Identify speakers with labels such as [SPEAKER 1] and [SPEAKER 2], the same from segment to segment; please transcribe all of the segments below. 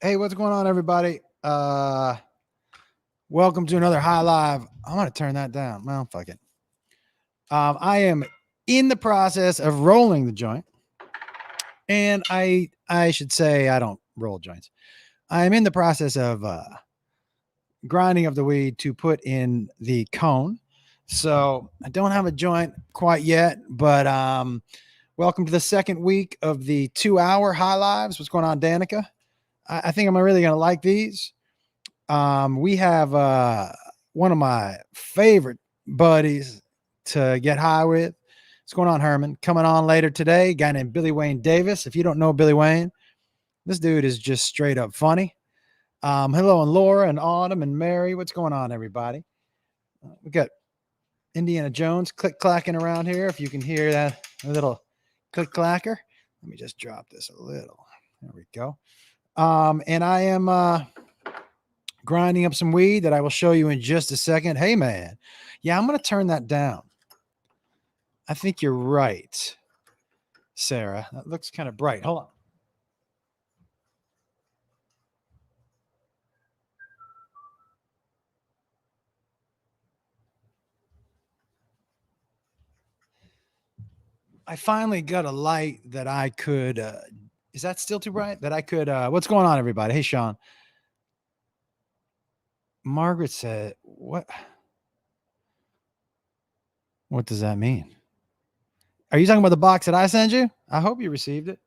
[SPEAKER 1] Hey, what's going on, everybody? Welcome to another High Live. I'm gonna turn that down. Well, fuck it. I am in the process of rolling the joint, and I should say I don't roll joints. I am in the process of grinding up the weed to put in the cone. So I don't have a joint quite yet, but welcome to the second week of the 2 hour High Lives. What's going on, Danica? I think I'm really gonna like these. We have one of my favorite buddies to get high with. What's going on, Herman? Coming on later today, a guy named Billy Wayne Davis. If you don't know Billy Wayne, this dude is just straight up funny. Hello, and Laura and Autumn and Mary. What's going on, everybody? We got Indiana Jones click clacking around here. If you can hear that a little click clacker, let me just drop this a little. There we go. And I am grinding up some weed that I will show you in just a second. Hey, man. Yeah, I'm going to turn that down. I think you're right, Sarah. That looks kind of bright. Hold on. I finally got a light that I could. Is that still too bright? That I could. What's going on, everybody? Hey, Sean. Margaret said, "What? What does that mean? Are you talking about the box that I sent you? I hope you received it.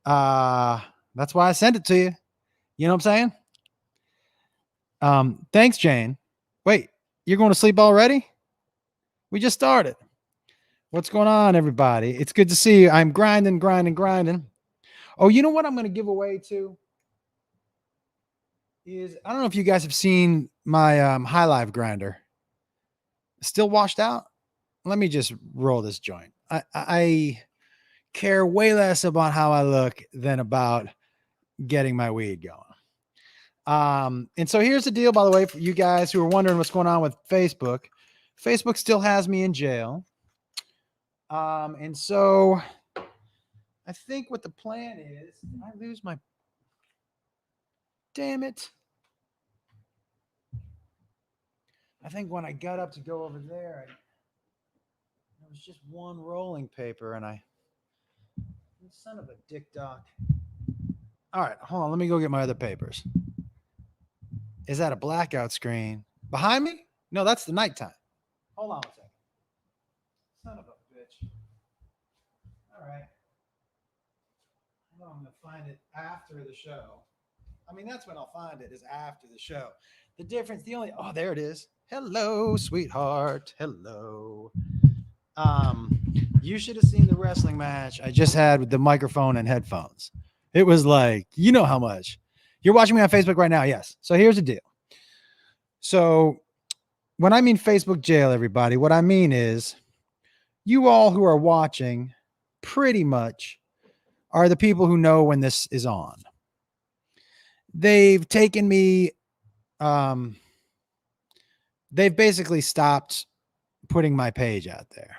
[SPEAKER 1] That's why I sent it to you. You know what I'm saying? Thanks, Jane. Wait, you're going to sleep already? We just started. What's going on, everybody? It's good to see you. I'm grinding. Oh, you know what I'm going to give away to is I don't know if you guys have seen my High Life grinder. Still washed out? Let me just roll this joint. I care way less about how I look than about getting my weed going. And so here's the deal, by the way, for you guys who are wondering what's going on with Facebook. Facebook still has me in jail. And so I think what the plan is, did I lose my, damn it. I think when I got up to go over there, there was just one rolling paper and son of a dick doc. All right, hold on. Let me go get my other papers. Is that a blackout screen? Behind me? No, that's the nighttime. Hold on a second. Son of a bitch. All right. Well, I'm going to find it after the show. I mean, that's when I'll find it, is after the show. The difference, oh, there it is. Hello, sweetheart. Hello. You should have seen the wrestling match I just had with the microphone and headphones. It was like, you know how much. You're watching me on Facebook right now, yes. So here's the deal. So when I mean Facebook jail, everybody, what I mean is you all who are watching pretty much are the people who know when this is on. They've taken me, they've basically stopped putting my page out there.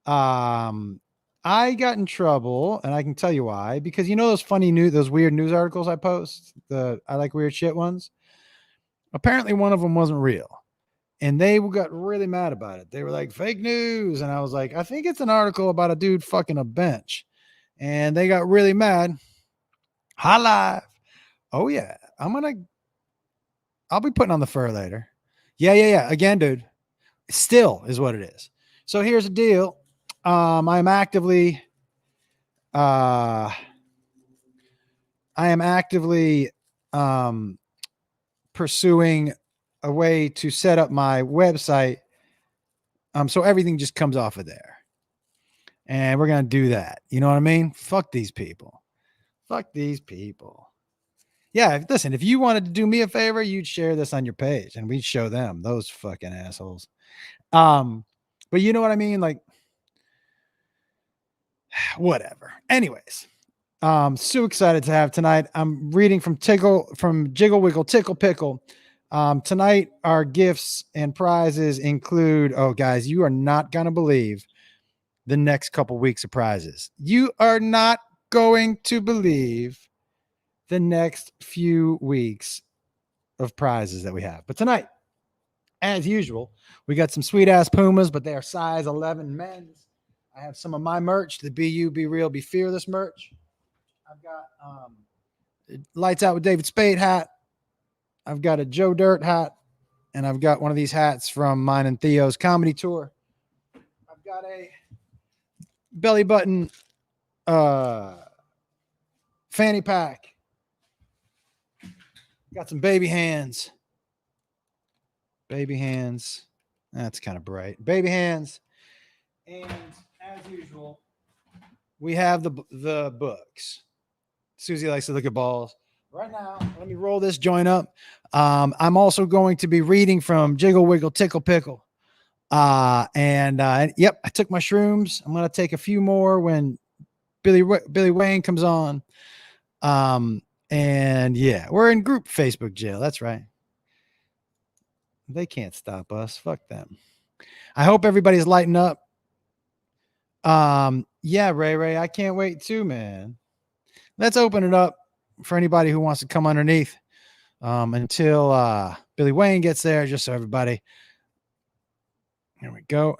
[SPEAKER 1] I got in trouble, and I can tell you why, because you know those funny news, those weird news articles I post, I like weird shit ones. Apparently one of them wasn't real, and they got really mad about it. They were like, fake news. And I was like, I think it's an article about a dude fucking a bench. And they got really mad. High live. Oh yeah. I'll be putting on the fur later. Yeah. Again, dude, still is what it is. So here's the deal. I am actively pursuing a way to set up my website. So everything just comes off of there. And we're going to do that. You know what I mean? Fuck these people. Yeah, listen, if you wanted to do me a favor, you'd share this on your page and we'd show them, those fucking assholes. But you know what I mean? Like, whatever. Anyways, so excited to have tonight. I'm reading from Jiggle Wiggle Tickle Pickle. Tonight, our gifts and prizes include, oh, guys, you are not going to believe the next couple weeks of prizes. You are not going to believe the next few weeks of prizes that we have. But tonight, as usual, we got some sweet ass Pumas, but they are size 11 men's. I have some of my merch, the Be Real, Be Fearless merch. I've got Lights Out with David Spade hat. I've got a Joe Dirt hat, and I've got one of these hats from mine and Theo's comedy tour. I've got a belly button fanny pack. Got some baby hands. Baby hands. That's kind of bright. Baby hands. And as usual, we have the books. Susie likes to look at balls. Right now, let me roll this joint up. I'm also going to be reading from Jiggle Wiggle Tickle Pickle. Yep, I took my shrooms. I'm going to take a few more when Billy Wayne comes on. And yeah, we're in group Facebook jail. That's right. They can't stop us. Fuck them. I hope everybody's lighting up. Yeah, Ray, I can't wait too, man. Let's open it up for anybody who wants to come underneath until Billy Wayne gets there, just so everybody. Here we go.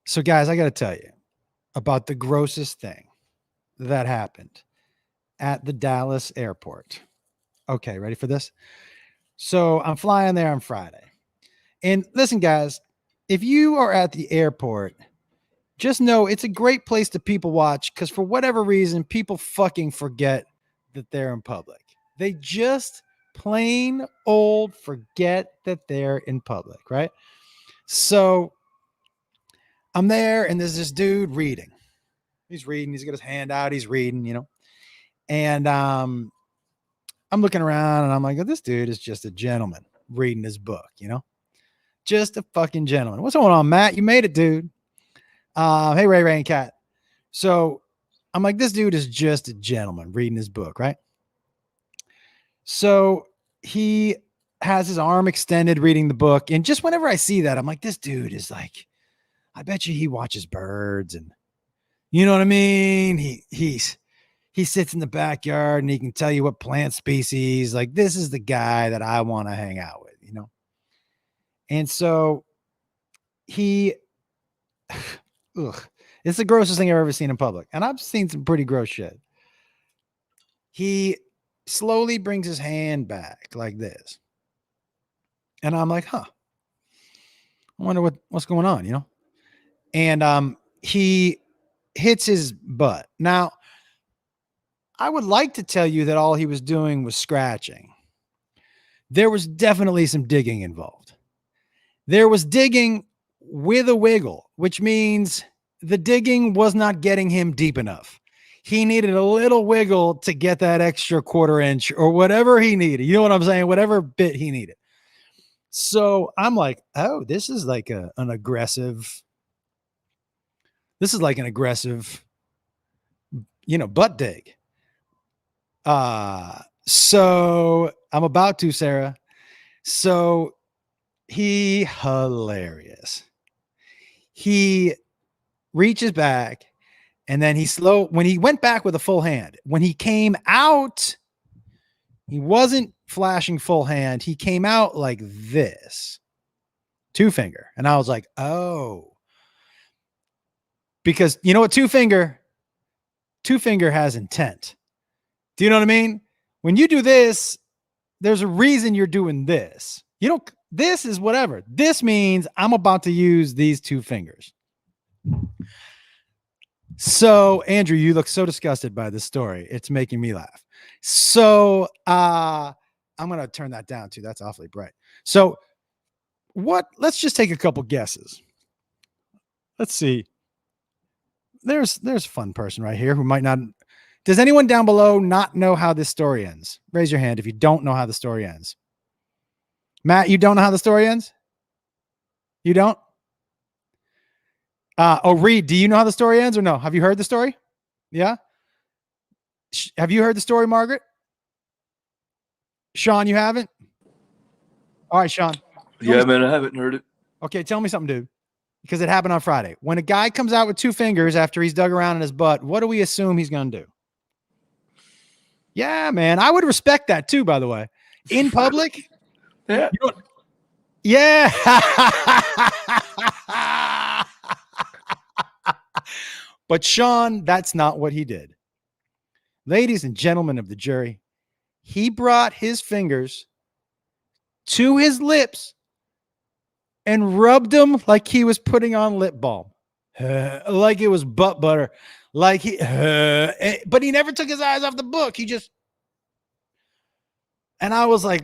[SPEAKER 1] So, guys, I got to tell you about the grossest thing that happened at the Dallas airport. Okay, ready for this? So I'm flying there on Friday. And listen, guys, if you are at the airport, just know it's a great place to people watch because for whatever reason, people fucking forget that they're in public. They just plain old forget that they're in public, right? So I'm there and there's this dude reading. He's reading. He's got his hand out. He's reading, you know. And I'm looking around and I'm like, oh, this dude is just a gentleman reading his book, you know, just a fucking gentleman. What's going on, Matt? You made it, dude. Hey, Ray and Cat. So I'm like, this dude is just a gentleman reading his book, right? So he has his arm extended reading the book. And just whenever I see that, I'm like, this dude is like, I bet you he watches birds and you know what I mean? He sits in the backyard and he can tell you what plant species. Like, this is the guy that I want to hang out with, you know? And so it's the grossest thing I've ever seen in public. And I've seen some pretty gross shit. He slowly brings his hand back like this. And I'm like, I wonder what's going on, you know? And he hits his butt. Now, I would like to tell you that all he was doing was scratching. There was definitely some digging involved. There was digging with a wiggle, which means the digging was not getting him deep enough. He needed a little wiggle to get that extra quarter inch or whatever he needed. You know what I'm saying? Whatever bit he needed. So I'm like, oh, this is like an aggressive, you know, butt dig. So I'm about to, Sarah. So hilarious. He reaches back and then when he went back with a full hand, when he came out, he wasn't flashing full hand. He came out like this, 2 finger. And I was like, oh, because you know what? Two finger has intent. Do you know what I mean? When you do this, there's a reason you're doing this. This is whatever. This means I'm about to use these 2 fingers. So, Andrew, you look so disgusted by this story. It's making me laugh. So, I'm going to turn that down too. That's awfully bright. So, let's just take a couple guesses. Let's see. There's a fun person right here who might not. Does anyone down below not know how this story ends? Raise your hand if you don't know how the story ends. Matt, you don't know how the story ends? You don't? Reed, do you know how the story ends or no? Have you heard the story? Yeah? Have you heard the story, Margaret? Sean, you haven't? All right, Sean.
[SPEAKER 2] Yeah, man, I haven't heard it.
[SPEAKER 1] Okay, tell me something, dude. Because it happened on Friday. When a guy comes out with 2 fingers after he's dug around in his butt, what do we assume he's going to do? Yeah, man. I would respect that too, by the way. In public.
[SPEAKER 2] Yeah.
[SPEAKER 1] Yeah. But Sean, that's not what he did. Ladies and gentlemen of the jury, he brought his fingers to his lips and rubbed them like he was putting on lip balm, like it was butt butter, like but he never took his eyes off the book. He just, and I was like,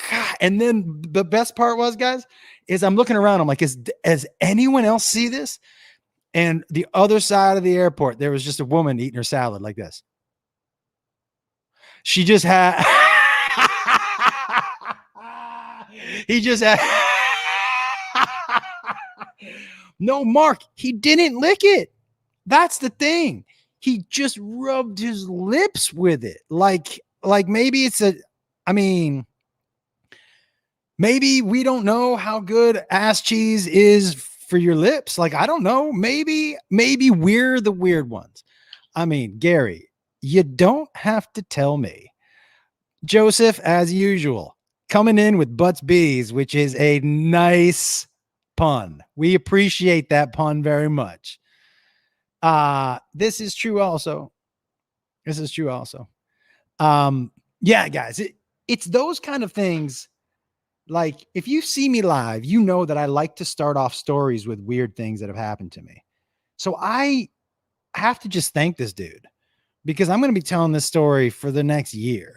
[SPEAKER 1] God. And then the best part was, guys, is I'm looking around. I'm like, does anyone else see this? And the other side of the airport, there was just a woman eating her salad like this. She just had, he just had, no, Mark, he didn't lick it. That's the thing. He just rubbed his lips with it. Like maybe it's maybe we don't know how good ass cheese is for your lips. Like, I don't know. Maybe we're the weird ones. I mean, Gary, you don't have to tell me. Joseph, as usual, coming in with Butts Bees, which is a nice pun. We appreciate that pun very much. This is true also. Yeah, guys, it's those kind of things. Like, if you see me live, you know that I like to start off stories with weird things that have happened to me. So I have to just thank this dude, because I'm going to be telling this story for the next year.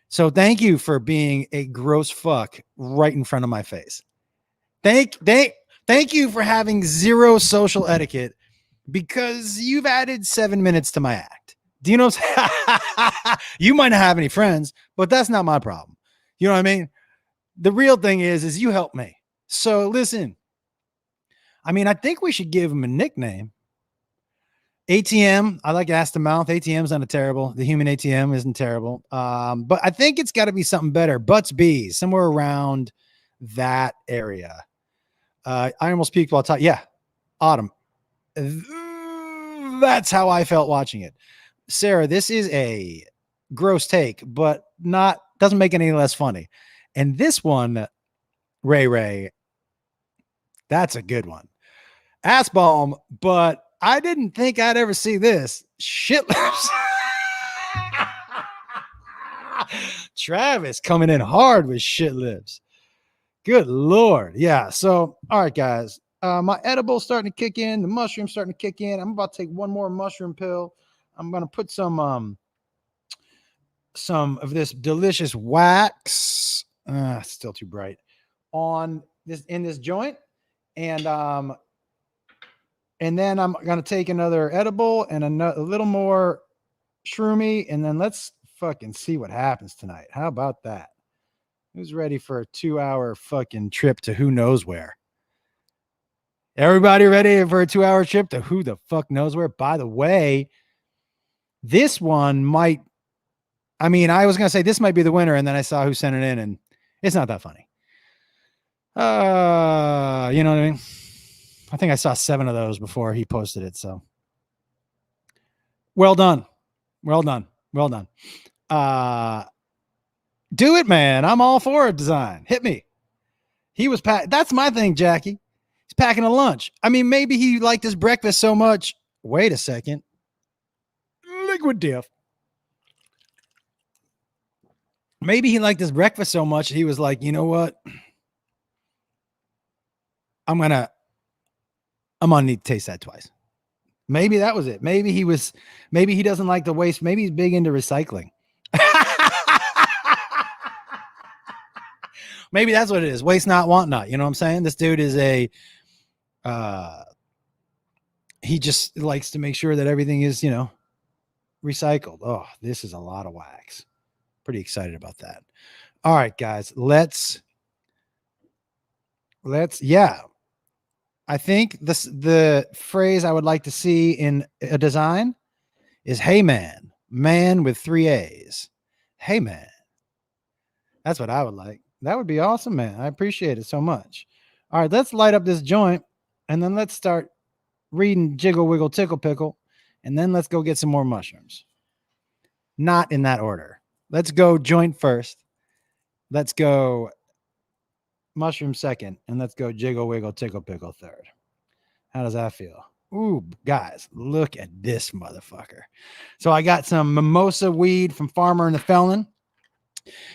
[SPEAKER 1] So thank you for being a gross fuck right in front of my face. Thank you for having zero social etiquette, because you've added 7 minutes to my act. Do you know what I'm saying? You might not have any friends, but that's not my problem. You know what I mean? The real thing is you help me. So listen, I mean, I think we should give him a nickname. ATM. I like Ass to Mouth. ATM's not terrible. The human ATM isn't terrible. But I think it's got to be something better. Butts Bees, somewhere around that area. I almost peeked while talking. Yeah. Autumn. That's how I felt watching it. Sarah, this is a gross take, but doesn't make it any less funny. And this one, Ray, that's a good one. Ass balm, but I didn't think I'd ever see this. Shit lips. Travis coming in hard with shit lips. Good Lord. Yeah. So, all right, guys. My edible's starting to kick in. The mushroom's starting to kick in. I'm about to take one more mushroom pill. I'm going to put some of this delicious wax. Still too bright on this, in this joint. And then I'm going to take another edible and a little more shroomy. And then let's fucking see what happens tonight. How about that? Who's ready for a 2-hour fucking trip to who knows where? Everybody ready for a 2-hour trip to who the fuck knows where? By the way, this one might, I was going to say this might be the winner, and then I saw who sent it in, and it's not that funny. You know what I mean? I think I saw 7 of those before he posted it. So well done. Do it, man. I'm all for it. Design. Hit me. He was that's my thing, Jackie. He's packing a lunch. Maybe he liked his breakfast so much. Wait a second. Liquid diff. Maybe he liked his breakfast so much he was like, you know what? I'm gonna need to taste that twice. Maybe that was it. Maybe he doesn't like the waste. Maybe he's big into recycling. Maybe that's what it is. Waste not, want not. You know what I'm saying? This dude is he just likes to make sure that everything is, recycled. Oh, this is a lot of wax. Pretty excited about that. All right, guys, let's I think the phrase I would like to see in a design is "Hey man," man with 3 A's. Hey man. That's what I would like. That would be awesome, man. I appreciate it so much. All right, let's light up this joint, and then let's start reading Jiggle Wiggle Tickle Pickle, and then let's go get some more mushrooms. not in that order. Let's go joint first. Let's go mushroom second, and let's go jiggle wiggle tickle pickle third. How does that feel? Ooh, guys, look at this motherfucker. So I got some mimosa weed from Farmer and the Felon.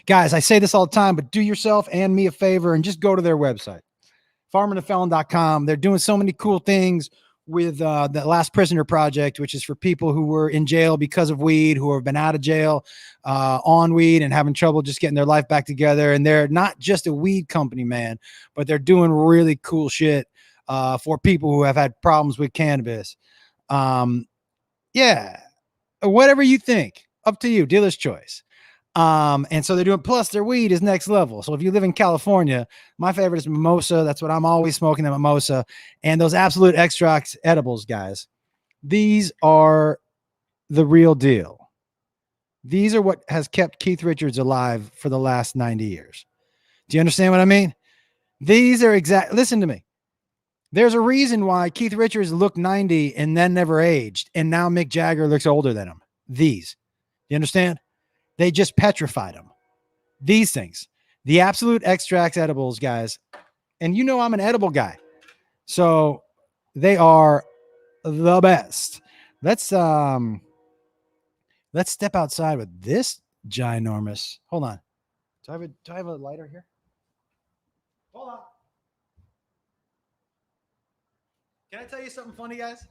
[SPEAKER 1] Guys, I say this all the time, but do yourself and me a favor and just go to their website, farmerandthefelon.com. They're doing so many cool things with the Last Prisoner Project, which is for people who were in jail because of weed, who have been out of jail on weed and having trouble just getting their life back together. And they're not just a weed company, man, but they're doing really cool shit for people who have had problems with cannabis. Yeah, whatever you think, up to you, dealer's choice. And so they're doing, plus their weed is next level. So if you live in California, my favorite is mimosa. That's what I'm always smoking, the mimosa. And those absolute extracts edibles, guys, these are the real deal. These are what has kept Keith Richards alive for the last 90 years. Do you understand what I mean? These are listen to me. There's a reason why Keith Richards looked 90 and then never aged. And now Mick Jagger looks older than him. These, you understand? They just petrified them. These things, the absolute extracts edibles, guys. And you know I'm an edible guy. So they are the best. Let's step outside with this ginormous. Hold on. Do I have a lighter here? Hold on. Can I tell you something funny, guys?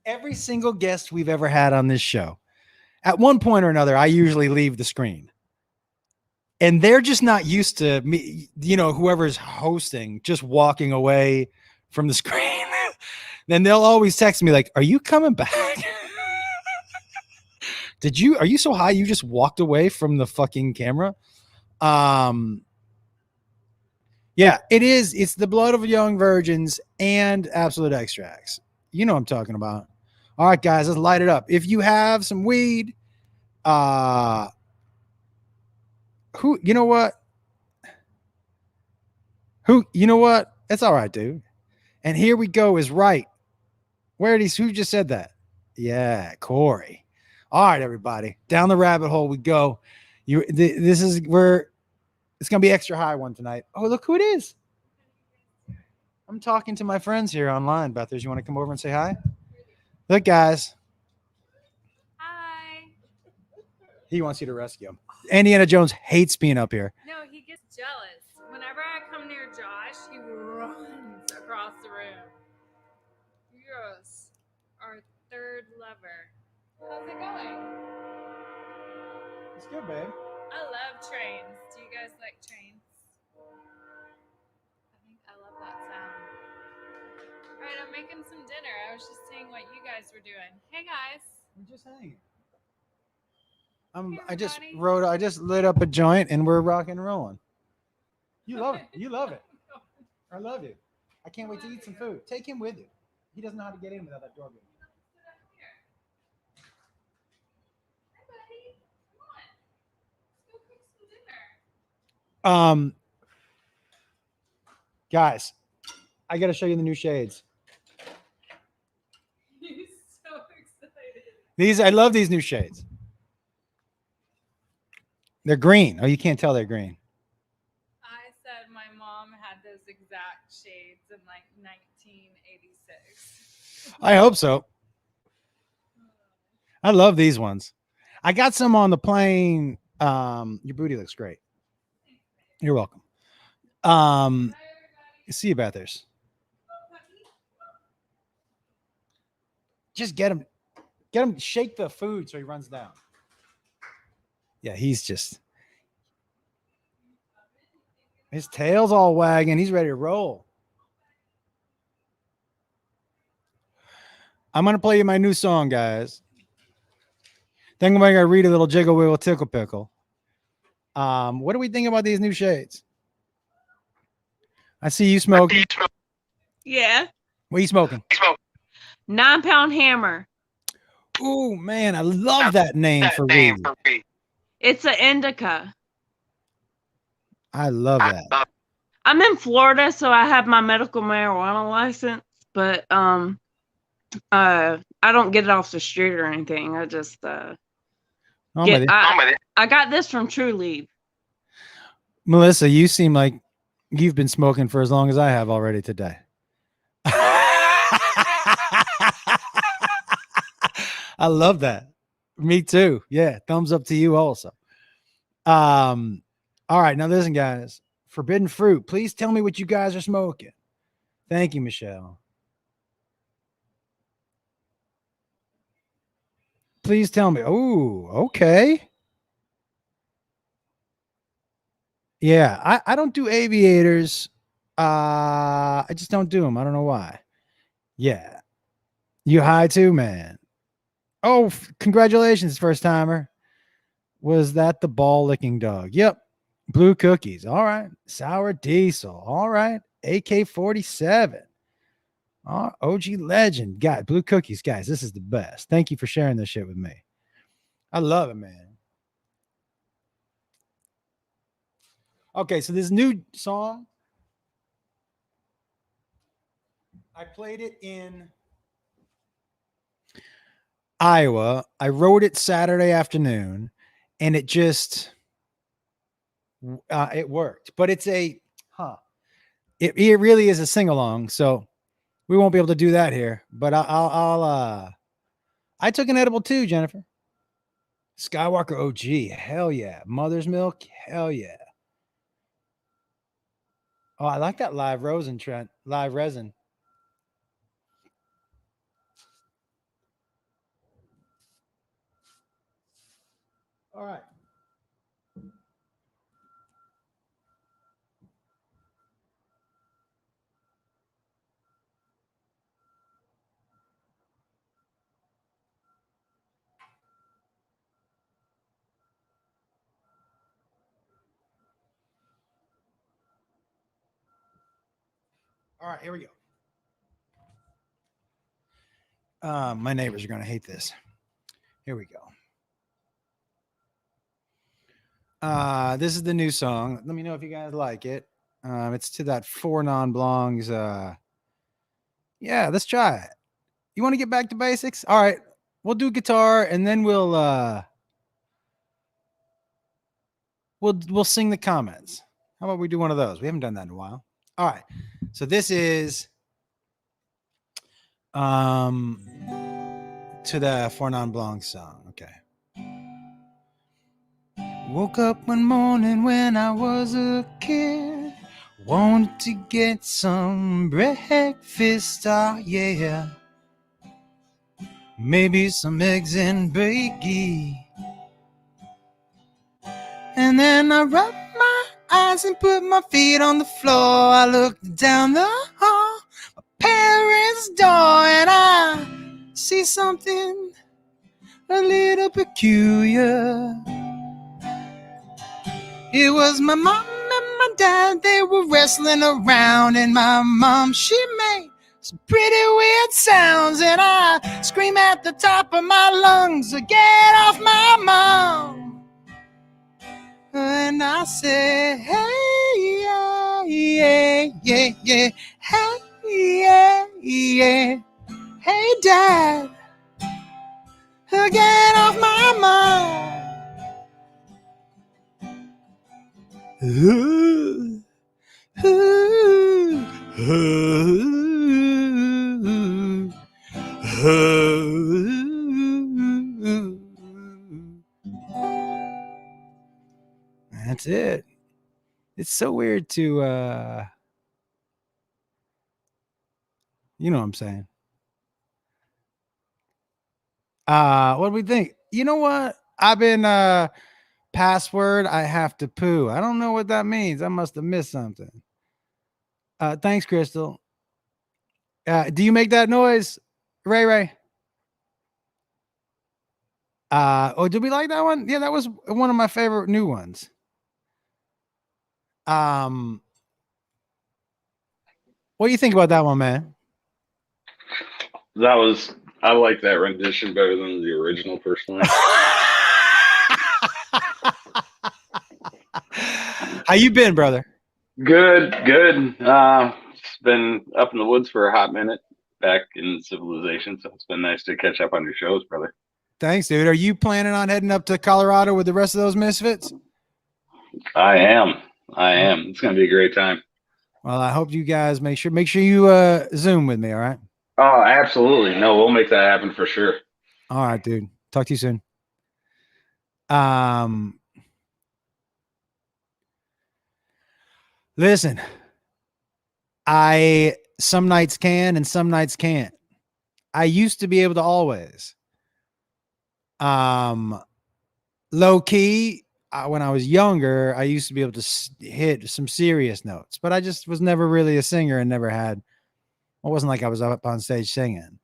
[SPEAKER 1] Every single guest we've ever had on this show, at one point or another, I usually leave the screen. And they're just not used to me, you know, whoever's hosting just walking away from the screen. Then they'll always text me like, are you coming back? Are you so high you just walked away from the fucking camera? Yeah, it is. It's the blood of young virgins and absolute extracts. You know what I'm talking about. All right, guys, let's light it up. If you have some weed, you know what? It's all right, dude. And here we go is right. Who just said that? Yeah, Corey. All right, everybody. Down the rabbit hole we go. This is where it's going to be extra high one tonight. Oh, look who it is. I'm talking to my friends here online. Bethers, you want to come over and say hi? Look, guys.
[SPEAKER 2] Hi.
[SPEAKER 1] He wants you to rescue him. Indiana Jones hates being up here.
[SPEAKER 2] No, he gets jealous. Whenever I come near Josh, he runs across the room. Yes, our third lover. How's it going?
[SPEAKER 1] It's good, babe.
[SPEAKER 2] I love trains. Do you guys like trains? I think I love that sound. All right, I'm making some dinner. I was just seeing what you guys were doing. Hey, guys.
[SPEAKER 1] We're just hanging. I just lit up a joint and we're rocking and rolling. You love it. You love it. I love you. I can't wait to eat some food. Take him with you. He doesn't know how to get in without that door being. Guys, I got to show you the new shades.
[SPEAKER 2] He's so excited.
[SPEAKER 1] I love these new shades. They're green. Oh, you can't tell they're green.
[SPEAKER 2] I said my mom had those exact shades in like 1986.
[SPEAKER 1] I hope so. I love these ones. I got some on the plane. Your booty looks great. You're welcome. See you, Bethers. Just get him, shake the food so he runs down. Yeah, his tail's all wagging. He's ready to roll. I'm going to play you my new song, guys. Then I'm going to read a little Jiggle Wiggle Tickle Pickle. What do we think about these new shades? I see you smoking.
[SPEAKER 3] Yeah.
[SPEAKER 1] What are you smoking?
[SPEAKER 3] 9 Pound Hammer.
[SPEAKER 1] Ooh, man, I love that name for weed.
[SPEAKER 3] It's an indica.
[SPEAKER 1] I love that.
[SPEAKER 3] I'm in Florida, so I have my medical marijuana license, but I don't get it off the street or anything. I just
[SPEAKER 1] I'm
[SPEAKER 3] Yeah,
[SPEAKER 1] with you.
[SPEAKER 3] I got this from True Leave.
[SPEAKER 1] Melissa, you seem like you've been smoking for as long as I have already today. I love that. Me too. Yeah, thumbs up to you also. All right, now listen, guys. Forbidden fruit. Please tell me what you guys are smoking. Thank you, Michelle. Please tell me. Oh, okay. Yeah, I don't do aviators. I just don't do them. I don't know why. Yeah. You high too, man. Oh, congratulations, first timer. Was that the ball licking dog? Yep. Blue cookies. All right. Sour diesel. All right. AK 47. OG legend. Guy, blue cookies. Guys, this is the best. Thank you for sharing this shit with me. I love it, man. Okay, so this new song, I played it in Iowa. I wrote it Saturday afternoon, and it just it worked. But it's it really is a sing along. So we won't be able to do that here. But I took an edible too, Jennifer. Skywalker OG, hell yeah. Mother's Milk, hell yeah. Oh, I like that live resin, Trent. Live resin. All right. All right, here we go. My neighbors are going to hate this. Here we go. This is the new song. Let me know if you guys like it. It's to that Four Non-Blancs. Yeah, let's try it. You want to get back to basics? All right, we'll do guitar and then we'll sing the comments. How about we do one of those? We haven't done that in a while. All right. So this is to the Four Non-Blancs song. Okay. Woke up one morning when I was a kid. Wanted to get some breakfast, yeah. Maybe some eggs and bacon. And then I rubbed my eyes and put my feet on the floor. I looked down the hall, my parents' door, and I see something a little peculiar. It was my mom and my dad, they were wrestling around, and my mom, she made some pretty weird sounds, and I scream at the top of my lungs, get off my mom. And I say, hey, yeah, yeah, yeah, yeah, hey, yeah, yeah, hey, dad, get off my mom. Ooh, ooh, ooh, ooh. That's it. It's so weird to you know what I'm saying. What do we think? You know what? I've been password, I have to poo. I don't know what that means. I must have missed something. Thanks, Crystal. Do you make that noise, Ray? Oh, did we like that one? Yeah, that was one of my favorite new ones. What do you think about that one, man?
[SPEAKER 4] I like that rendition better than the original, personally.
[SPEAKER 1] How you been, brother?
[SPEAKER 4] Good. It's been up in the woods for a hot minute, back in civilization, so it's been nice to catch up on your shows, brother.
[SPEAKER 1] Thanks, dude. Are you planning on heading up to Colorado with the rest of those misfits?
[SPEAKER 4] I am. It's gonna be a great time.
[SPEAKER 1] Well, I hope you guys make sure you Zoom with me. All right.
[SPEAKER 4] Oh, absolutely. No, we'll make that happen for sure.
[SPEAKER 1] All right, dude. Talk to you soon. Listen, some nights can and some nights can't. I used to be able to always. Low key, when I was younger, I used to be able to hit some serious notes, but I just was never really a singer and never had. It wasn't like I was up on stage singing.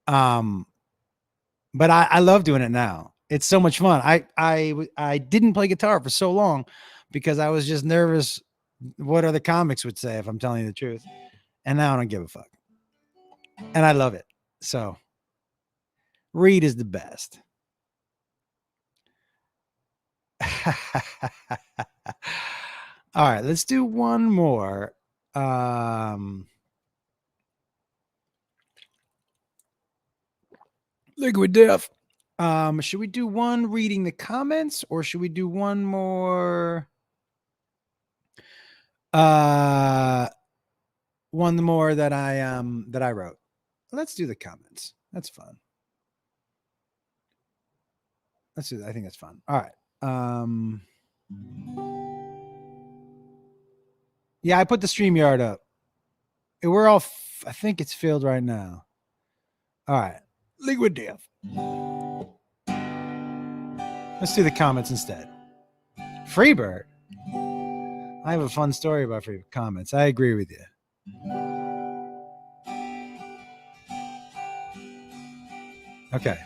[SPEAKER 1] But I love doing it now. It's so much fun. I didn't play guitar for so long because I was just nervous what other comics would say if I'm telling you the truth. And now I don't give a fuck. And I love it. So Reed is the best. All right, let's do one more. Liquid Death. Should we do one reading the comments or should we do one more? One more that I wrote. Let's do the comments. That's fun. Let's do that. I think that's fun. All right. Yeah, I put the StreamYard up. We're all I think it's filled right now. All right. Liquid Death. Let's do the comments instead. Freebird. I have a fun story about free comments. I agree with you. Okay.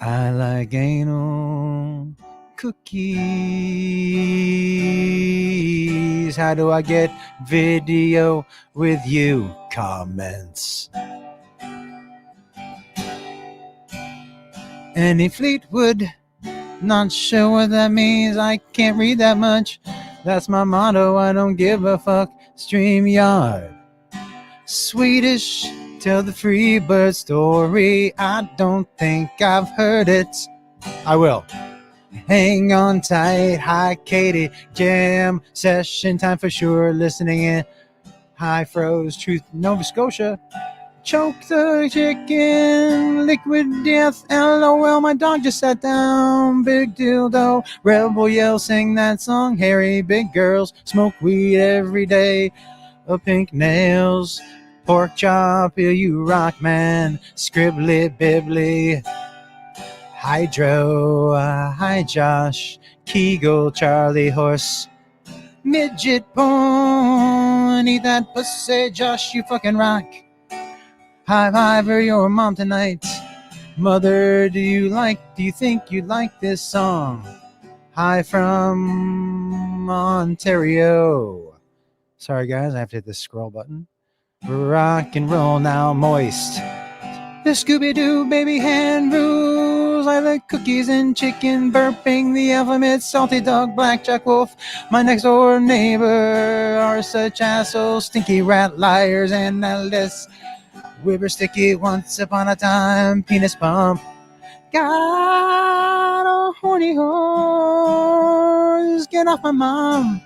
[SPEAKER 1] I like anal cookies. How do I get video with you? Comments. Any Fleetwood? Not sure what that means. I can't read that much. That's my motto. I don't give a fuck. StreamYard. Swedish. Tell the Freebird story. I don't think I've heard it. I will. Hang on tight. Hi, Katie. Jam session time for sure. Listening in. Hi, Froze. Truth, Nova Scotia. Choke the chicken. Liquid Death. LOL. My dog just sat down. Big dildo. Rebel yell. Sing that song. Hairy big girls. Smoke weed every day. Pink nails. Pork chop, you rock man. Scribbly bibbly. Hydro, hi Josh. Kegel, Charlie Horse. Midget porn. Eat that pussy, Josh, you fucking rock. High five for your mom tonight. Mother, do you think you'd like this song? Hi from Ontario. Sorry guys, I have to hit the scroll button. Rock and roll now, moist. The Scooby-Doo baby hand rules. I like cookies and chicken, burping the alphabet, salty dog, blackjack wolf. My next door neighbor are such assholes, stinky rat liars, and Alice. Whipper sticky once upon a time, penis pump. Got a horny horse, get off my mom.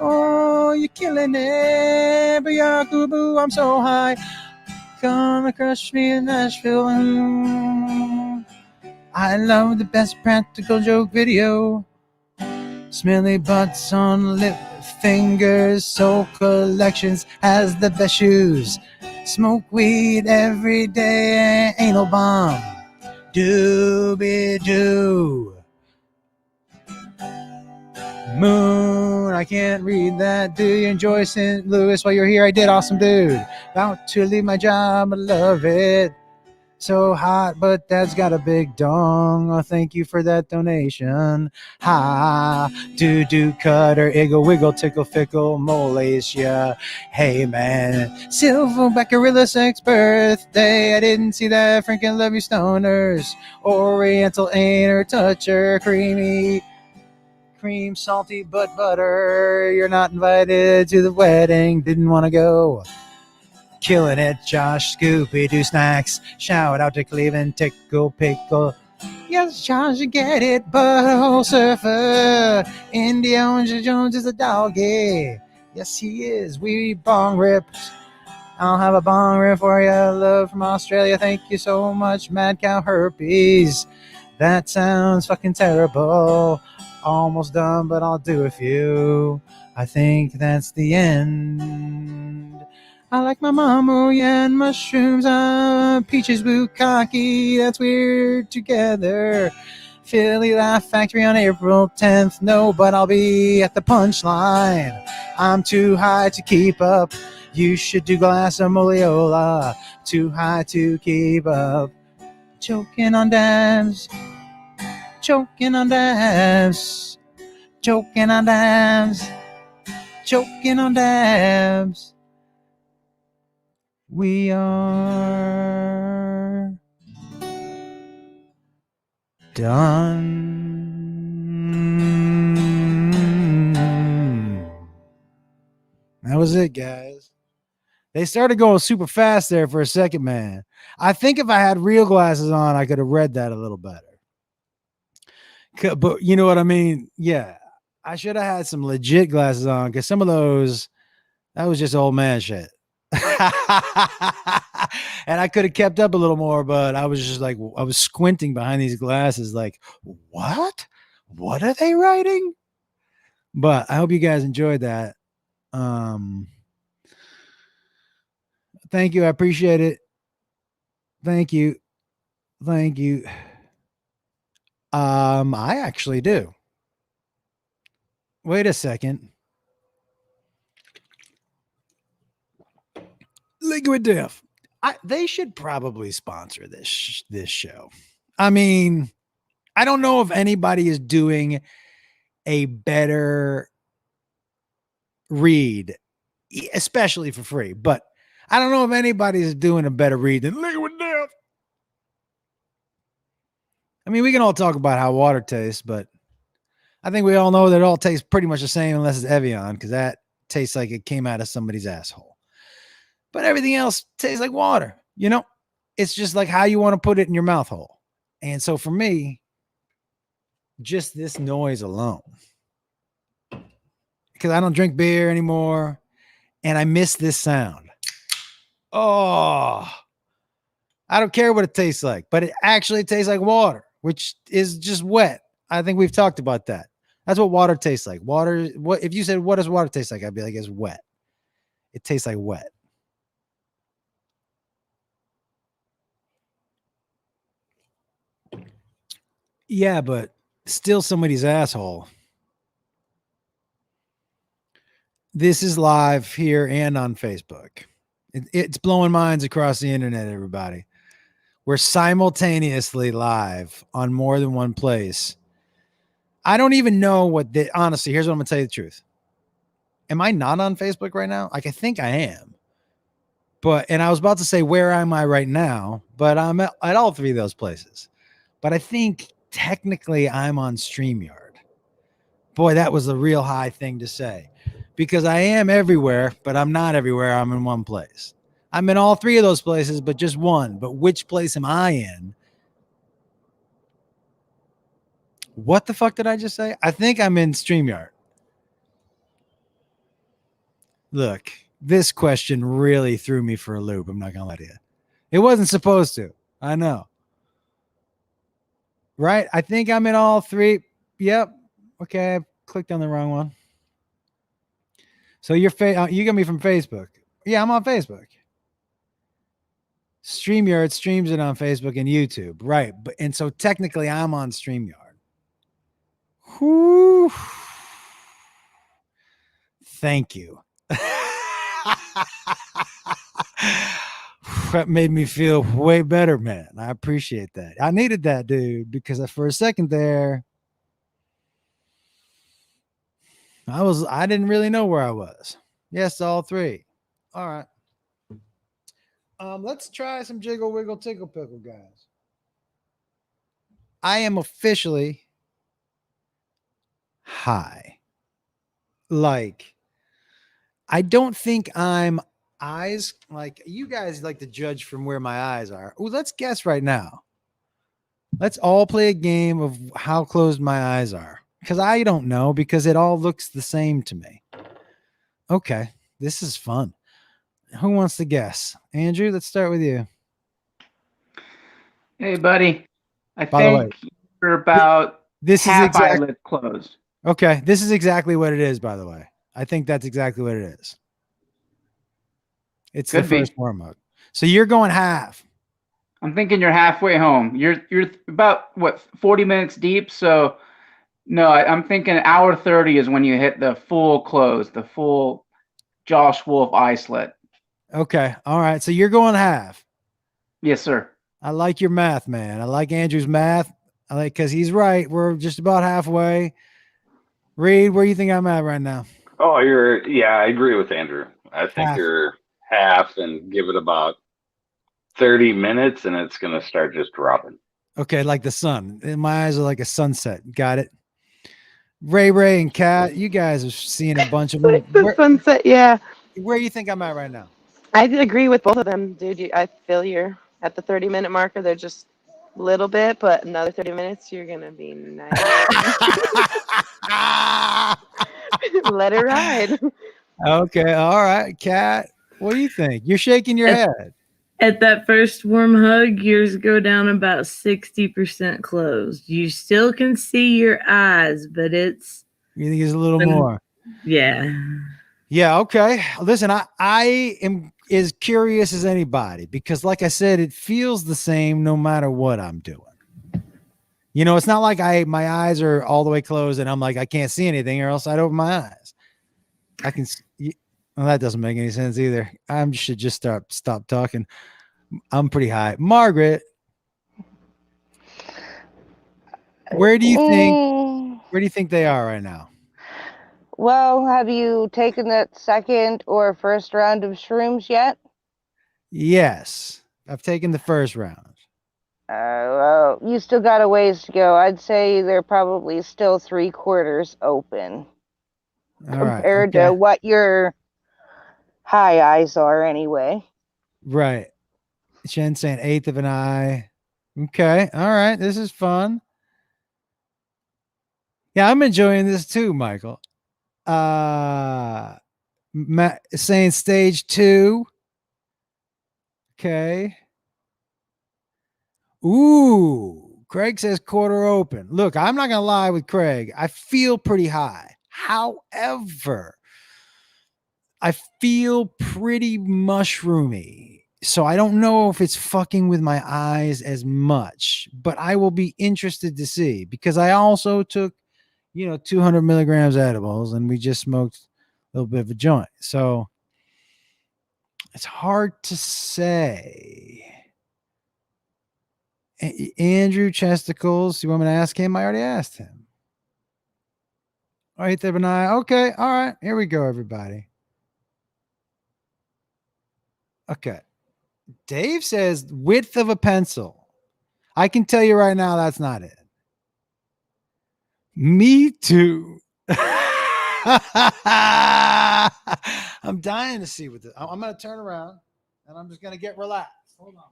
[SPEAKER 1] Oh, you're killing it, but boo, I'm so high. Gonna crush me in Nashville. I love the best practical joke video. Smelly butts on lip fingers. Soul Collections has the best shoes. Smoke weed every day. Anal bomb. Doobie-doo. Moon, I can't read that. Do you enjoy St. Louis while you're here? I did. Awesome, dude. About to leave my job. I love it. So hot, but dad's got a big dong. Oh, thank you for that donation. Ha, do cutter, iggle, wiggle, tickle, fickle, Malaysia. Hey, man. Silverback Gorilla Sex birthday. I didn't see that. Freaking love you, stoners. Oriental ain't her toucher. Creamy cream, salty but butter. You're not invited to the wedding, didn't want to go. Killing it, Josh, Scooby-Doo snacks. Shout out to Cleveland, Tickle Pickle. Yes, Josh, you get it, butthole surfer. Indiana Jones is a doggy. Yes, he is. We bong ripped. I'll have a bong rip for you. Love from Australia. Thank you so much, Mad Cow Herpes. That sounds fucking terrible. Almost done, but I'll do a few. I think that's the end. I like my mama and mushrooms. Peaches bukkake. That's weird together. Philly Laugh Factory on April 10th. No, but I'll be at the punchline. I'm too high to keep up. You should do glass of Moliola. Too high to keep up. Choking on dabs. Choking on dabs. Choking on dabs. Choking on dabs. We are done. That was it, guys. They started going super fast there for a second, man. I think if I had real glasses on, I could have read that a little better. But you know what I mean? Yeah. I should have had some legit glasses on because some of those, that was just old man shit. And I could have kept up a little more, but I was just like, I was squinting behind these glasses like, what are they writing? But I hope you guys enjoyed that. Thank you. I appreciate it. Thank you. I actually do. Wait a second. Liquid Death. They should probably sponsor this show. I mean, I don't know if anybody is doing a better read, especially for free, but I don't know if anybody is doing a better read than Liquid Death. I mean, we can all talk about how water tastes, but I think we all know that it all tastes pretty much the same unless it's Evian, because that tastes like it came out of somebody's asshole. But everything else tastes like water, you know? It's just like how you want to put it in your mouth hole. And so for me, just this noise alone, because I don't drink beer anymore and I miss this sound. Oh, I don't care what it tastes like, but it actually tastes like water, which is just wet. I think we've talked about that. That's what water tastes like. Water, what if you said, what does water taste like? I'd be like, it's wet. It tastes like wet. Yeah, but still somebody's asshole. This is live here and on Facebook. It's blowing minds across the internet, everybody. We're simultaneously live on more than one place. I don't even know what honestly, here's what I'm going to tell you the truth. Am I not on Facebook right now? Like, I think I am. And I was about to say, where am I right now? But I'm at all three of those places. But I think technically I'm on StreamYard. Boy, that was a real high thing to say. Because I am everywhere, but I'm not everywhere. I'm in one place. I'm in all three of those places, but just one. But which place am I in? What the fuck did I just say? I think I'm in StreamYard. Look, this question really threw me for a loop. I'm not going to lie to you. It wasn't supposed to. I know. Right? I think I'm in all three. Yep. Okay. I clicked on the wrong one. So you got me from Facebook. Yeah, I'm on Facebook. StreamYard streams it on Facebook and YouTube. Right. And so technically I'm on StreamYard. Whew. Thank you. That made me feel way better, man. I appreciate that. I needed that, dude, because for a second there, I didn't really know where I was. Yes, all three. All right. Let's try some Jiggle Wiggle Tickle Pickle, guys. I am officially high. Like, I don't think I'm eyes like you guys like to judge from where my eyes are. Oh, let's guess right now. Let's all play a game of how closed my eyes are because I don't know because it all looks the same to me. Okay, this is fun. Who wants to guess? Andrew, let's start with you.
[SPEAKER 5] Hey, buddy. I
[SPEAKER 1] By the way,
[SPEAKER 5] think you're about
[SPEAKER 1] this is
[SPEAKER 5] half
[SPEAKER 1] exact.
[SPEAKER 5] eyelid closed.
[SPEAKER 1] Okay, this is exactly what it is, by the way. I think that's exactly what it is. It's
[SPEAKER 5] Could
[SPEAKER 1] the
[SPEAKER 5] be.
[SPEAKER 1] first warm up. So you're going half.
[SPEAKER 5] I'm thinking you're halfway home. You're about what 40 minutes deep. So no, I'm thinking hour 30 is when you hit the full close, the full Josh Wolf eye slit.
[SPEAKER 1] Okay. All right. So you're going half.
[SPEAKER 5] Yes, sir.
[SPEAKER 1] I like your math, man. I like Andrew's math. I like because he's right. We're just about halfway. Reed, where do you think I'm at right now?
[SPEAKER 4] Oh, I agree with Andrew. I think
[SPEAKER 1] Half.
[SPEAKER 4] you're half and give it about 30 minutes and it's going to start just dropping.
[SPEAKER 1] Okay, like the sun. My eyes are like a sunset. Got it. Ray and Kat, you guys are seeing a bunch of them.
[SPEAKER 6] Like the sunset, yeah.
[SPEAKER 1] Where do you think I'm at right now?
[SPEAKER 6] I agree with both of them, dude. I feel you're at the 30-minute marker. They're just a little bit, but another 30 minutes, you're going to be nice. Let it ride.
[SPEAKER 1] Okay. All right. Kat, what do you think? You're shaking your head.
[SPEAKER 3] At that first warm hug, yours go down about 60% closed. You still can see your eyes, but it's...
[SPEAKER 1] You think it's a little more?
[SPEAKER 3] Yeah.
[SPEAKER 1] Yeah. Okay. Listen, I am as curious as anybody because, like I said, it feels the same no matter what I'm doing. You know, it's not like my eyes are all the way closed and I'm like, I can't see anything or else I'd open my eyes. I can see. Well, that doesn't make any sense either. I should just stop talking. I'm pretty high. Margaret, where do you think they are right now?
[SPEAKER 7] Well, have you taken that second or first round of shrooms yet?
[SPEAKER 1] Yes, I've taken the first round.
[SPEAKER 7] Well, you still got a ways to go. I'd say they're probably still 3/4 open
[SPEAKER 1] All right.
[SPEAKER 7] compared
[SPEAKER 1] Okay.
[SPEAKER 7] to what your high eyes are anyway.
[SPEAKER 1] Right. Shen saying 1/8 of an eye. Okay. All right. This is fun. Yeah, I'm enjoying this too, Michael. Matt is saying stage 2. Okay. Ooh, Craig says quarter open. Look, I'm not gonna lie with Craig. I feel pretty high. However, I feel pretty mushroomy. So I don't know if it's fucking with my eyes as much, but I will be interested to see because I also took, 200 milligrams edibles and we just smoked a little bit of a joint. So it's hard to say. Andrew Chesticles, you want me to ask him? I already asked him. All right, there, okay, all right, here we go, everybody. Okay. Dave says width of a pencil. I can tell you right now that's not it. Me too. I'm dying to see what I'm going to turn around and I'm just going to get relaxed. Hold on.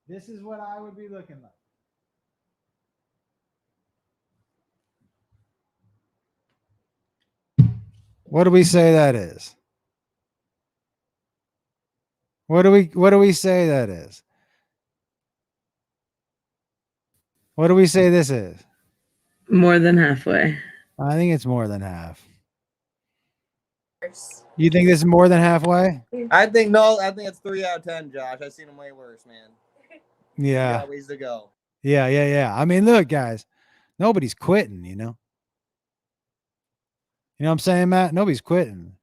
[SPEAKER 1] This is what I would be looking like. What do we say that is? What do we say that is? What do we say this is?
[SPEAKER 3] More than halfway.
[SPEAKER 1] I think it's more than half. You think this is more than halfway?
[SPEAKER 8] I think no. I think it's 3 out of 10, Josh. I've seen them way worse, man.
[SPEAKER 1] Yeah.
[SPEAKER 8] Got ways to go.
[SPEAKER 1] Yeah. I mean, look, guys, nobody's quitting, You know what I'm saying, Matt? Nobody's quitting.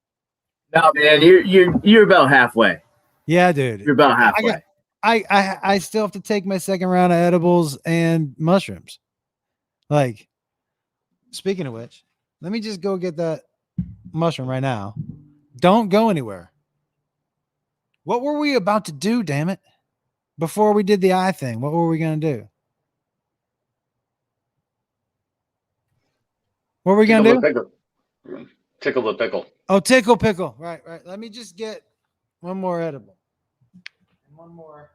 [SPEAKER 9] No, man, you're about halfway.
[SPEAKER 1] Yeah, dude.
[SPEAKER 9] You're about halfway.
[SPEAKER 1] I still have to take my second round of edibles and mushrooms. Like, speaking of which, let me just go get that mushroom right now. Don't go anywhere. What were we about to do, damn it? Before we did the eye thing, what were we going to do? What are we gonna do?
[SPEAKER 4] Tickle the pickle.
[SPEAKER 1] Oh, tickle pickle. Right. Let me just get one more edible. One more.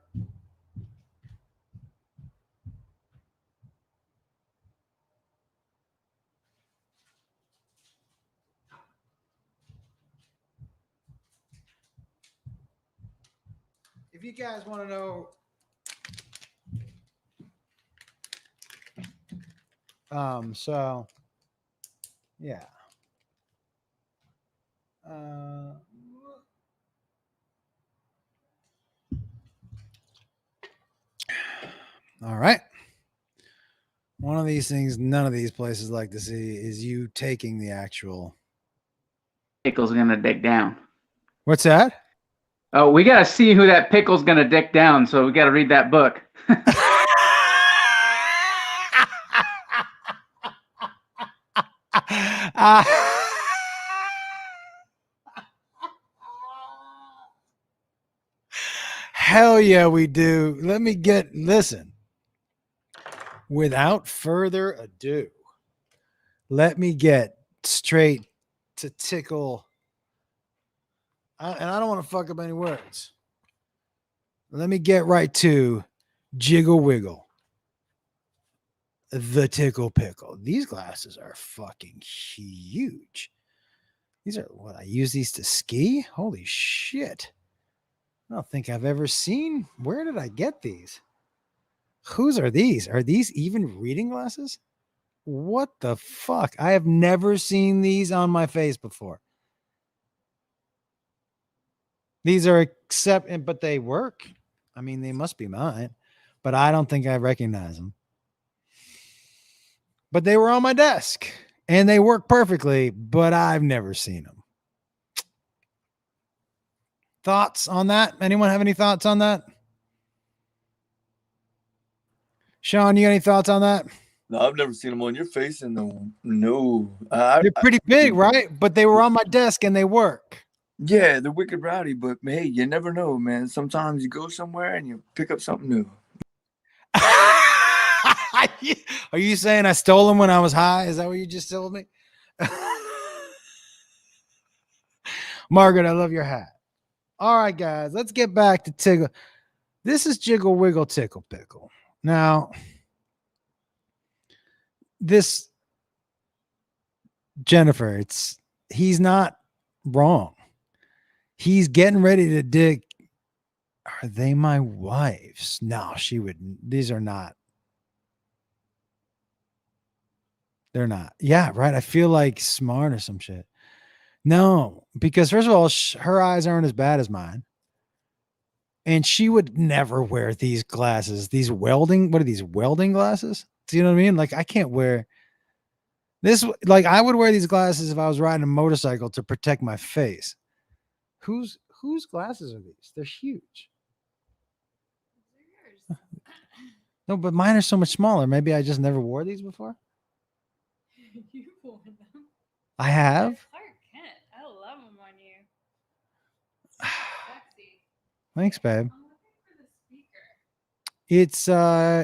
[SPEAKER 1] If you guys want to know, so yeah. All right. One of these things none of these places like to see is you taking the actual.
[SPEAKER 5] Pickle's gonna dick down.
[SPEAKER 1] What's that?
[SPEAKER 5] Oh, we gotta see who that pickle's gonna dick down. So we gotta read that book.
[SPEAKER 1] Hell yeah, we do. Listen. Without further ado, let me get straight to tickle. And I don't want to fuck up any words. Let me get right to jiggle wiggle. The tickle pickle. These glasses are fucking huge. These are what I use these to ski. Holy shit. I don't think I've ever seen. Where did I get these? Whose are these? Are these even reading glasses? What the fuck? I have never seen these on my face before. These are but they work. I mean, they must be mine, but I don't think I recognize them. But they were on my desk and they work perfectly, but I've never seen them. Thoughts on that? Anyone have any thoughts on that? Sean, you got any thoughts on that?
[SPEAKER 10] No, I've never seen them on your face. And no.
[SPEAKER 1] They're pretty big, right? But they were on my desk and they work.
[SPEAKER 10] Yeah, they're wicked rowdy, but hey, you never know, man. Sometimes you go somewhere and you pick up something new.
[SPEAKER 1] Are you saying I stole them when I was high? Is that what you just told me? Margaret, I love your hat. All right, guys, let's get back to tickle. This is jiggle wiggle tickle pickle. Now, this Jennifer, he's not wrong. He's getting ready to dig. Are they my wives? No, she wouldn't. These are not. They're not. Yeah, right. I feel like smart or some shit. No, because first of all, her eyes aren't as bad as mine. And she would never wear these glasses. These welding, what are these welding glasses? Do you know what I mean? Like I can't wear this. Like I would wear these glasses if I was riding a motorcycle to protect my face. Whose glasses are these? They're huge. No, but mine are so much smaller. Maybe I just never wore these before.
[SPEAKER 2] You wore them.
[SPEAKER 1] I have.
[SPEAKER 2] Clark Kent. I love them on you. Sexy.
[SPEAKER 1] Thanks, babe.
[SPEAKER 2] I'm looking for the speaker.
[SPEAKER 1] It's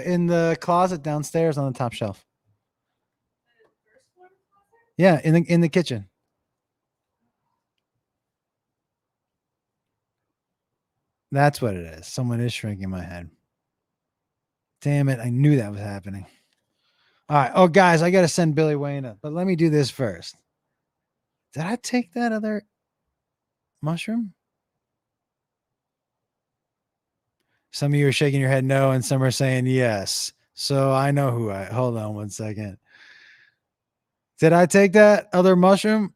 [SPEAKER 1] in the closet downstairs on the top shelf.
[SPEAKER 2] The first floor closet?
[SPEAKER 1] Yeah, in the kitchen. That's what it is. Someone is shrinking my head. Damn it. I knew that was happening. All right. Oh, guys, I got to send Billy Wayne up. But let me do this first. Did I take that other mushroom? Some of you are shaking your head no, and some are saying yes. So I know who hold on one second. Did I take that other mushroom?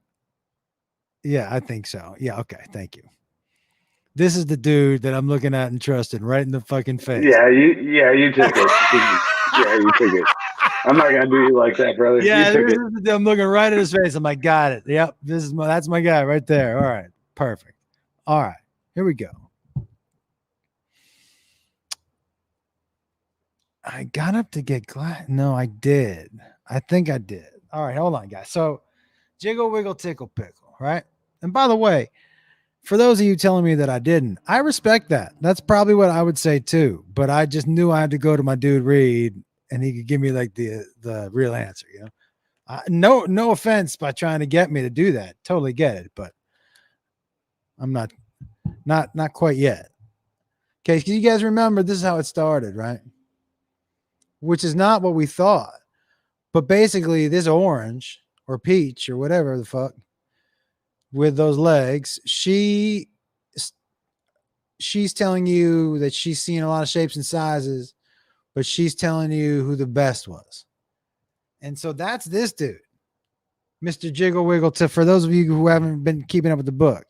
[SPEAKER 1] Yeah, I think so. Yeah. Okay. Thank you. This is the dude that I'm looking at and trusting right in the fucking face.
[SPEAKER 4] Yeah, you took it. Yeah, you took it. I'm not gonna do you like that, brother.
[SPEAKER 1] Yeah, I'm looking right at his face. I'm like, got it. Yep, that's my guy right there. All right, perfect. All right, here we go. I got up to get glass. No, I did. I think I did. All right, hold on, guys. So, jiggle, wiggle, tickle, pickle, right? And by the way, for those of you telling me that I didn't, I respect that. That's probably what I would say too. But I just knew I had to go to my dude Reed, and he could give me like the real answer, you know. No offense by trying to get me to do that. Totally get it, but I'm not quite yet. Okay, you guys remember this is how it started, right? Which is not what we thought. But basically, this orange or peach or whatever the fuck with those legs, she's telling you that she's seen a lot of shapes and sizes, but she's telling you who the best was. And so that's this dude, Mr. Jiggle Wiggle. For those of you who haven't been keeping up with the book,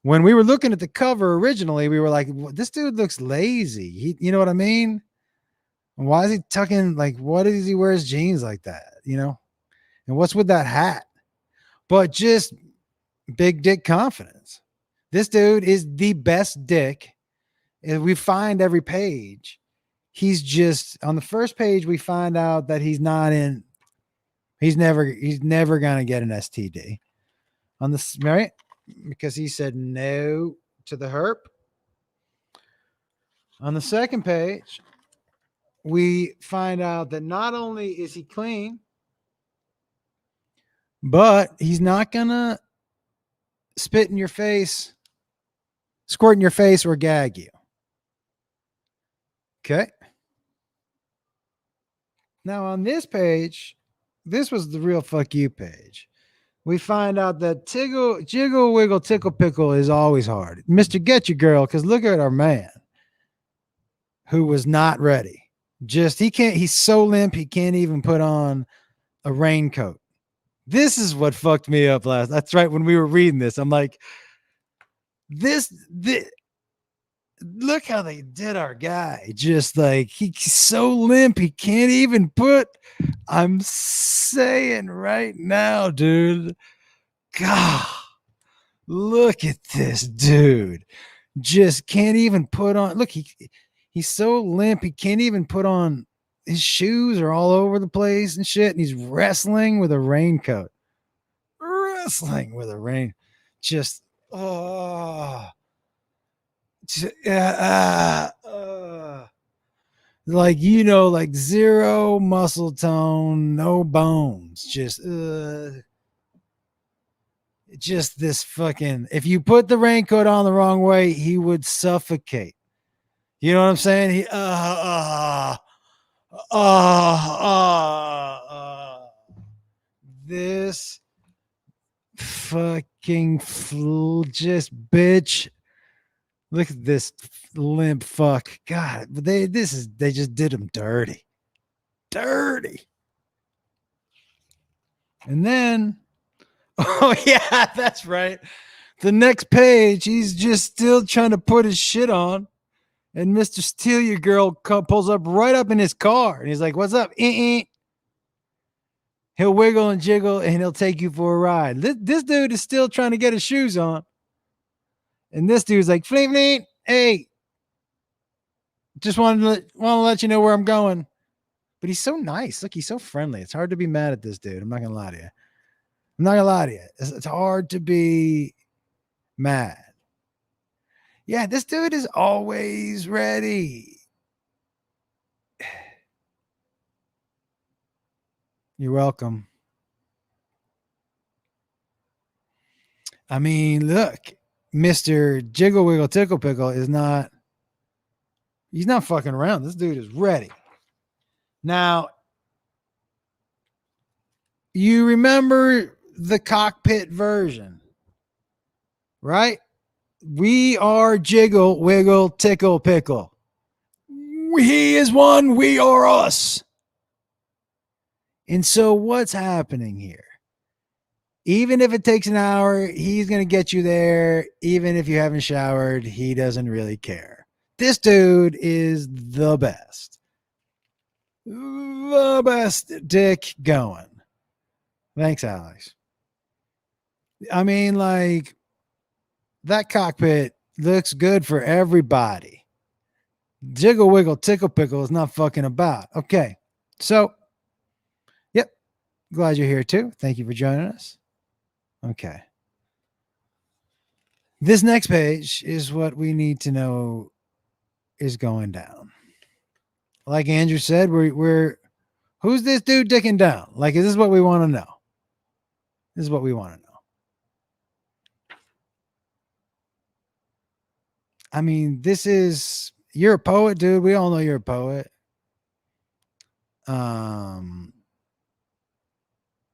[SPEAKER 1] when we were looking at the cover originally, we were like, this dude looks lazy. You know what I mean? Why is he tucking, like, what does he wear his jeans like that? You know? And what's with that hat? But just big dick confidence. This dude is the best dick. And we find every page. He's just on the first page, we find out that he's never gonna get an STD. On this, right? Because he said no to the herp. On the second page, we find out that not only is he clean, but he's not gonna spit in your face, squirt in your face, or gag you. Okay. Now on this page, this was the real fuck you page. We find out that jiggle, wiggle, tickle, pickle is always hard. Mr. Get Your Girl, because look at our man who was not ready. He's so limp, he can't even put on a raincoat. This is what fucked me up that's right, when we were reading this. I'm like, this look how they did our guy. Just like he's so limp, he can't even I'm saying right now, dude. God, look at this dude. Just can't even put on. Look, he's so limp, he can't even put on. His shoes are all over the place and shit. And he's wrestling with a raincoat. Just like, like zero muscle tone, no bones, just this fucking, if you put the raincoat on the wrong way, he would suffocate. You know what I'm saying? This fucking just bitch. Look at this limp fuck. God, they just did him dirty. And then, oh yeah, that's right. The next page, he's just still trying to put his shit on. And Mr. Steal Your Girl pulls up right up in his car. And he's like, what's up? He'll wiggle and jiggle and he'll take you for a ride. This dude is still trying to get his shoes on. And this dude's like, fleet, fleet, hey, just want to let you know where I'm going. But he's so nice. Look, he's so friendly. It's hard to be mad at this dude. I'm not going to lie to you. It's hard to be mad. Yeah, this dude is always ready. You're welcome. I mean, look, Mr. Jiggle Wiggle Tickle Pickle he's not fucking around. This dude is ready. Now, you remember the cockpit version, right? We are Jiggle Wiggle Tickle Pickle. He is one, we are us. And so what's happening here? Even if it takes an hour, he's going to get you there. Even if you haven't showered, he doesn't really care. This dude is the best. The best dick going. Thanks, Alex. I mean, like, that cockpit looks good for everybody. Jiggle Wiggle Tickle Pickle is not fucking about. Okay. So, yep. Glad you're here too. Thank you for joining us. Okay. This next page is what we need to know is going down. Like Andrew said, we're Who's this dude dicking down? Like, is this what we want to know? This is what we want to know. I mean, you're a poet, dude. We all know you're a poet.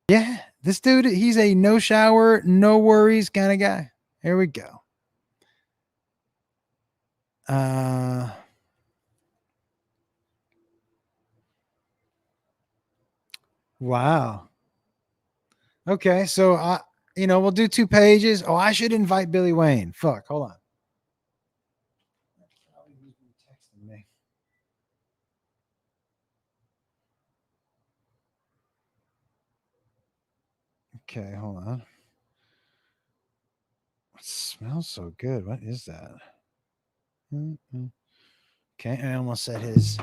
[SPEAKER 1] Yeah, this dude, he's a no shower, no worries kind of guy. Here we go. Wow. Okay, so we'll do 2 pages. Oh, I should invite Billy Wayne. Fuck, hold on. Texting me. Okay, hold on. It smells so good. What is that? Okay, I almost said his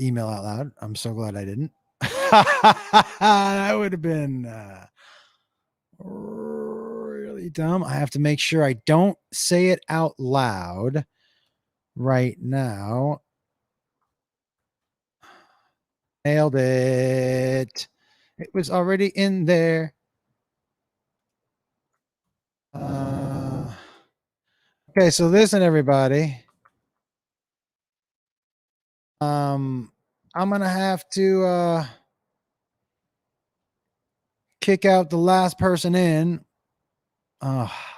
[SPEAKER 1] email out loud. I'm so glad I didn't. That would have been really dumb. I have to make sure I don't say it out loud right now. Nailed it. It was already in there. Okay, so listen, everybody. I'm gonna have to kick out the last person in.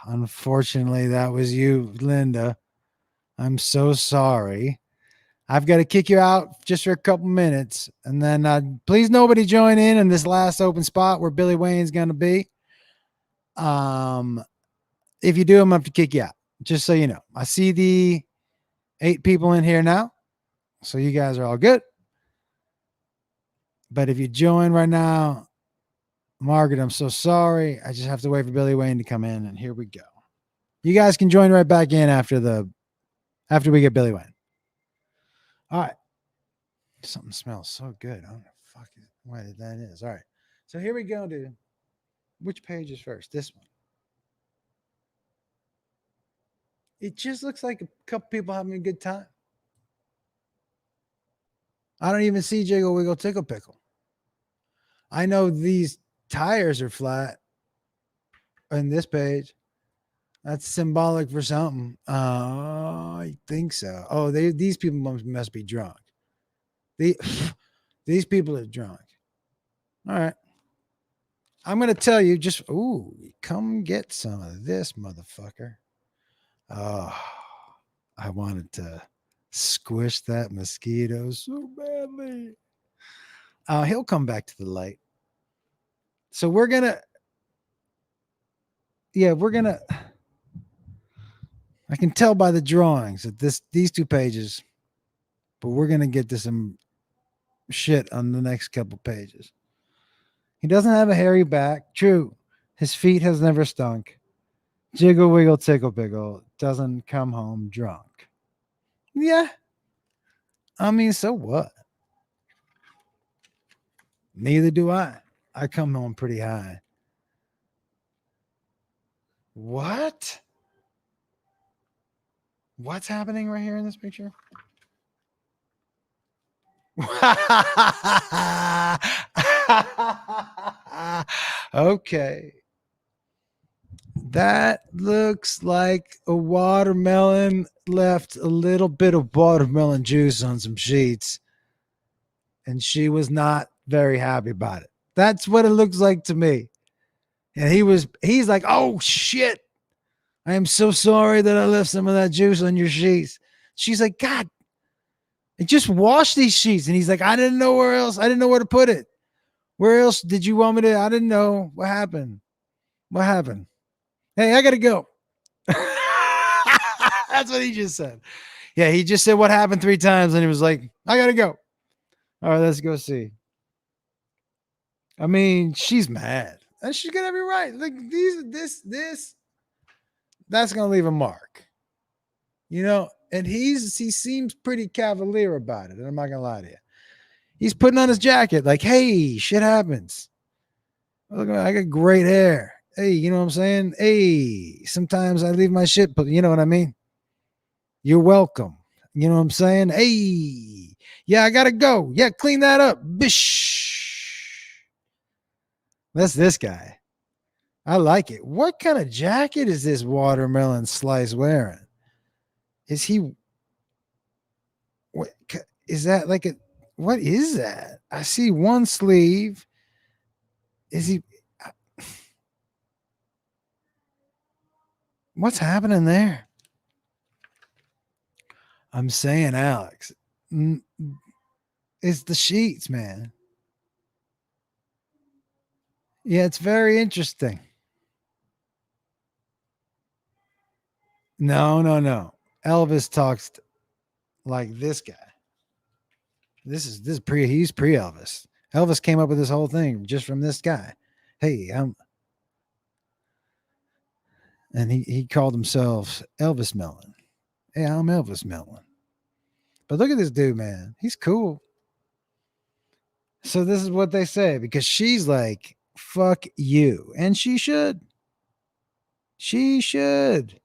[SPEAKER 1] Unfortunately, that was you, Linda. I'm so sorry. I've got to kick you out just for a couple minutes, and then please nobody join in this last open spot where Billy Wayne's gonna be. If you do, I'm gonna have to kick you out. Just so you know, I see the 8 people in here now, so you guys are all good. But if you join right now, Margaret, I'm so sorry. I just have to wait for Billy Wayne to come in, and here we go. You guys can join right back in after we get Billy Wayne. All right. Something smells so good. I don't know why that is. All right. So here we go, dude. Which page is first? This one. It just looks like a couple people having a good time. I don't even see Jiggle Wiggle Tickle Pickle. I know these tires are flat on this page. That's symbolic for something. I think so. Oh, these people must be drunk. These people are drunk. All right. I'm going to tell you come get some of this, motherfucker. Oh, I wanted to squish that mosquito so badly. He'll come back to the light. So we're going to, I can tell by the drawings that these 2 pages, but we're going to get to some shit on the next couple pages. He doesn't have a hairy back. True. His feet has never stunk. Jiggle Wiggle Tickle Pickle doesn't come home drunk. Yeah. I mean, so what? Neither do I. I come home pretty high. What? What's happening right here in this picture? Okay. That looks like a watermelon left a little bit of watermelon juice on some sheets, and she was not very happy about it. That's what it looks like to me. And he's like, oh shit, I am so sorry that I left some of that juice on your sheets. She's like, God, I just washed these sheets. And he's like, I didn't know where else. I didn't know where to put it. Where else did you want me to? I didn't know. What happened? Hey, I got to go. That's what he just said. Yeah, he just said what happened 3 times. And he was like, I got to go. All right, let's go see. I mean, she's mad. And she's got every right. Like that's going to leave a mark. And he seems pretty cavalier about it. And I'm not going to lie to you. He's putting on his jacket like, hey, shit happens. Look, I got great hair. Hey, you know what I'm saying? Hey, sometimes I leave my shit, but you know what I mean? You're welcome. You know what I'm saying? Hey, yeah, I gotta go. Yeah, clean that up. Bish. That's this guy. I like it. What kind of jacket is this watermelon slice wearing? Is he? What is that? Like a? What is that? I see one sleeve. Is he? What's happening there? I'm saying, Alex, it's the sheets, man. Yeah, it's very interesting. No. Elvis talks like this guy. This is he's pre Elvis. Elvis came up with this whole thing just from this guy. Hey, and he called himself Elvis Melon. Hey, I'm Elvis Melon. But look at this dude, man. He's cool. So this is what they say because she's like, fuck you. And she should. She should.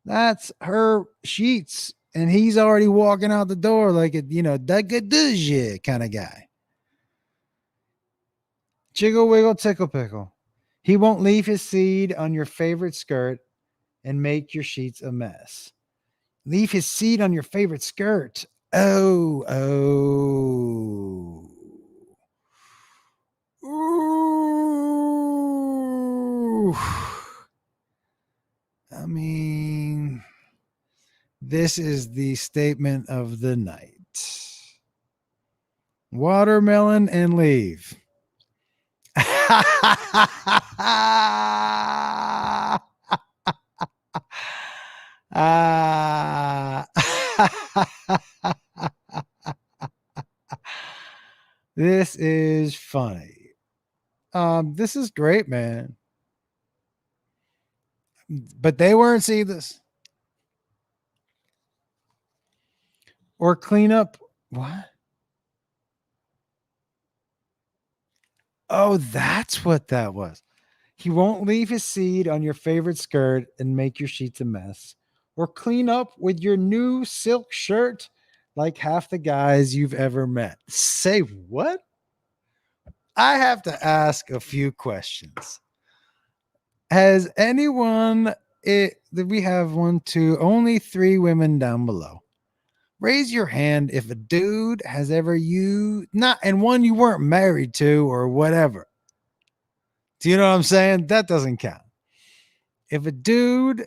[SPEAKER 1] That's her sheets. And he's already walking out the door like a, da-ga-da-ja kind of guy. Jiggle, wiggle, tickle, pickle. He won't leave his seed on your favorite skirt and make your sheets a mess. Leave his seed on your favorite skirt. Oh. Ooh. I mean, this is the statement of the night. Watermelon and leave. This is funny. This is great, man. But they weren't seedless. Or clean up. What? Oh, that's what that was. He won't leave his seed on your favorite skirt and make your sheets a mess. Or clean up with your new silk shirt like half the guys you've ever met. Say what? I have to ask a few questions. Has anyone, we have 1, 2, only 3 women down below. Raise your hand if a dude has ever and one you weren't married to or whatever. Do you know what I'm saying? That doesn't count. If a dude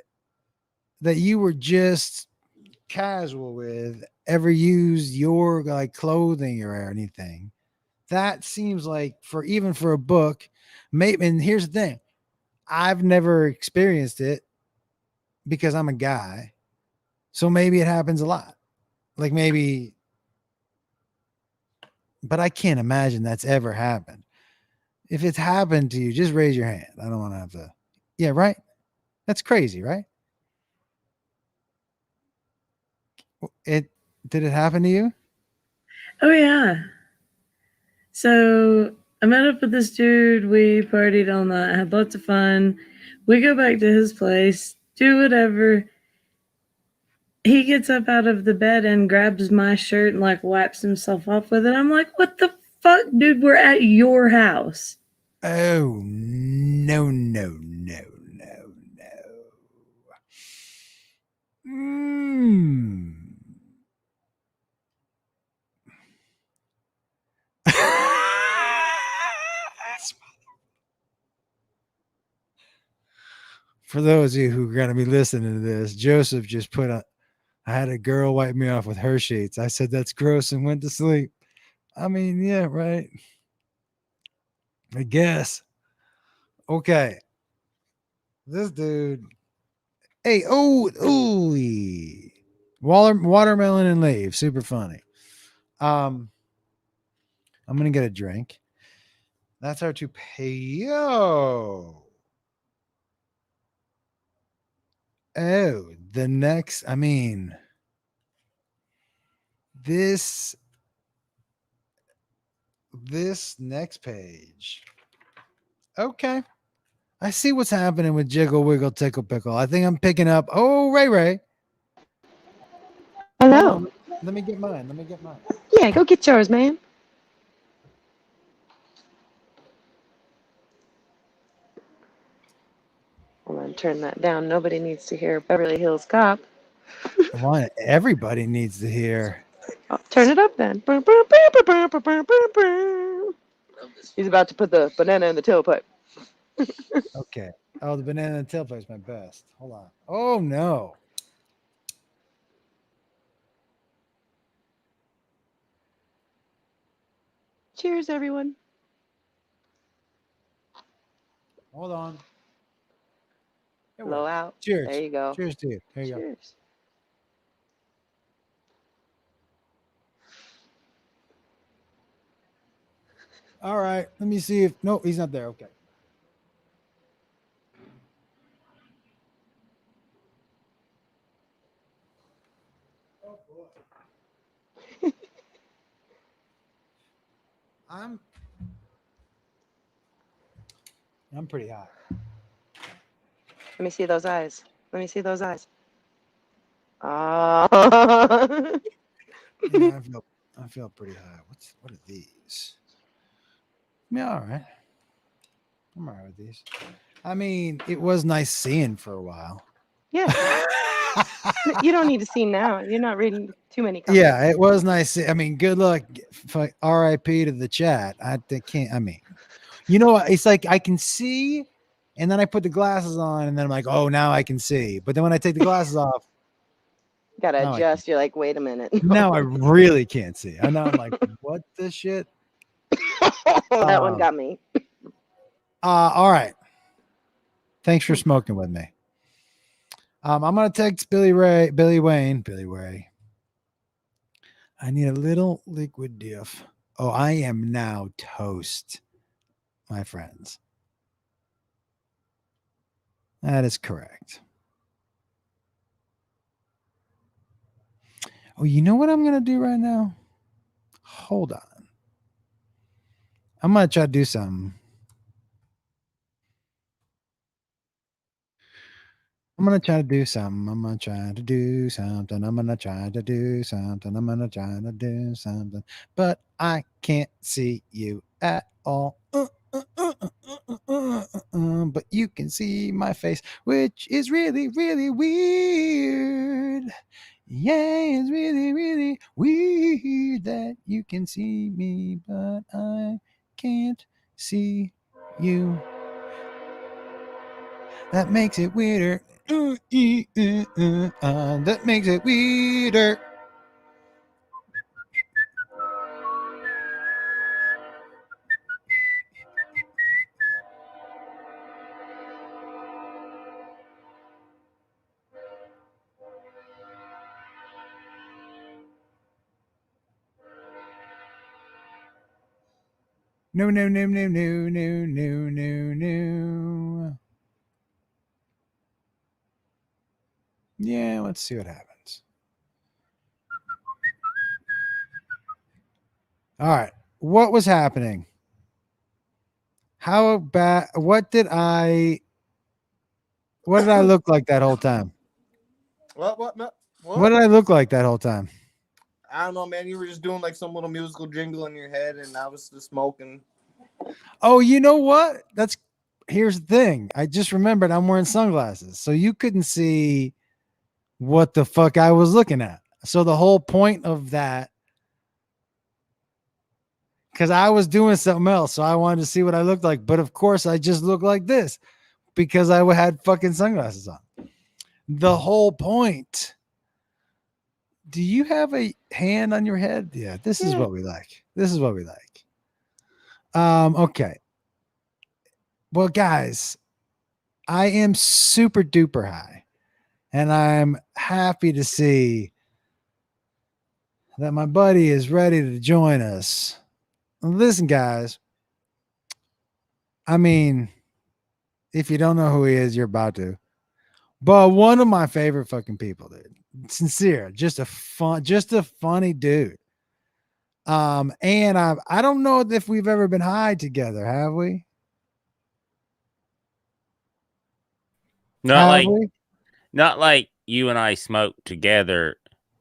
[SPEAKER 1] that you were just casual with ever used your like clothing or anything, that seems like even for a book, maybe. And here's the thing. I've never experienced it because I'm a guy. So maybe it happens a lot. Like maybe, but I can't imagine that's ever happened. If it's happened to you, just raise your hand. I don't want to have to. Yeah, right? That's crazy, right? Did it happen to you?
[SPEAKER 3] Oh, yeah. So I met up with this dude. We partied all night, had lots of fun. We go back to his place, do whatever. He gets up out of the bed and grabs my shirt and like wipes himself off with it. I'm like, what the fuck, dude? We're at your house.
[SPEAKER 1] Oh, no. For those of you who are going to be listening to this, Joseph just I had a girl wipe me off with her sheets. I said, that's gross, and went to sleep. I mean, yeah, right. I guess. Okay. This dude. Hey, watermelon and leaf. Super funny. I'm going to get a drink. That's our toupee. Oh, the next, this next page. Okay. I see what's happening with Jiggle, Wiggle, Tickle, Pickle. I think I'm picking up. Oh, Ray.
[SPEAKER 6] Hello.
[SPEAKER 1] Let me get mine.
[SPEAKER 6] Yeah, go get yours, man. Hold on, turn that down. Nobody needs to hear Beverly Hills Cop.
[SPEAKER 1] Everybody needs to hear.
[SPEAKER 6] Oh, turn it up then. He's about to put the banana in the tailpipe.
[SPEAKER 1] Okay. Oh, the banana and tailpipe is my best. Hold on. Oh no.
[SPEAKER 6] Cheers, everyone.
[SPEAKER 1] Hold on.
[SPEAKER 6] Blow out.
[SPEAKER 1] Cheers.
[SPEAKER 6] There you go.
[SPEAKER 1] Cheers to you. There you go.
[SPEAKER 6] Cheers.
[SPEAKER 1] All right. Let me see if no, he's not there. Okay. Oh boy. I'm pretty high.
[SPEAKER 6] Let me see those eyes. Let me see those eyes.
[SPEAKER 1] Yeah, I feel pretty high. What are these? Yeah, all right. I'm all right with these. I mean, it was nice seeing for a while.
[SPEAKER 6] Yeah. You don't need to see now. You're not reading too many comments.
[SPEAKER 1] Yeah, it was nice. I mean, good luck. RIP to the chat. Can't. I mean, you know what? It's like I can see, and then I put the glasses on, and then I'm like, oh, now I can see. But then when I take the glasses off,
[SPEAKER 6] Gotta adjust. You're like, wait a minute.
[SPEAKER 1] now I really can't see. And now I'm like, what the shit?
[SPEAKER 6] That one got me.
[SPEAKER 1] All right. Thanks for smoking with me. I'm gonna text Billy Wayne. I need a little liquid diff. Oh, I am now toast, my friends. That is correct. Oh, you know what I'm gonna do right now? Hold on. I'm gonna try to do something. I'm gonna try to do something. But I can't see you at all. But you can see my face, which is really, really weird. Yeah, it's really, really weird that you can see me, but I can't see you. That makes it weirder. That makes it weirder. No. Yeah, let's see what happens. All right. What was happening? How bad? What did I look like that whole time?
[SPEAKER 8] What
[SPEAKER 1] What did I look like that whole time?
[SPEAKER 8] I don't know, man. You were just doing like some little musical jingle in your head, and I was just smoking.
[SPEAKER 1] Oh, you know what? Here's the thing. I just remembered I'm wearing sunglasses, so you couldn't see what the fuck I was looking at. So the whole point of that, because I was doing something else, so I wanted to see what I looked like. But of course, I just looked like this because I had fucking sunglasses on. The whole point. Do you have a hand on your head? Yeah, this is what we like. Okay. Well, guys, I am super duper high, and I'm happy to see that my buddy is ready to join us. Listen, guys, I mean, if you don't know who he is, you're about to. But one of my favorite fucking people, dude. Sincere, just a funny dude. And I don't know if we've ever been high together, have we?
[SPEAKER 11] Not like you and I smoked together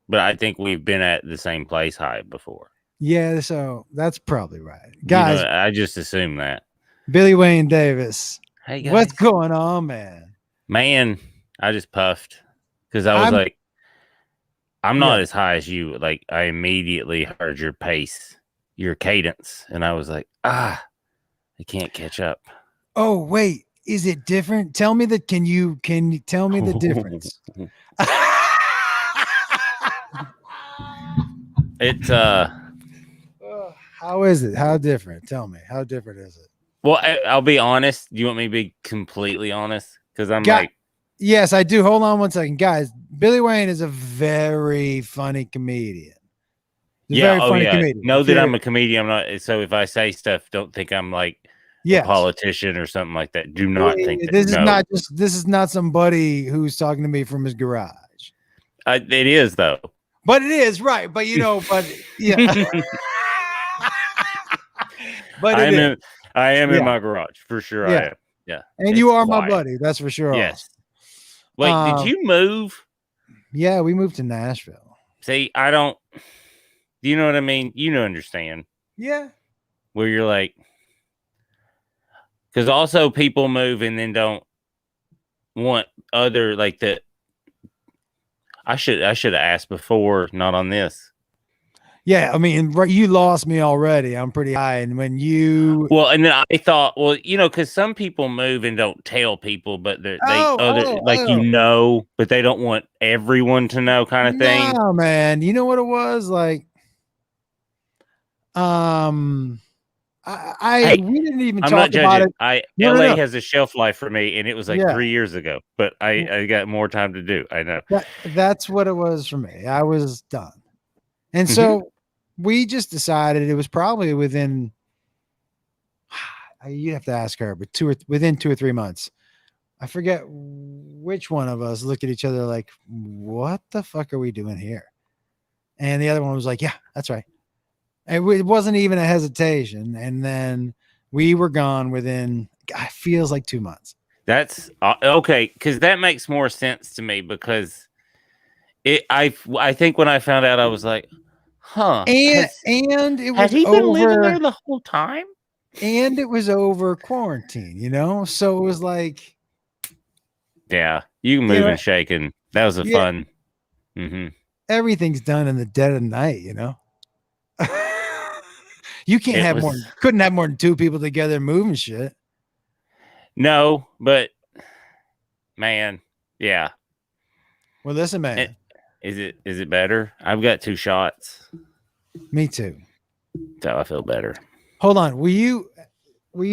[SPEAKER 11] but I think we've been at the same place high before.
[SPEAKER 1] Yeah, so that's probably right.
[SPEAKER 11] You
[SPEAKER 1] Guys,
[SPEAKER 11] know, I just assume that.
[SPEAKER 1] Billy Wayne Davis.
[SPEAKER 11] Hey, guys.
[SPEAKER 1] What's going on, man?
[SPEAKER 11] Man, I just puffed because I was like, I'm not as high as you. Like, I immediately heard your pace, your cadence, and I was like, I can't catch up.
[SPEAKER 1] Oh, wait. Is it different? Tell me that. Can you tell me the difference?
[SPEAKER 11] It's
[SPEAKER 1] how is it? How different? Tell me. How different is it?
[SPEAKER 11] Well, I'll be honest. Do you want me to be completely honest? Because I'm
[SPEAKER 1] yes, I do. Hold on one second, guys. Billy Wayne is a very funny comedian.
[SPEAKER 11] Very funny comedian. Know that I'm a comedian. I'm not. So if I say stuff, don't think I'm like a politician or something like that. Do not think that.
[SPEAKER 1] This is not somebody who's talking to me from his garage.
[SPEAKER 11] It is though.
[SPEAKER 1] But it is right. But but yeah. But
[SPEAKER 11] I am in my garage for sure.
[SPEAKER 1] Yeah.
[SPEAKER 11] I am. Yeah.
[SPEAKER 1] And you are my buddy. That's for sure.
[SPEAKER 11] Yes. Wait, did you move?
[SPEAKER 1] Yeah, we moved to Nashville.
[SPEAKER 11] See, I don't. Do you know what I mean? You know, understand.
[SPEAKER 1] Yeah.
[SPEAKER 11] Where you're like, because also people move and then don't want other like that. I should have asked before, not on this.
[SPEAKER 1] Yeah, I mean, you lost me already. I'm pretty high, and when you
[SPEAKER 11] and then I thought, because some people move and don't tell people, but but they don't want everyone to know, kind of thing.
[SPEAKER 1] No, man, you know what it was like. We didn't even talk about it.
[SPEAKER 11] LA has a shelf life for me, and it was like 3 years ago, but I got more time to do. I know
[SPEAKER 1] that's what it was for me. I was done, and so. We just decided it was probably within, you'd have to ask her, but within 2 or 3 months. I forget which one of us looked at each other like, what the fuck are we doing here? And the other one was like, yeah, that's right. And it wasn't even a hesitation. And then we were gone within, it feels like 2 months.
[SPEAKER 11] That's okay. Cause that makes more sense to me because I think when I found out, I was like, huh.
[SPEAKER 1] And it was
[SPEAKER 11] has he been living there the whole time?
[SPEAKER 1] And it was over quarantine, So it was like,
[SPEAKER 11] yeah, you can move and shake, and that was fun. Mm-hmm.
[SPEAKER 1] Everything's done in the dead of night, You can't couldn't have more than 2 people together moving shit.
[SPEAKER 11] No, but man, yeah.
[SPEAKER 1] Well, listen, man.
[SPEAKER 11] Is it better? I've got 2 shots.
[SPEAKER 1] Me too.
[SPEAKER 11] So I feel better.
[SPEAKER 1] Hold on. Will you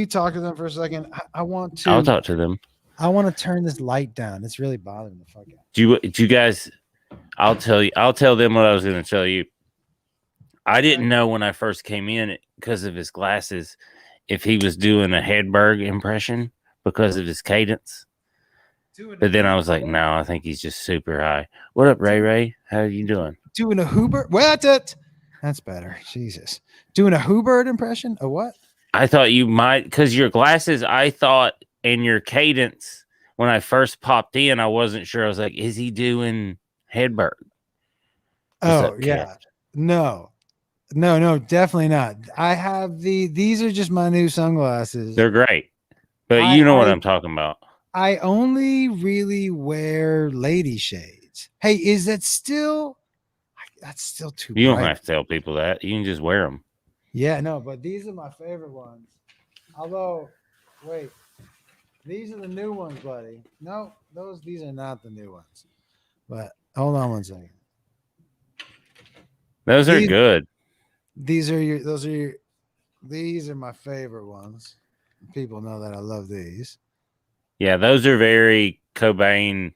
[SPEAKER 1] talk to them for a second? I'll
[SPEAKER 11] talk to them.
[SPEAKER 1] I want to turn this light down. It's really bothering the fuck out.
[SPEAKER 11] Do you guys? I'll tell them what I was going to tell you. I didn't know when I first came in because of his glasses if he was doing a Hedberg impression because of his cadence. But then I was like, no, I think he's just super high. What up, Ray Ray? How are you doing?
[SPEAKER 1] Doing a Hubert? That's better. Jesus. Doing a Hubert impression? A what?
[SPEAKER 11] I thought you might, because your glasses, I thought, and your cadence, when I first popped in, I wasn't sure. I was like, is he doing Hedberg?
[SPEAKER 1] Oh, yeah. No, definitely not. I have these are just my new sunglasses.
[SPEAKER 11] They're great. But you know what I'm talking about.
[SPEAKER 1] I only really wear lady shades. Hey, is that still? That's still too.
[SPEAKER 11] You don't have to tell people that. You can just wear them.
[SPEAKER 1] Yeah, no, but these are my favorite ones. Although, wait, these are the new ones, buddy. No, these are not the new ones. But hold on one second.
[SPEAKER 11] Those are good.
[SPEAKER 1] These are my favorite ones. People know that I love these.
[SPEAKER 11] Yeah, those are very Cobain.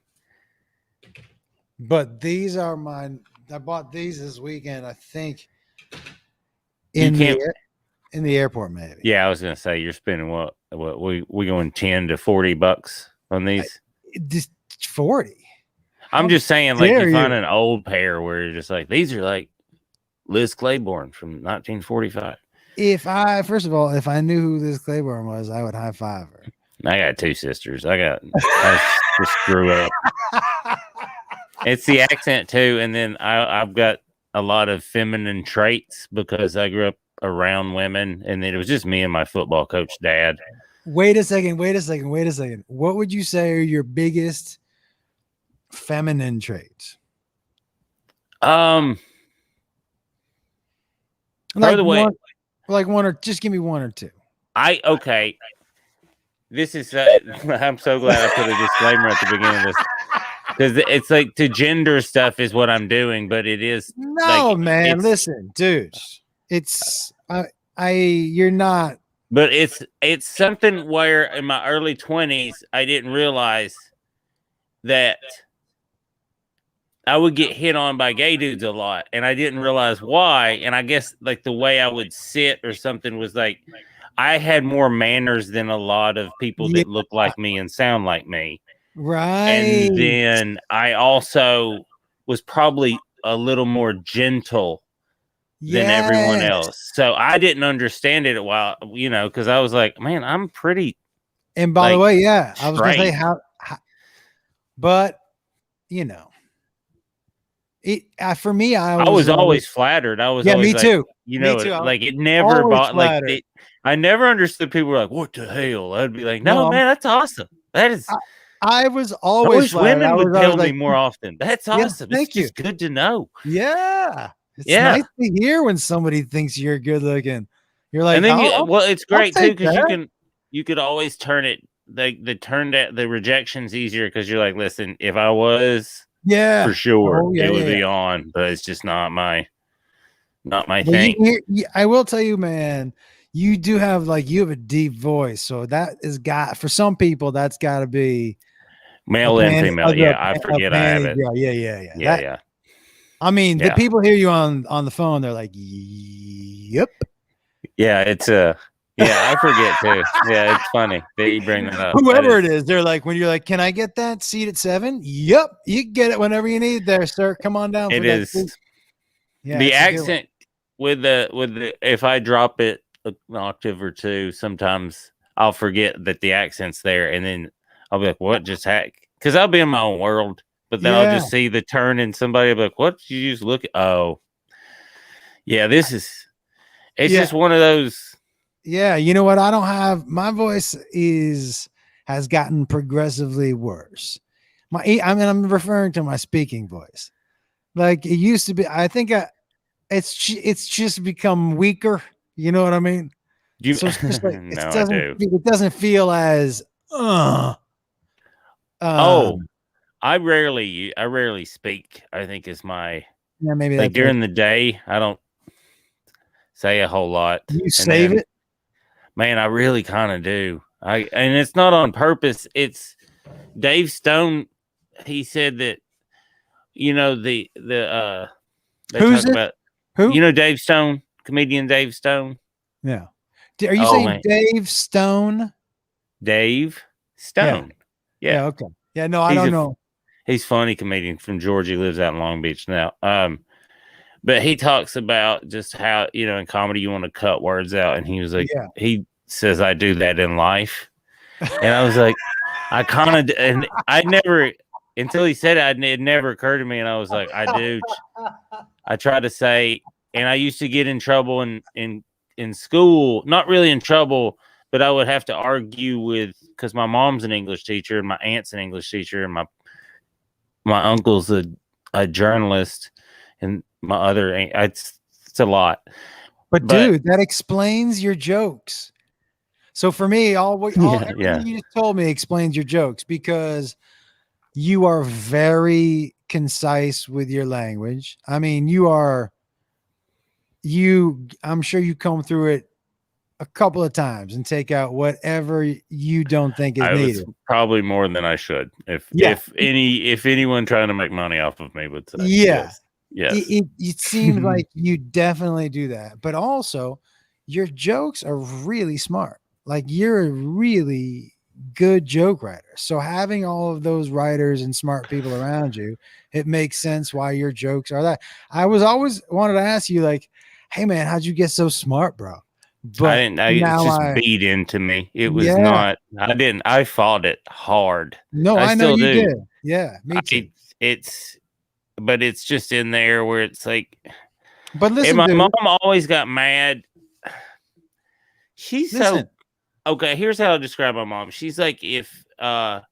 [SPEAKER 1] But these are mine. I bought these this weekend, I think, in the airport, maybe.
[SPEAKER 11] Yeah, I was gonna say you're spending what we going $10 to $40 on these?
[SPEAKER 1] Just 40.
[SPEAKER 11] I'm just saying, like you find an old pair where you're just like, these are like Liz Claiborne from 1945.
[SPEAKER 1] First of all, if I knew who Liz Claiborne was, I would high five her.
[SPEAKER 11] I got 2 sisters. I just grew up. It's the accent too, and then I've got a lot of feminine traits because I grew up around women, and then it was just me and my football coach dad.
[SPEAKER 1] Wait a second. What would you say are your biggest feminine traits?
[SPEAKER 11] By the way,
[SPEAKER 1] one or just give me one or two.
[SPEAKER 11] Okay. This is I'm so glad I put a disclaimer at the beginning of this because it's like to gender stuff is what I'm doing, but it is
[SPEAKER 1] no, man. Listen, dude, it's you're not.
[SPEAKER 11] But it's something where in my early 20s I didn't realize that I would get hit on by gay dudes a lot, and I didn't realize why. And I guess like the way I would sit or something was like I had more manners than a lot of people that look like me and sound like me.
[SPEAKER 1] Right.
[SPEAKER 11] And then I also was probably a little more gentle than everyone else. So I didn't understand it because I was like, man, I'm pretty.
[SPEAKER 1] And by the way, I was going to say how, but for me, I was
[SPEAKER 11] always flattered. I was
[SPEAKER 1] me too.
[SPEAKER 11] Me too. Like it never bought like I never understood people were like, what the hell? I'd be like, no man, that's awesome. That is.
[SPEAKER 1] I was always
[SPEAKER 11] women would tell me more often. That's awesome. It's just good to know.
[SPEAKER 1] Yeah. It's nice to hear when somebody thinks you're good looking. You're like,
[SPEAKER 11] and then it's great too because you could always turn it the rejection's easier because you're like, listen, if I was for sure it would be on, but it's just not my thing.
[SPEAKER 1] I will tell you, man, you do have you have a deep voice, so that is for some people that's got to be
[SPEAKER 11] male and female. I forget I have it.
[SPEAKER 1] Yeah. I mean, the people hear you on the phone, they're like, yep.
[SPEAKER 11] Yeah, it's I forget too. Yeah, it's funny that you bring that up.
[SPEAKER 1] Whoever it is, they're like, when you're like, can I get that seat at 7? Yep, you can get it whenever you need there, sir. Come on down.
[SPEAKER 11] It is. The accent with the if I drop it an octave or two, sometimes I'll forget that the accent's there, and then I'll be like, what just happened? Because I'll be in my own world. But then I'll just see the turn and somebody will be like, what did you just look at? Oh, yeah, it's just one of those.
[SPEAKER 1] Yeah, you know what? I don't have, my voice has gotten progressively worse. I'm referring to my speaking voice. Like it used to be, I think it's just become weaker. You know what I mean? So it's just like, it doesn't feel as,
[SPEAKER 11] I rarely speak. I think is my
[SPEAKER 1] maybe
[SPEAKER 11] like during the day. I don't say a whole lot.
[SPEAKER 1] You save it,
[SPEAKER 11] man. I really kind of do. And it's not on purpose. It's Dave Stone. He said that they
[SPEAKER 1] who's
[SPEAKER 11] talk
[SPEAKER 1] it?
[SPEAKER 11] about
[SPEAKER 1] Who
[SPEAKER 11] Dave Stone, comedian Dave Stone.
[SPEAKER 1] Yeah. Are you saying Dave Stone?
[SPEAKER 11] Dave Stone. Yeah.
[SPEAKER 1] Okay. Yeah. No, I don't know.
[SPEAKER 11] He's a funny comedian from Georgia. He lives out in Long Beach now. But he talks about just how, in comedy, you want to cut words out. And he was like, he says, I do that in life. And I was like, I kind of, and I never, until he said it, it never occurred to me. And I was like, I do. I try to say, and I used to get in trouble in school, not really in trouble, but I would have to argue because my mom's an English teacher and my aunt's an English teacher and my uncle's a journalist and my other aunt, it's a lot.
[SPEAKER 1] But dude, that explains your jokes. So for me, everything you just told me explains your jokes because you are very concise with your language. I mean, I'm sure you comb through it a couple of times and take out whatever you don't think is needed.
[SPEAKER 11] Was probably more than I should. If anyone trying to make money off of me would say, yes.
[SPEAKER 1] It seems like you definitely do that, but also your jokes are really smart. Like you're a really good joke writer. So having all of those writers and smart people around you, it makes sense why your jokes are that. I was always wanted to ask you, like, hey man, how'd you get so smart, bro? But
[SPEAKER 11] it just beat into me. It was not. I fought it hard.
[SPEAKER 1] No, I know you did. Yeah, me too.
[SPEAKER 11] but it's just in there where it's like.
[SPEAKER 1] But listen,
[SPEAKER 11] and my
[SPEAKER 1] dude,
[SPEAKER 11] mom always got mad. She's
[SPEAKER 1] listen.
[SPEAKER 11] okay. Here's how I describe my mom. She's like if Uma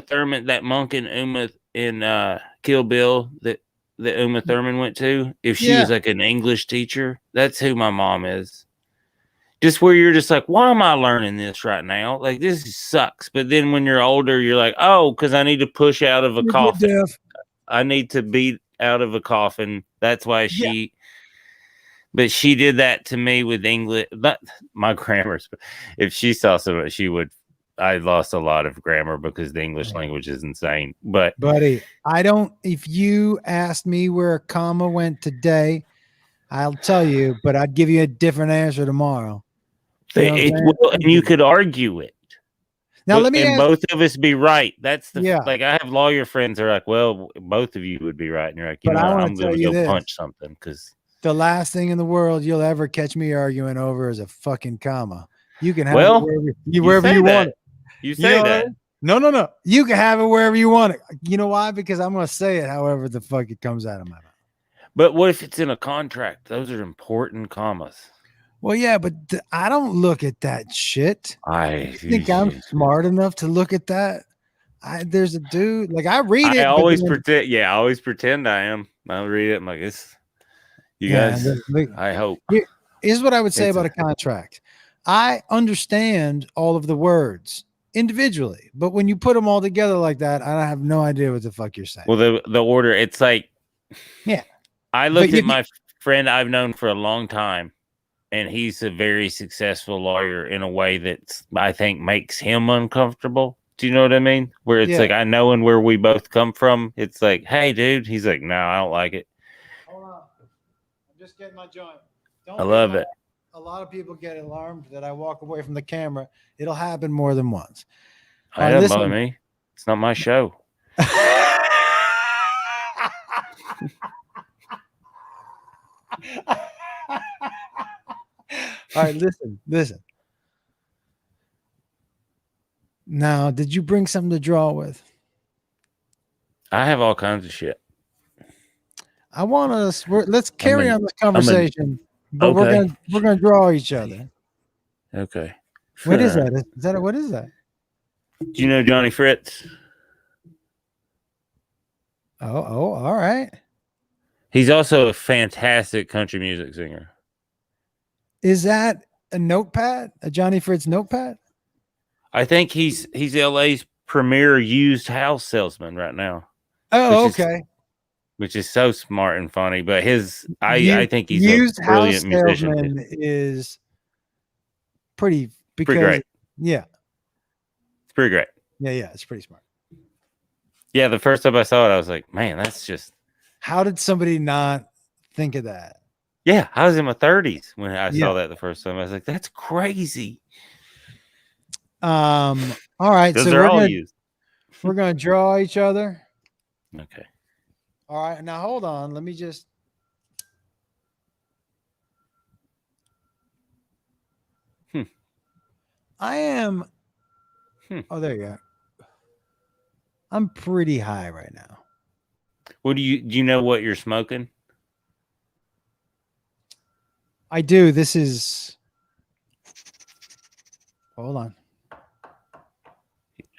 [SPEAKER 11] Thurman, that monk in Kill Bill that Uma Thurman went to, if she was like an English teacher, that's who my mom is. Just where you're just like, why am I learning this right now? Like, this sucks. But then when you're older, you're like, oh, because I need to push out of a coffin. I need to beat out of a coffin. That's why she. But she did that to me with English. My grammar's. If she saw some, she would. I lost a lot of grammar because the English language is insane. But
[SPEAKER 1] buddy, I don't. If you asked me where a comma went today, I'll tell you. But I'd give you a different answer tomorrow.
[SPEAKER 11] And you could argue it.
[SPEAKER 1] Now let me ask,
[SPEAKER 11] both of us be right. That's the like I have lawyer friends that are like, well, both of you would be right, and you're like, you know, I'm going to go punch something because
[SPEAKER 1] the last thing in the world you'll ever catch me arguing over is a fucking comma. You can have it wherever you want it.
[SPEAKER 11] You say that.
[SPEAKER 1] No. You can have it wherever you want it. You know why? Because I'm going to say it however the fuck it comes out of my mouth.
[SPEAKER 11] But what if it's in a contract? Those are important commas.
[SPEAKER 1] Well, yeah, but I don't look at that shit.
[SPEAKER 11] I
[SPEAKER 1] think I'm smart enough to look at that. There's a dude, like I read it.
[SPEAKER 11] I always pretend. Yeah, I always pretend I am. I'll read it. I'm like, this. You guys. I hope.
[SPEAKER 1] Here's what I would say about a contract. I understand all of the words individually, but when you put them all together like that, I have no idea what the fuck you're saying.
[SPEAKER 11] Well, the order. It's like.
[SPEAKER 1] Yeah.
[SPEAKER 11] I looked at my friend I've known for a long time. And he's a very successful lawyer in a way that I think makes him uncomfortable. Do you know what I mean? Where it's like, I know and where we both come from. It's like, hey, dude. He's like, no, I don't like it.
[SPEAKER 1] Hold on. I'm just getting my joint.
[SPEAKER 11] I love it.
[SPEAKER 1] A lot of people get alarmed that I walk away from the camera. It'll happen more than once.
[SPEAKER 11] I don't bother me. It's not my show.
[SPEAKER 1] All right, listen. Now, did you bring something to draw with?
[SPEAKER 11] I have all kinds of shit.
[SPEAKER 1] I want us. Let's carry on this conversation, but we're gonna draw each other.
[SPEAKER 11] Okay.
[SPEAKER 1] What is that? What is that?
[SPEAKER 11] Do you know Johnny Fritz?
[SPEAKER 1] Oh, all right.
[SPEAKER 11] He's also a fantastic country music singer.
[SPEAKER 1] Is that a notepad? A Johnny Fritz notepad?
[SPEAKER 11] I think he's LA's premier used house salesman right now.
[SPEAKER 1] Oh, okay.
[SPEAKER 11] Which is so smart and funny. But I think he's used a brilliant musician.
[SPEAKER 1] Is pretty
[SPEAKER 11] great.
[SPEAKER 1] Yeah.
[SPEAKER 11] It's pretty great.
[SPEAKER 1] Yeah, it's pretty smart.
[SPEAKER 11] Yeah, the first time I saw it, I was like, man, that's just.
[SPEAKER 1] How did somebody not think of that?
[SPEAKER 11] Yeah, I was in my 30s when I saw that the first time. I was like, that's crazy.
[SPEAKER 1] All right.
[SPEAKER 11] Those are all used.
[SPEAKER 1] We're going to draw each other.
[SPEAKER 11] Okay.
[SPEAKER 1] All right. Now, hold on. Let me just. I am. Oh, there you go. I'm pretty high right now.
[SPEAKER 11] What do you know what you're smoking?
[SPEAKER 1] I do. This is. Hold on.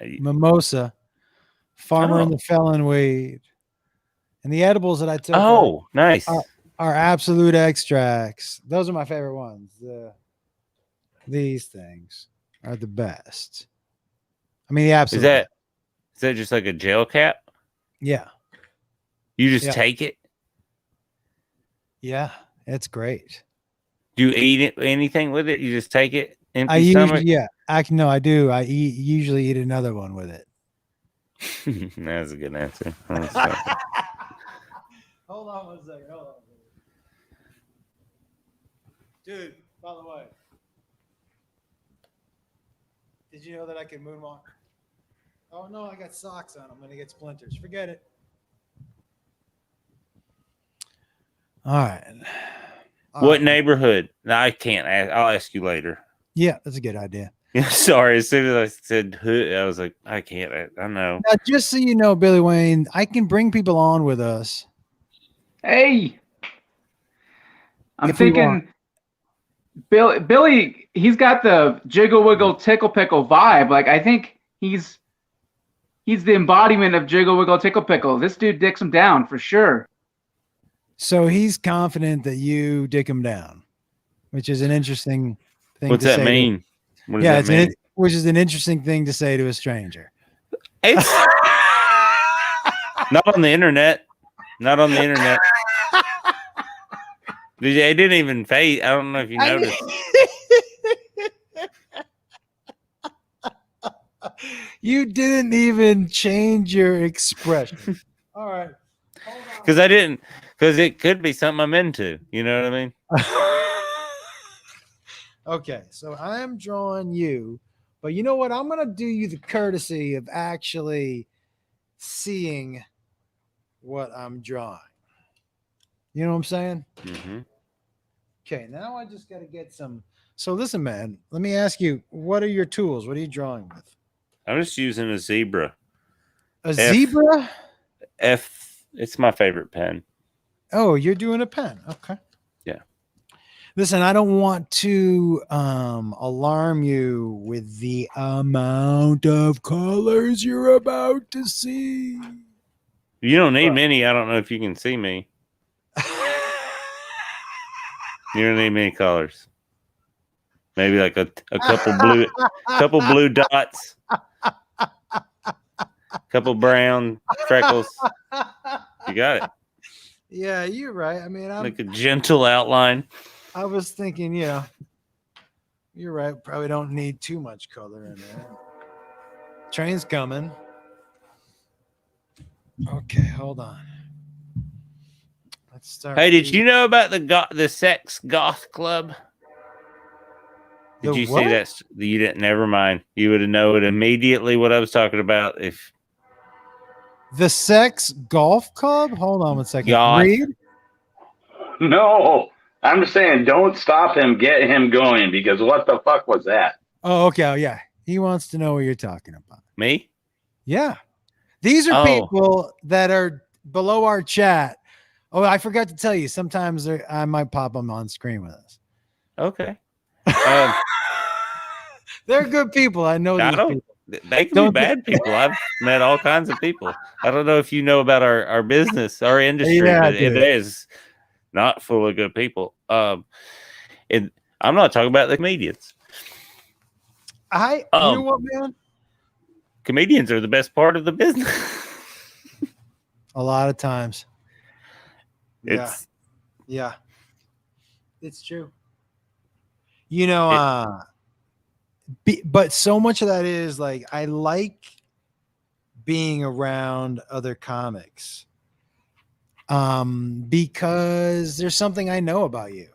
[SPEAKER 1] Mimosa, Farmer and the Felon weed, and the edibles that I took.
[SPEAKER 11] Oh, nice.
[SPEAKER 1] Are absolute extracts. Those are my favorite ones. These things are the best. I mean, the absolute.
[SPEAKER 11] Is that just like a gel cap?
[SPEAKER 1] Yeah.
[SPEAKER 11] You just take it?
[SPEAKER 1] Yeah, it's great.
[SPEAKER 11] Do you eat anything with it? You just take it empty
[SPEAKER 1] I
[SPEAKER 11] stomach?
[SPEAKER 1] usually, no, I do. I usually eat another one with it.
[SPEAKER 11] That's a good answer.
[SPEAKER 1] Hold on one second. Dude, by the way, did you know that I can moonwalk? Oh, no, I got socks on. I'm going to get splinters. Forget it. All right.
[SPEAKER 11] What neighborhood? No, I can't ask. I'll ask you later.
[SPEAKER 1] Yeah, that's a good idea.
[SPEAKER 11] Yeah, sorry. As soon as I said hood, I was like, I can't. I know.
[SPEAKER 1] Now, just so you know, Billy Wayne, I can bring people on with us.
[SPEAKER 5] Hey, I'm
[SPEAKER 1] If we want.
[SPEAKER 5] thinking Billy. He's got the jiggle wiggle tickle pickle vibe. Like I think he's the embodiment of jiggle wiggle tickle pickle. This dude dicks him down for sure.
[SPEAKER 1] So he's confident that you dick him down, which is an interesting thing.
[SPEAKER 11] What's
[SPEAKER 1] to
[SPEAKER 11] that
[SPEAKER 1] say
[SPEAKER 11] mean? What does
[SPEAKER 1] yeah,
[SPEAKER 11] that mean?
[SPEAKER 1] which is an interesting thing to say to a stranger.
[SPEAKER 11] It's not on the internet. Not on the internet. It didn't even fade. I don't know if you noticed.
[SPEAKER 1] You didn't even change your expression. All right.
[SPEAKER 11] Because I didn't. Because it could be something I'm into. You know what I mean?
[SPEAKER 1] Okay, so I am drawing you, but you know what? I'm going to do you the courtesy of actually seeing what I'm drawing. You know what I'm saying?
[SPEAKER 11] Mm-hmm.
[SPEAKER 1] Okay, now I just got to get some. So listen, man, let me ask you, what are your tools? What are you drawing with?
[SPEAKER 11] I'm just using a zebra.
[SPEAKER 1] Zebra?
[SPEAKER 11] It's my favorite pen.
[SPEAKER 1] Oh, you're doing a pen. Okay.
[SPEAKER 11] Yeah.
[SPEAKER 1] Listen, I don't want to alarm you with the amount of colors you're about to see.
[SPEAKER 11] You don't need many. I don't know if you can see me. You don't need many colors. Maybe like a couple blue dots, couple brown freckles. You got it.
[SPEAKER 1] Yeah, you're right. I mean,
[SPEAKER 11] Like a gentle outline.
[SPEAKER 1] I was thinking, you're right. Probably don't need too much color in there. Train's coming. Okay, hold on. Let's start.
[SPEAKER 11] Hey, did you know about the sex goth club? Did you see that? You didn't. Never mind. You would have known immediately what I was talking about if.
[SPEAKER 1] The sex golf club? Hold on one second.
[SPEAKER 11] Goth.
[SPEAKER 1] Read.
[SPEAKER 4] No, I'm just saying, don't stop him. Get him going, because what the fuck was that?
[SPEAKER 1] Oh, okay. Oh, yeah. He wants to know what you're talking about.
[SPEAKER 11] Me?
[SPEAKER 1] Yeah. These are people that are below our chat. Oh, I forgot to tell you. Sometimes I might pop them on screen with us.
[SPEAKER 11] Okay.
[SPEAKER 1] They're good people. I know these people.
[SPEAKER 11] They can be bad people. I've met all kinds of people. I don't know if you know about our business, our industry, but it is not full of good people. I'm not talking about the comedians.
[SPEAKER 1] You know what, man?
[SPEAKER 11] Comedians are the best part of the business.
[SPEAKER 1] A lot of times.
[SPEAKER 11] It's
[SPEAKER 1] true. But so much of that is like, I like being around other comics because there's something I know about you.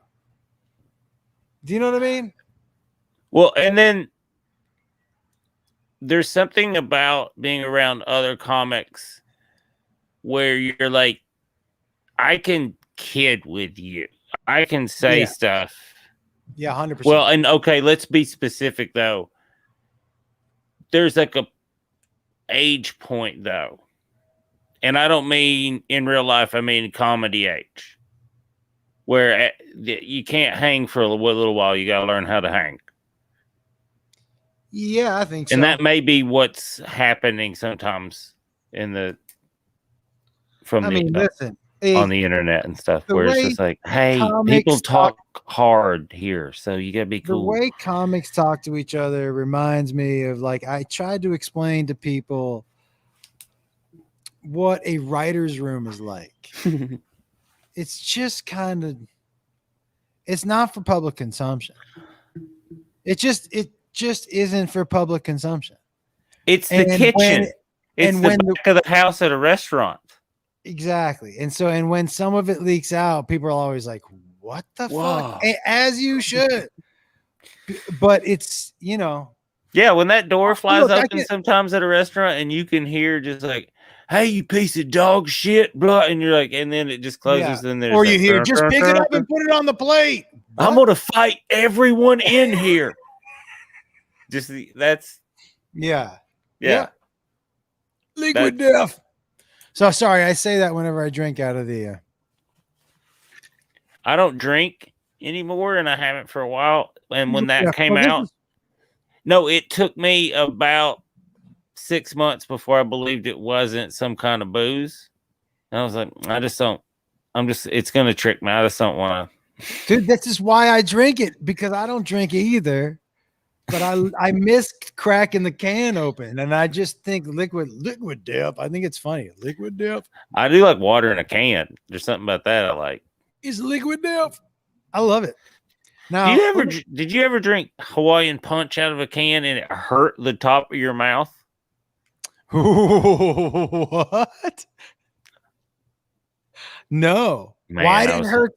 [SPEAKER 1] Do you know what I mean?
[SPEAKER 11] Well, and then there's something about being around other comics where you're like, I can kid with you. I can say stuff.
[SPEAKER 1] Yeah, 100%.
[SPEAKER 11] Well, and okay, let's be specific though. There's like a age point though. And I don't mean in real life, I mean comedy age. Where you can't hang for a little while, you got to learn how to hang.
[SPEAKER 1] Yeah, I think so.
[SPEAKER 11] And that may be what's happening sometimes
[SPEAKER 1] listen,
[SPEAKER 11] on the internet and stuff, where it's just like, hey, people talk hard here, so you gotta be cool.
[SPEAKER 1] The way comics talk to each other reminds me of, like, I tried to explain to people what a writer's room is like. It's just it's not for public consumption. It just isn't for public consumption.
[SPEAKER 11] It's the kitchen. It's the back of the house at a restaurant.
[SPEAKER 1] Exactly. And when some of it leaks out, people are always like, what the fuck? As you should. But it's,
[SPEAKER 11] Yeah, when that door flies open sometimes at a restaurant and you can hear just like, hey, you piece of dog shit, blah, and you're like, and then it just closes and there's
[SPEAKER 1] or you hear, just pick it up and put it on the plate.
[SPEAKER 11] I'm gonna fight everyone in here. That's
[SPEAKER 1] Yeah.
[SPEAKER 11] yeah.
[SPEAKER 1] Liquid death. So sorry, I say that whenever I drink out of the.
[SPEAKER 11] I don't drink anymore, and I haven't for a while. And when that
[SPEAKER 1] Yeah,
[SPEAKER 11] came
[SPEAKER 1] well, this
[SPEAKER 11] out,
[SPEAKER 1] is-
[SPEAKER 11] no, it took me about 6 months before I believed it wasn't some kind of booze. And I was like, it's going to trick me. I just don't want to.
[SPEAKER 1] Dude, this is why I drink it, because I don't drink either. But I miss cracking the can open, and I just think liquid dip. I think it's funny. Liquid dip
[SPEAKER 11] I do like water in a can. There's something about that I like.
[SPEAKER 1] is liquid dip. I love it. Now,
[SPEAKER 11] Did you ever drink Hawaiian Punch out of a can and it hurt the top of your mouth?
[SPEAKER 1] What? No.
[SPEAKER 11] Man,
[SPEAKER 1] why did it hurt?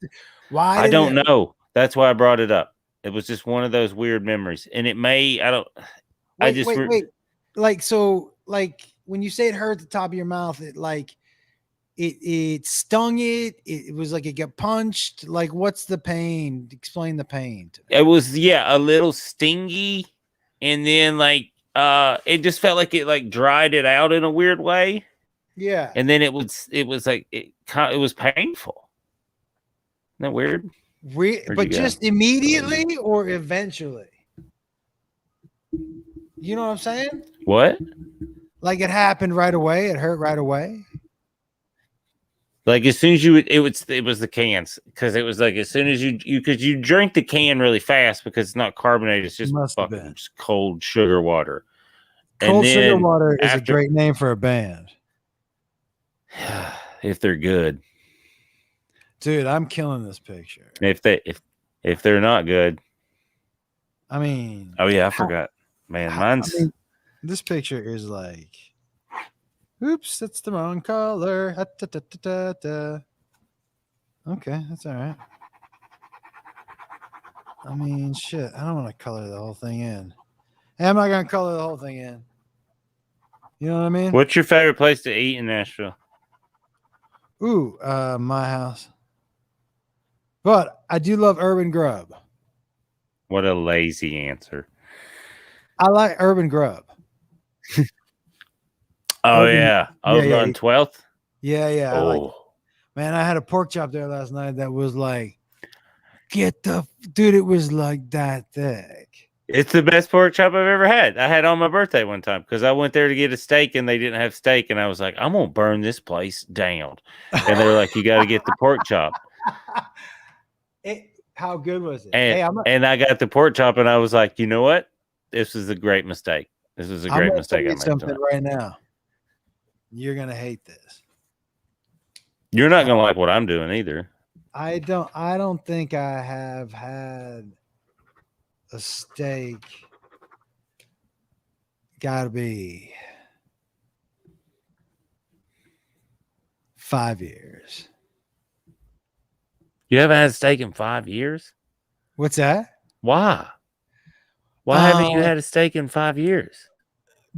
[SPEAKER 1] Why?
[SPEAKER 11] I don't know. That's why I brought it up. It was just one of those weird memories, and it may. I don't.
[SPEAKER 1] Wait. Like when you say it hurt the top of your mouth, it stung it. It was like it got punched. Like, what's the pain? Explain the pain.
[SPEAKER 11] It was a little stingy, and then it just felt like it dried it out in a weird way.
[SPEAKER 1] Yeah,
[SPEAKER 11] and then it was painful. Isn't that weird?
[SPEAKER 1] But just immediately or eventually? You know what I'm saying?
[SPEAKER 11] What?
[SPEAKER 1] Like it happened right away. It hurt right away.
[SPEAKER 11] Like as soon as it was the cans, because it was like as soon as you drink the can really fast because it's not carbonated, it's just fucking cold sugar water.
[SPEAKER 1] Cold sugar water is a great name for a band.
[SPEAKER 11] If they're good,
[SPEAKER 1] dude, I'm killing this picture.
[SPEAKER 11] If they're not good,
[SPEAKER 1] I mean,
[SPEAKER 11] oh yeah, I forgot, man.
[SPEAKER 1] This picture is like. Oops, that's the wrong color. Okay, that's all right. I mean, shit. I don't want to color the whole thing in. Hey, I'm not going to color the whole thing in. You know what I mean?
[SPEAKER 11] What's your favorite place to eat in Nashville?
[SPEAKER 1] Ooh, my house. But I do love Urban Grub.
[SPEAKER 11] What a lazy answer.
[SPEAKER 1] I like Urban Grub.
[SPEAKER 11] Oh yeah, over on 12th.
[SPEAKER 1] Yeah.
[SPEAKER 11] Oh.
[SPEAKER 1] Man, I had a pork chop there last night that was like, dude, it was like that thick.
[SPEAKER 11] It's the best pork chop I've ever had. I had on my birthday one time because I went there to get a steak and they didn't have steak, and I was like, I'm gonna burn this place down. And they were like, you got to get the pork chop.
[SPEAKER 1] How good was it?
[SPEAKER 11] And I got the pork chop, and I was like, you know what? This was a great mistake. This was a great mistake I made.
[SPEAKER 1] Something right now. You're gonna hate this.
[SPEAKER 11] You're not gonna like what I'm doing either.
[SPEAKER 1] I don't think I have had a steak. Gotta be 5 years.
[SPEAKER 11] You haven't had steak in 5 years?
[SPEAKER 1] What's that?
[SPEAKER 11] Why? Why haven't you had a steak in 5 years?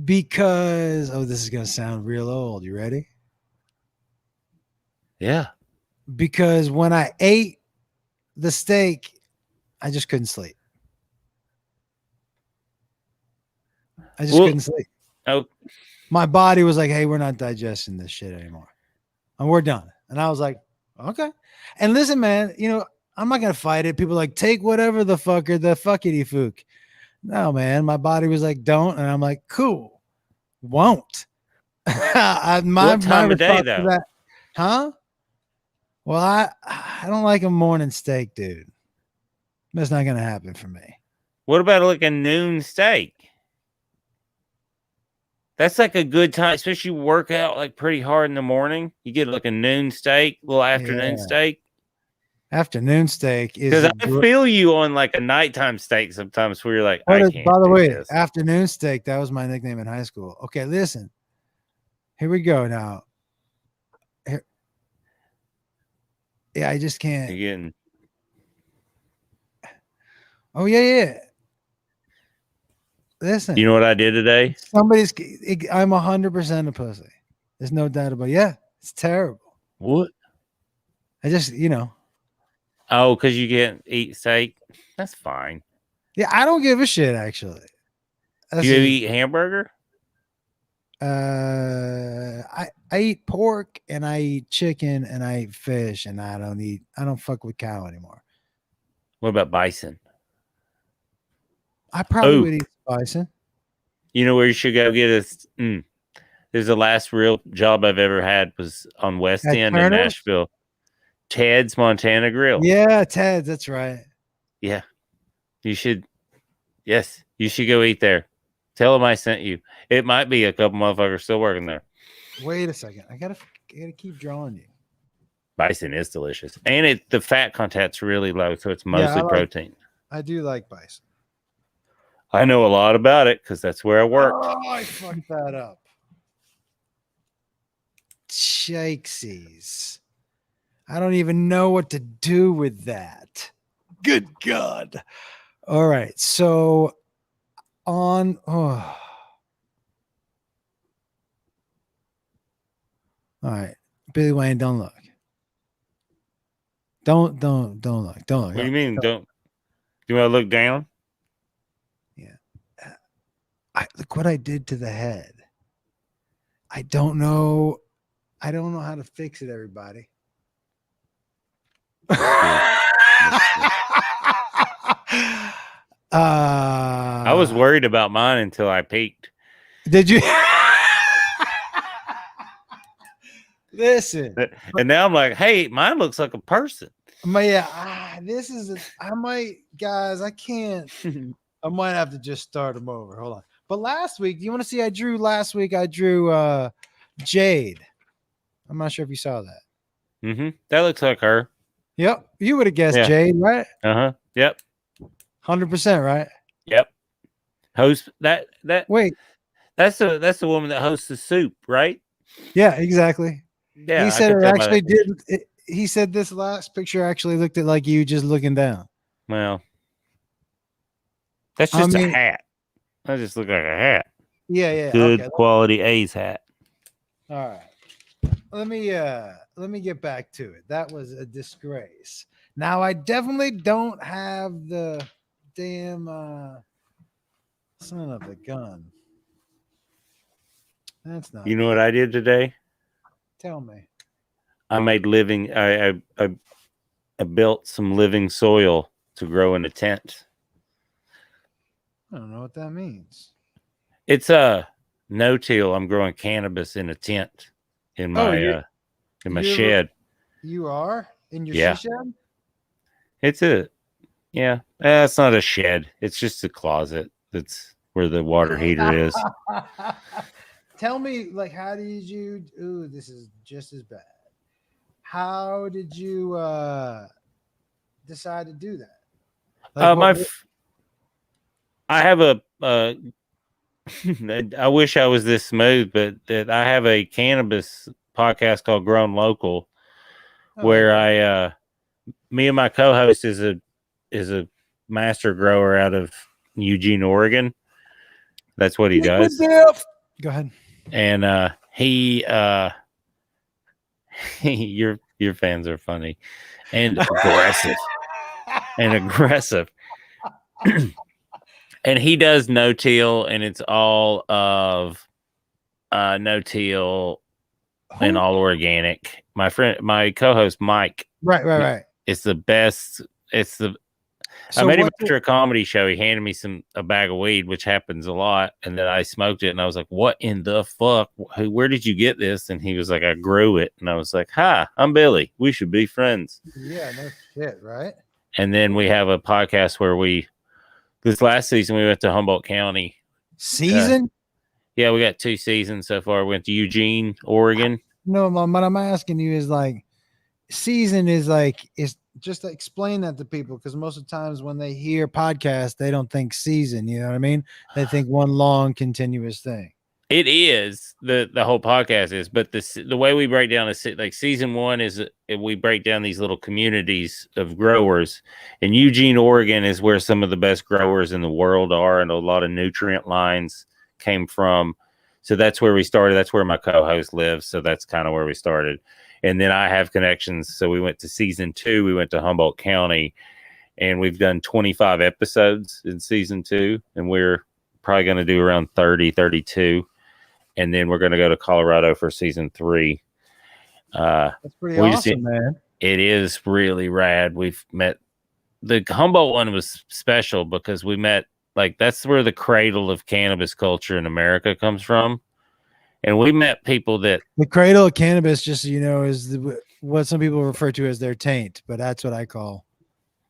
[SPEAKER 1] Because this is gonna sound real old. You ready?
[SPEAKER 11] Yeah.
[SPEAKER 1] Because when I ate the steak, I just couldn't sleep. I just couldn't sleep.
[SPEAKER 11] Oh,
[SPEAKER 1] my body was like, "Hey, we're not digesting this shit anymore, and we're done." And I was like, "Okay." And listen, man, I'm not gonna fight it. People are like, take whatever the fuckity fook. No, man, my body was like, don't, and I'm like, cool, won't.
[SPEAKER 11] What time of day though?
[SPEAKER 1] Huh? Well, I don't like a morning steak, dude. That's not gonna happen for me.
[SPEAKER 11] What about like a noon steak? That's like a good time, especially you work out like pretty hard in the morning. You get like a noon steak, little afternoon steak.
[SPEAKER 1] Afternoon steak is
[SPEAKER 11] because I feel you on like a nighttime steak sometimes where you're like, I can't.
[SPEAKER 1] By the way,
[SPEAKER 11] this.
[SPEAKER 1] Afternoon steak, that was my nickname in high school. Okay, listen. Here we go now. Yeah, I just can't.
[SPEAKER 11] Again.
[SPEAKER 1] Oh, yeah. Listen.
[SPEAKER 11] You know what I did today?
[SPEAKER 1] I'm 100% a pussy. There's no doubt about it. Yeah, it's terrible.
[SPEAKER 11] What?
[SPEAKER 1] I just,
[SPEAKER 11] Oh, because you can't eat steak? That's fine.
[SPEAKER 1] Yeah, I don't give a shit, actually.
[SPEAKER 11] Do you eat hamburger?
[SPEAKER 1] I eat pork and I eat chicken and I eat fish and I don't fuck with cow anymore.
[SPEAKER 11] What about bison?
[SPEAKER 1] I probably
[SPEAKER 11] Oh.
[SPEAKER 1] would eat bison.
[SPEAKER 11] You know where you should go get us? There's the last real job I've ever had was on West
[SPEAKER 1] At
[SPEAKER 11] End in
[SPEAKER 1] Turner's?
[SPEAKER 11] Nashville. Ted's Montana Grill.
[SPEAKER 1] Yeah, Ted, that's right.
[SPEAKER 11] Yeah. You should. Yes, you should go eat there. Tell them I sent you. It might be a couple motherfuckers still working there.
[SPEAKER 1] Wait a second. I gotta keep drawing you.
[SPEAKER 11] Bison is delicious, and the fat content's really low, so it's mostly protein.
[SPEAKER 1] I do like bison.
[SPEAKER 11] I know a lot about it because that's where I work.
[SPEAKER 1] Oh, I fucked that up. Shakesies. I don't even know what to do with that. Good God. All right. So all right. Billy Wayne, don't look. Don't look. Don't look.
[SPEAKER 11] What do you mean? Don't. Do you want to look down?
[SPEAKER 1] Look what I did to the head. I don't know how to fix it, everybody.
[SPEAKER 11] I was worried about mine until I peeked.
[SPEAKER 1] Did you? Listen.
[SPEAKER 11] And now I'm like, hey, mine looks like a person.
[SPEAKER 1] Guys, I can't. I might have to just start them over. Hold on. But last week, do you want to see? I drew Jade. I'm not sure if you saw that.
[SPEAKER 11] Mm-hmm. That looks like her.
[SPEAKER 1] Yep. You would have guessed Jade, right?
[SPEAKER 11] Uh-huh. Yep.
[SPEAKER 1] 100%, right?
[SPEAKER 11] Yep. Host that
[SPEAKER 1] wait.
[SPEAKER 11] That's the woman that hosts the soup, right?
[SPEAKER 1] Yeah, exactly.
[SPEAKER 11] Yeah.
[SPEAKER 1] He said it actually did. He said this last picture actually looked at like you just looking down.
[SPEAKER 11] Well, that's just a hat. That just look like a hat.
[SPEAKER 1] Yeah.
[SPEAKER 11] Good quality A's hat.
[SPEAKER 1] All right. Let me get back to it. That was a disgrace. Now I definitely don't have the damn son of a gun. That's not.
[SPEAKER 11] You know what I did today?
[SPEAKER 1] Tell me.
[SPEAKER 11] I made living. I built some living soil to grow in a tent.
[SPEAKER 1] I don't know what that means.
[SPEAKER 11] It's a no-till. I'm growing cannabis in a tent in my shed.
[SPEAKER 1] You are in your shed?
[SPEAKER 11] It's it's not a shed. It's just a closet. That's where the water heater is.
[SPEAKER 1] Tell me, like, how did you? Ooh, this is just as bad. How did you decide to do that? Like,
[SPEAKER 11] I have a. I wish I was this smooth, but I have a cannabis podcast called Grown Local, where me and my co-host is a master grower out of Eugene, Oregon. That's what he does.
[SPEAKER 1] Go ahead.
[SPEAKER 11] And your fans are funny and aggressive and he does no-till, and it's all of no-till and all organic. My co-host Mike,
[SPEAKER 1] right.
[SPEAKER 11] It's the best. I made him after a comedy show. He handed me a bag of weed, which happens a lot, and then I smoked it, and I was like, "What in the fuck? Where did you get this?" And he was like, "I grew it," and I was like, "Hi, I'm Billy. We should be friends."
[SPEAKER 1] Yeah, no shit, right?
[SPEAKER 11] And then we have a podcast where this last season we went to Humboldt County.
[SPEAKER 1] Season?
[SPEAKER 11] Yeah, we got 2 seasons so far. We went to Eugene, Oregon.
[SPEAKER 1] No, what I'm asking you is like, season is just to explain that to people, because most of the times when they hear podcast, they don't think season. You know what I mean? They think one long continuous thing.
[SPEAKER 11] It is the whole podcast is, but the way we break down is like season 1 is we break down these little communities of growers, and Eugene, Oregon is where some of the best growers in the world are, and a lot of nutrient lines came from. So that's where we started. That's where my co-host lives. So that's kind of where we started. And then I have connections. So we went to season 2. We went to Humboldt County, and we've done 25 episodes in season 2, and we're probably going to do around 30, 32. And then we're going to go to Colorado for season 3.
[SPEAKER 1] That's pretty awesome, man.
[SPEAKER 11] It is really rad. We've met the Humboldt one was special because we met, like, that's where the cradle of cannabis culture in America comes from. And we met people that
[SPEAKER 1] the cradle of cannabis, just so you know, is what some people refer to as their taint, but that's what I call.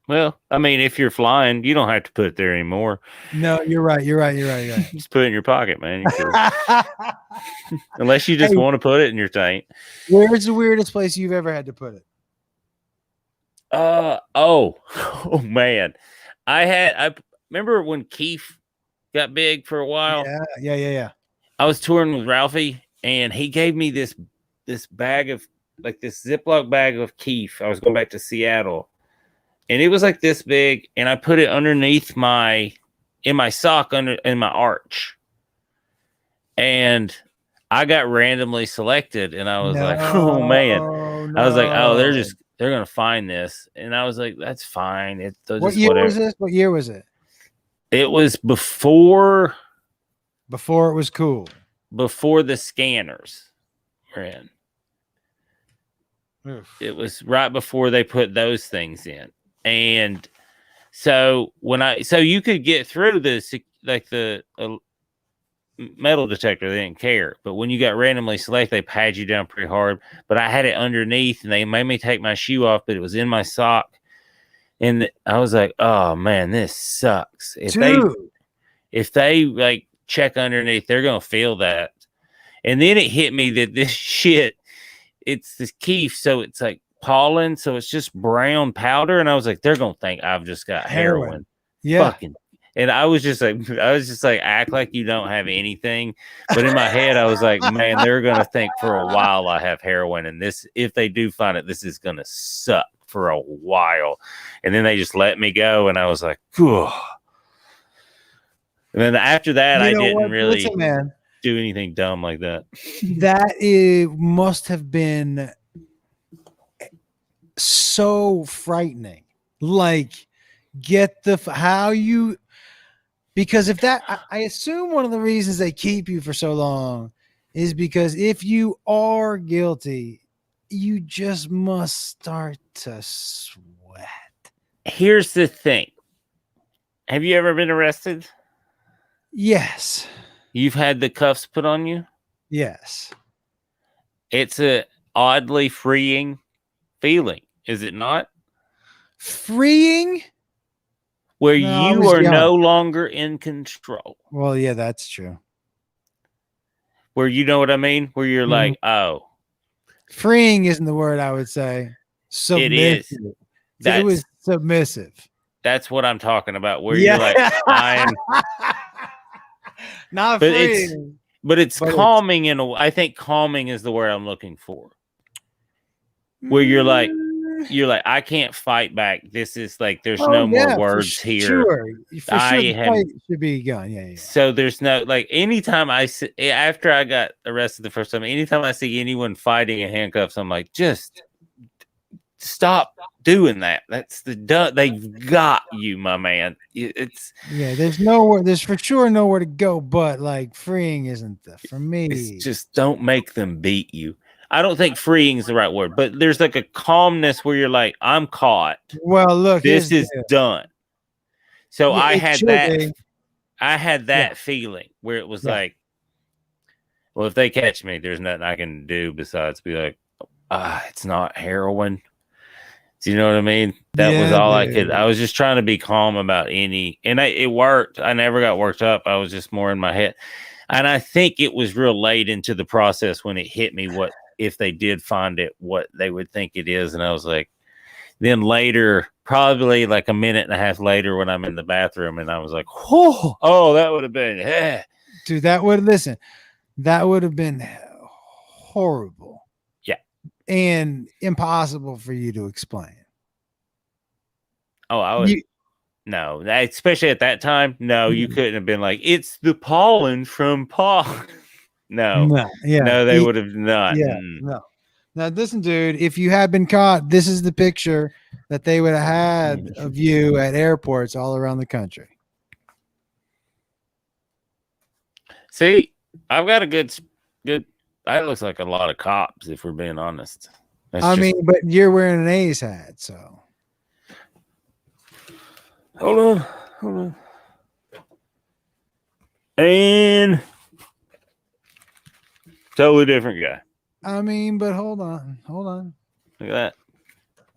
[SPEAKER 11] Well, I mean, if you're flying, you don't have to put it there anymore.
[SPEAKER 1] No, you're right.
[SPEAKER 11] Just put it in your pocket, man. Unless you just want to put it in your tank.
[SPEAKER 1] Where's the weirdest place you've ever had to put it?
[SPEAKER 11] Oh man. I remember when Keith got big for a while.
[SPEAKER 1] Yeah.
[SPEAKER 11] I was touring with Ralphie and he gave me this bag of, like, this Ziploc bag of Keith. I was going back to Seattle. And it was like this big, and I put it underneath in my sock in my arch. And I got randomly selected, and I was like, oh man. No. I was like, oh, they're gonna find this. And I was like, that's fine.
[SPEAKER 1] What year was this? What year was it?
[SPEAKER 11] It was before
[SPEAKER 1] it was cool.
[SPEAKER 11] Before the scanners were in.
[SPEAKER 1] Oof.
[SPEAKER 11] It was right before they put those things in. And so so you could get through the metal detector, they didn't care. But when you got randomly selected, they pat you down pretty hard. But I had it underneath, and they made me take my shoe off, but it was in my sock. And I was like, oh man, this sucks. If they like check underneath, they're gonna feel that. And then it hit me that this shit, it's this keef, so it's like pollen, so it's just brown powder, and I was like, they're gonna think I've just got heroin.
[SPEAKER 1] Yeah.
[SPEAKER 11] And I was just like, act like you don't have anything. But in my head, I was like, man, they're gonna think for a while I have heroin, and this, if they do find it, this is gonna suck for a while. And then they just let me go, and I was like, whew. And then after that, I didn't really do anything dumb like that.
[SPEAKER 1] That must have been so frightening. Like, because if that, I assume one of the reasons they keep you for so long is because if you are guilty, you just must start to sweat.
[SPEAKER 11] Here's the thing. Have you ever been arrested?
[SPEAKER 1] Yes.
[SPEAKER 11] You've had the cuffs put on you?
[SPEAKER 1] Yes.
[SPEAKER 11] It's a oddly freeing feeling, is it not?
[SPEAKER 1] Freeing?
[SPEAKER 11] Where you are no longer in control.
[SPEAKER 1] Well, yeah, that's true.
[SPEAKER 11] Where, you know what I mean? Where you're like, oh.
[SPEAKER 1] Freeing isn't the word I would say. Submissive.
[SPEAKER 11] It is.
[SPEAKER 1] It was submissive.
[SPEAKER 11] That's what I'm talking about. Where you're like, I'm
[SPEAKER 1] not freeing.
[SPEAKER 11] But it's calming I think calming is the word I'm looking for. Where you're like, I can't fight back. This is like, there's no more words here.
[SPEAKER 1] Sure. For sure, the fight should be gone. Yeah.
[SPEAKER 11] So there's no, like, anytime after I got arrested the first time, anytime I see anyone fighting in handcuffs, I'm like, just stop doing that. That's they've got you, my man.
[SPEAKER 1] There's for sure nowhere to go, but like freeing isn't for me.
[SPEAKER 11] It's just, don't make them beat you. I don't think freeing is the right word, but there's like a calmness where you're like, I'm caught.
[SPEAKER 1] Well, look,
[SPEAKER 11] this is done. So I had that feeling where it was like, well, if they catch me, there's nothing I can do besides be like, it's not heroin. Do you know what I mean? That was all I could. I was just trying to be calm about and it worked. I never got worked up. I was just more in my head. And I think it was real late into the process when it hit me what, if they did find it, what they would think it is. And I was like, then later, probably like a minute and a half later, when I'm in the bathroom, and I was like, oh, that would have been,
[SPEAKER 1] dude, that would have been horrible.
[SPEAKER 11] Yeah.
[SPEAKER 1] And impossible for you to explain.
[SPEAKER 11] Oh, I would. No, especially at that time. No, you couldn't have been like, it's the pollen from pollen. No, they would have not.
[SPEAKER 1] Yeah, no. Now, listen, dude, if you had been caught, this is the picture that they would have had of you at airports all around the country.
[SPEAKER 11] See, I've got a good. That looks like a lot of cops, if we're being honest.
[SPEAKER 1] I mean, but you're wearing an A's hat, so.
[SPEAKER 11] Hold on. And totally different guy.
[SPEAKER 1] I mean, but hold on.
[SPEAKER 11] Look at that.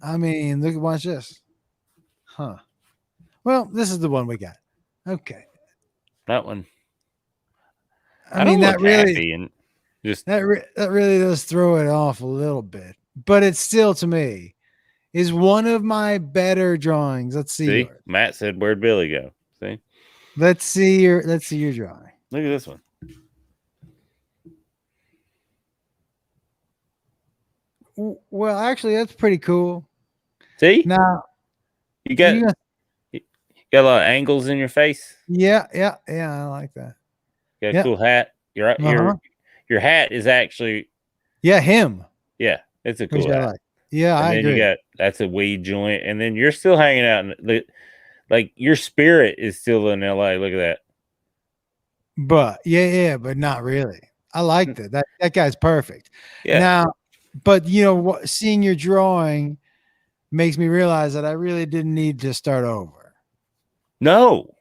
[SPEAKER 1] I mean, watch this. Huh. Well, this is the one we got. Okay.
[SPEAKER 11] That one.
[SPEAKER 1] I mean, that really,
[SPEAKER 11] happy and just
[SPEAKER 1] that really does throw it off a little bit, but it's still, to me, is one of my better drawings. Let's see.
[SPEAKER 11] See, Matt said, "Where'd Billy go?" See.
[SPEAKER 1] Let's see your drawing.
[SPEAKER 11] Look at this one.
[SPEAKER 1] Well, actually, that's pretty cool.
[SPEAKER 11] See,
[SPEAKER 1] now
[SPEAKER 11] you got a lot of angles in your face.
[SPEAKER 1] Yeah, I like that.
[SPEAKER 11] You got a cool hat. Your hat is actually
[SPEAKER 1] him.
[SPEAKER 11] Yeah, it's a cool
[SPEAKER 1] Which I
[SPEAKER 11] hat.
[SPEAKER 1] like. Yeah,
[SPEAKER 11] and
[SPEAKER 1] I
[SPEAKER 11] then
[SPEAKER 1] agree.
[SPEAKER 11] That's a weed joint, and then you're still hanging out in like your spirit is still in LA. Look at that.
[SPEAKER 1] But but not really. I liked it. That guy's perfect.
[SPEAKER 11] Yeah.
[SPEAKER 1] Now, but seeing your drawing makes me realize that I really didn't need to start over.
[SPEAKER 11] No.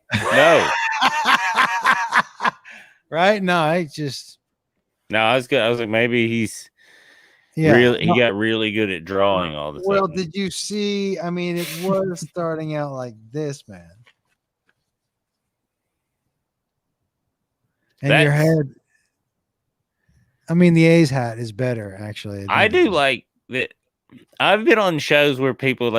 [SPEAKER 1] Right? No, I
[SPEAKER 11] was good. I was like, maybe he's he got really good at drawing all the time.
[SPEAKER 1] Well, did you see? I mean, it was starting out like this, man. And your head. I mean, the A's hat is better, actually.
[SPEAKER 11] I do like that. I've been on shows where people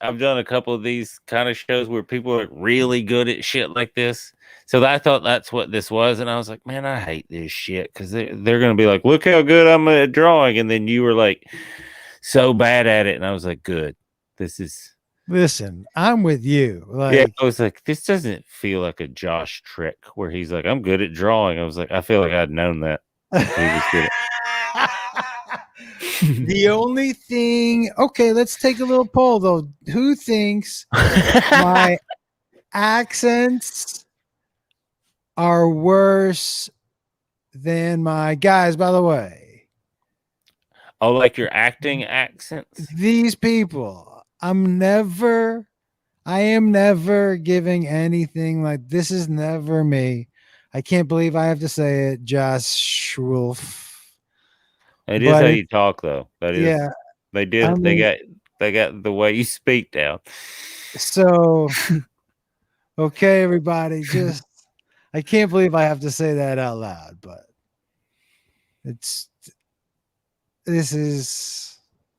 [SPEAKER 11] I've done a couple of these kind of shows where people are really good at shit like this. So I thought that's what this was. And I was like, man, I hate this shit. Because they're going to be like, look how good I'm at drawing. And then you were like so bad at it. And I was like, good.
[SPEAKER 1] Listen, I'm with you.
[SPEAKER 11] I was like, this doesn't feel like a Josh trick where he's like, I'm good at drawing. I was like, I feel like I'd known that.
[SPEAKER 1] The only thing, okay, let's take a little poll though. Who thinks my accents are worse than my guys? By the way,
[SPEAKER 11] like your acting accents.
[SPEAKER 1] These people, I am never giving anything like this. Is never me. I can't believe I have to say it, Josh Wolf.
[SPEAKER 11] It is how you talk, though. That is,
[SPEAKER 1] yeah.
[SPEAKER 11] They did. I mean, they got the way you speak down.
[SPEAKER 1] So, okay, everybody, I can't believe I have to say that out loud, but it's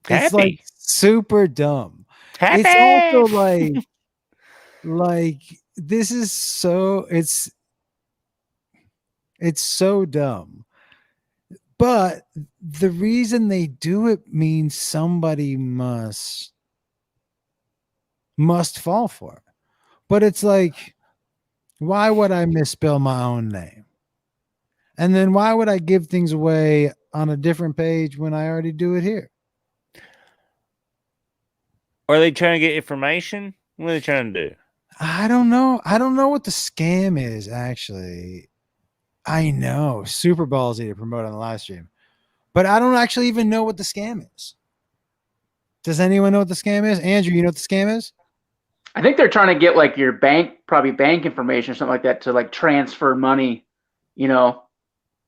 [SPEAKER 1] like super dumb.
[SPEAKER 11] Happy.
[SPEAKER 1] It's also like this is so it's so dumb. But the reason they do it means somebody must fall for it. But it's like, why would I misspell my own name? And then why would I give things away on a different page when I already do it here?
[SPEAKER 11] Are they trying to get information? What are they trying to do?
[SPEAKER 1] I don't know. I don't know what the scam is, actually. I know. Super ballsy to promote on the live stream. But I don't actually even know what the scam is. Does anyone know what the scam is? Andrew, you know what the scam is?
[SPEAKER 5] I think they're trying to get like your bank information or something like that to like transfer money,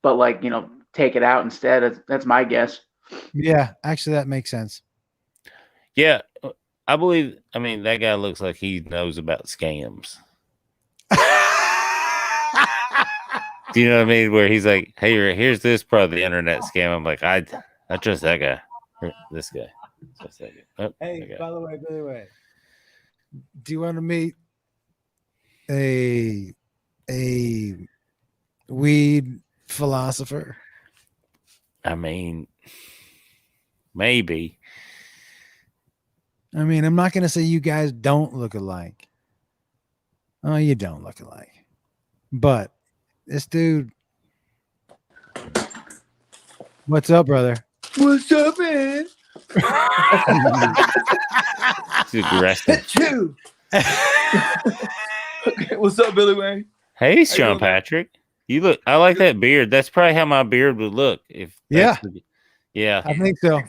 [SPEAKER 5] but take it out instead. That's my guess.
[SPEAKER 1] Yeah, actually that makes sense.
[SPEAKER 11] Yeah, I mean, that guy looks like he knows about scams. Do you know what I mean? Where he's like, hey, here's this part of the internet scam. I'm like, I trust that guy. This guy. Trust that guy. Oh,
[SPEAKER 1] hey, by the way, do you want to meet a weed philosopher?
[SPEAKER 11] I mean, maybe.
[SPEAKER 1] I mean, I'm not going to say you guys don't look alike. Oh, you don't look alike. But this dude. What's up, brother?
[SPEAKER 10] What's up, man?
[SPEAKER 11] He's aggressive.
[SPEAKER 10] Okay, what's up, Billy Wayne?
[SPEAKER 11] Hey, Sean Patrick. You look. I like that beard. That's probably how my beard would look if.
[SPEAKER 1] Yeah.
[SPEAKER 11] Yeah.
[SPEAKER 1] I think so.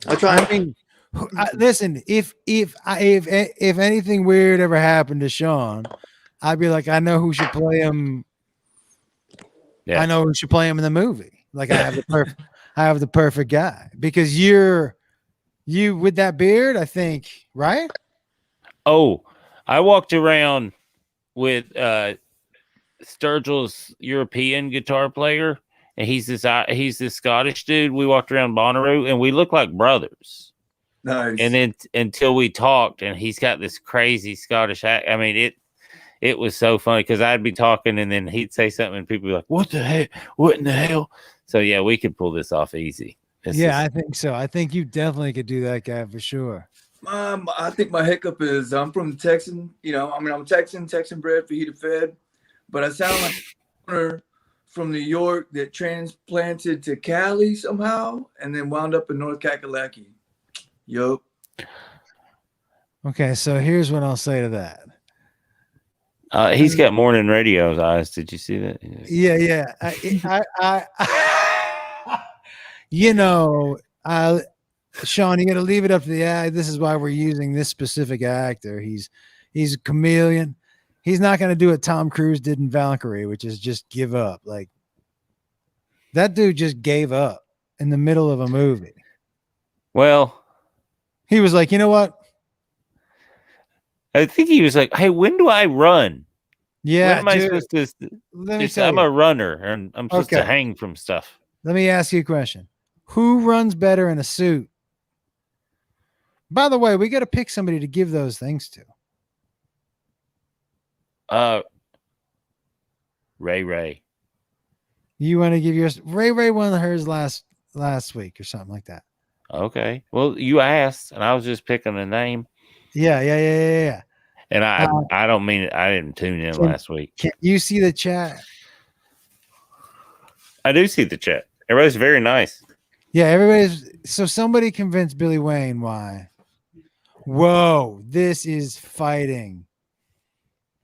[SPEAKER 10] I try.
[SPEAKER 1] I mean, listen. If anything weird ever happened to Sean, I'd be like, I know who should play him.
[SPEAKER 11] Yeah.
[SPEAKER 1] I know who should play him in the movie. Like I have the perfect guy because you with that beard. I think right.
[SPEAKER 11] Oh, I walked around with Sturgill's European guitar player, and he's this Scottish dude. We walked around Bonnaroo, and we look like brothers.
[SPEAKER 10] Nice.
[SPEAKER 11] And then until we talked, and he's got this crazy Scottish act. I mean, it was so funny because I'd be talking, and then he'd say something, and people would be like, "What the heck? What in the hell?" So yeah, we could pull this off easy.
[SPEAKER 1] I think so. I think you definitely could do that guy for sure.
[SPEAKER 10] I think my hiccup is I'm from Texas. I'm Texan bred, fajita fed, but I sound like a from New York that transplanted to Cali somehow and then wound up in North Kakalaki. Yup.
[SPEAKER 1] Okay, so here's what I'll say to that.
[SPEAKER 11] He's got morning radio's eyes. Did you see that?
[SPEAKER 1] Yeah. Sean, you got to leave it up to the act. This is why we're using this specific actor. He's a chameleon. He's not going to do what Tom Cruise did in Valkyrie, which is just give up. Like that dude just gave up in the middle of a movie.
[SPEAKER 11] Well,
[SPEAKER 1] he was like, you know what?
[SPEAKER 11] I think he was like, "Hey, when do I run?
[SPEAKER 1] Yeah,
[SPEAKER 11] when am I supposed to? I'm a runner, and I'm supposed to hang from stuff."
[SPEAKER 1] Let me ask you a question: who runs better in a suit? By the way, we got to pick somebody to give those things to.
[SPEAKER 11] Ray.
[SPEAKER 1] You want to give yours? Ray won hers last week or something like that.
[SPEAKER 11] Okay. Well, you asked, and I was just picking a name.
[SPEAKER 1] Yeah.
[SPEAKER 11] And I don't mean it. I didn't tune in last week.
[SPEAKER 1] Can you see the chat?
[SPEAKER 11] I do see the chat. Everybody's very nice.
[SPEAKER 1] Yeah, so somebody convinced Billy Wayne why. Whoa, this is fighting.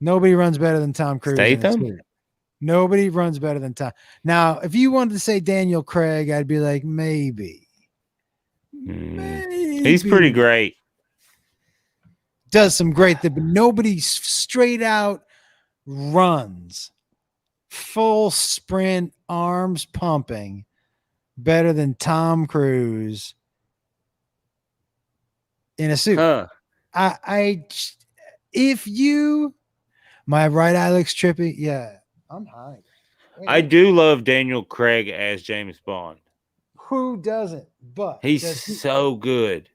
[SPEAKER 1] Nobody runs better than Tom Cruise. Nobody runs better than Tom. Now, if you wanted to say Daniel Craig, I'd be like, maybe.
[SPEAKER 11] He's pretty great.
[SPEAKER 1] Does some great things, but nobody straight out runs full sprint, arms pumping, better than Tom Cruise in a suit.
[SPEAKER 11] Huh.
[SPEAKER 1] My right eye looks trippy. Yeah, I'm high.
[SPEAKER 11] I do love Daniel Craig as James Bond.
[SPEAKER 1] Who doesn't? But
[SPEAKER 11] he's so good.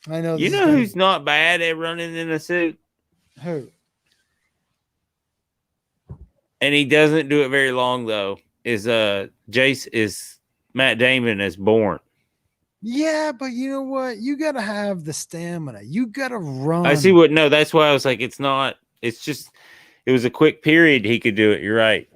[SPEAKER 11] I know. Who's not bad at running in a suit?
[SPEAKER 1] Who?
[SPEAKER 11] And he doesn't do it very long though. Is Matt Damon as Bourne.
[SPEAKER 1] Yeah, but you know what? You gotta have the stamina. You gotta run.
[SPEAKER 11] I see what. No, that's why I was like, it's not. It's just. It was a quick period. He could do it. You're right.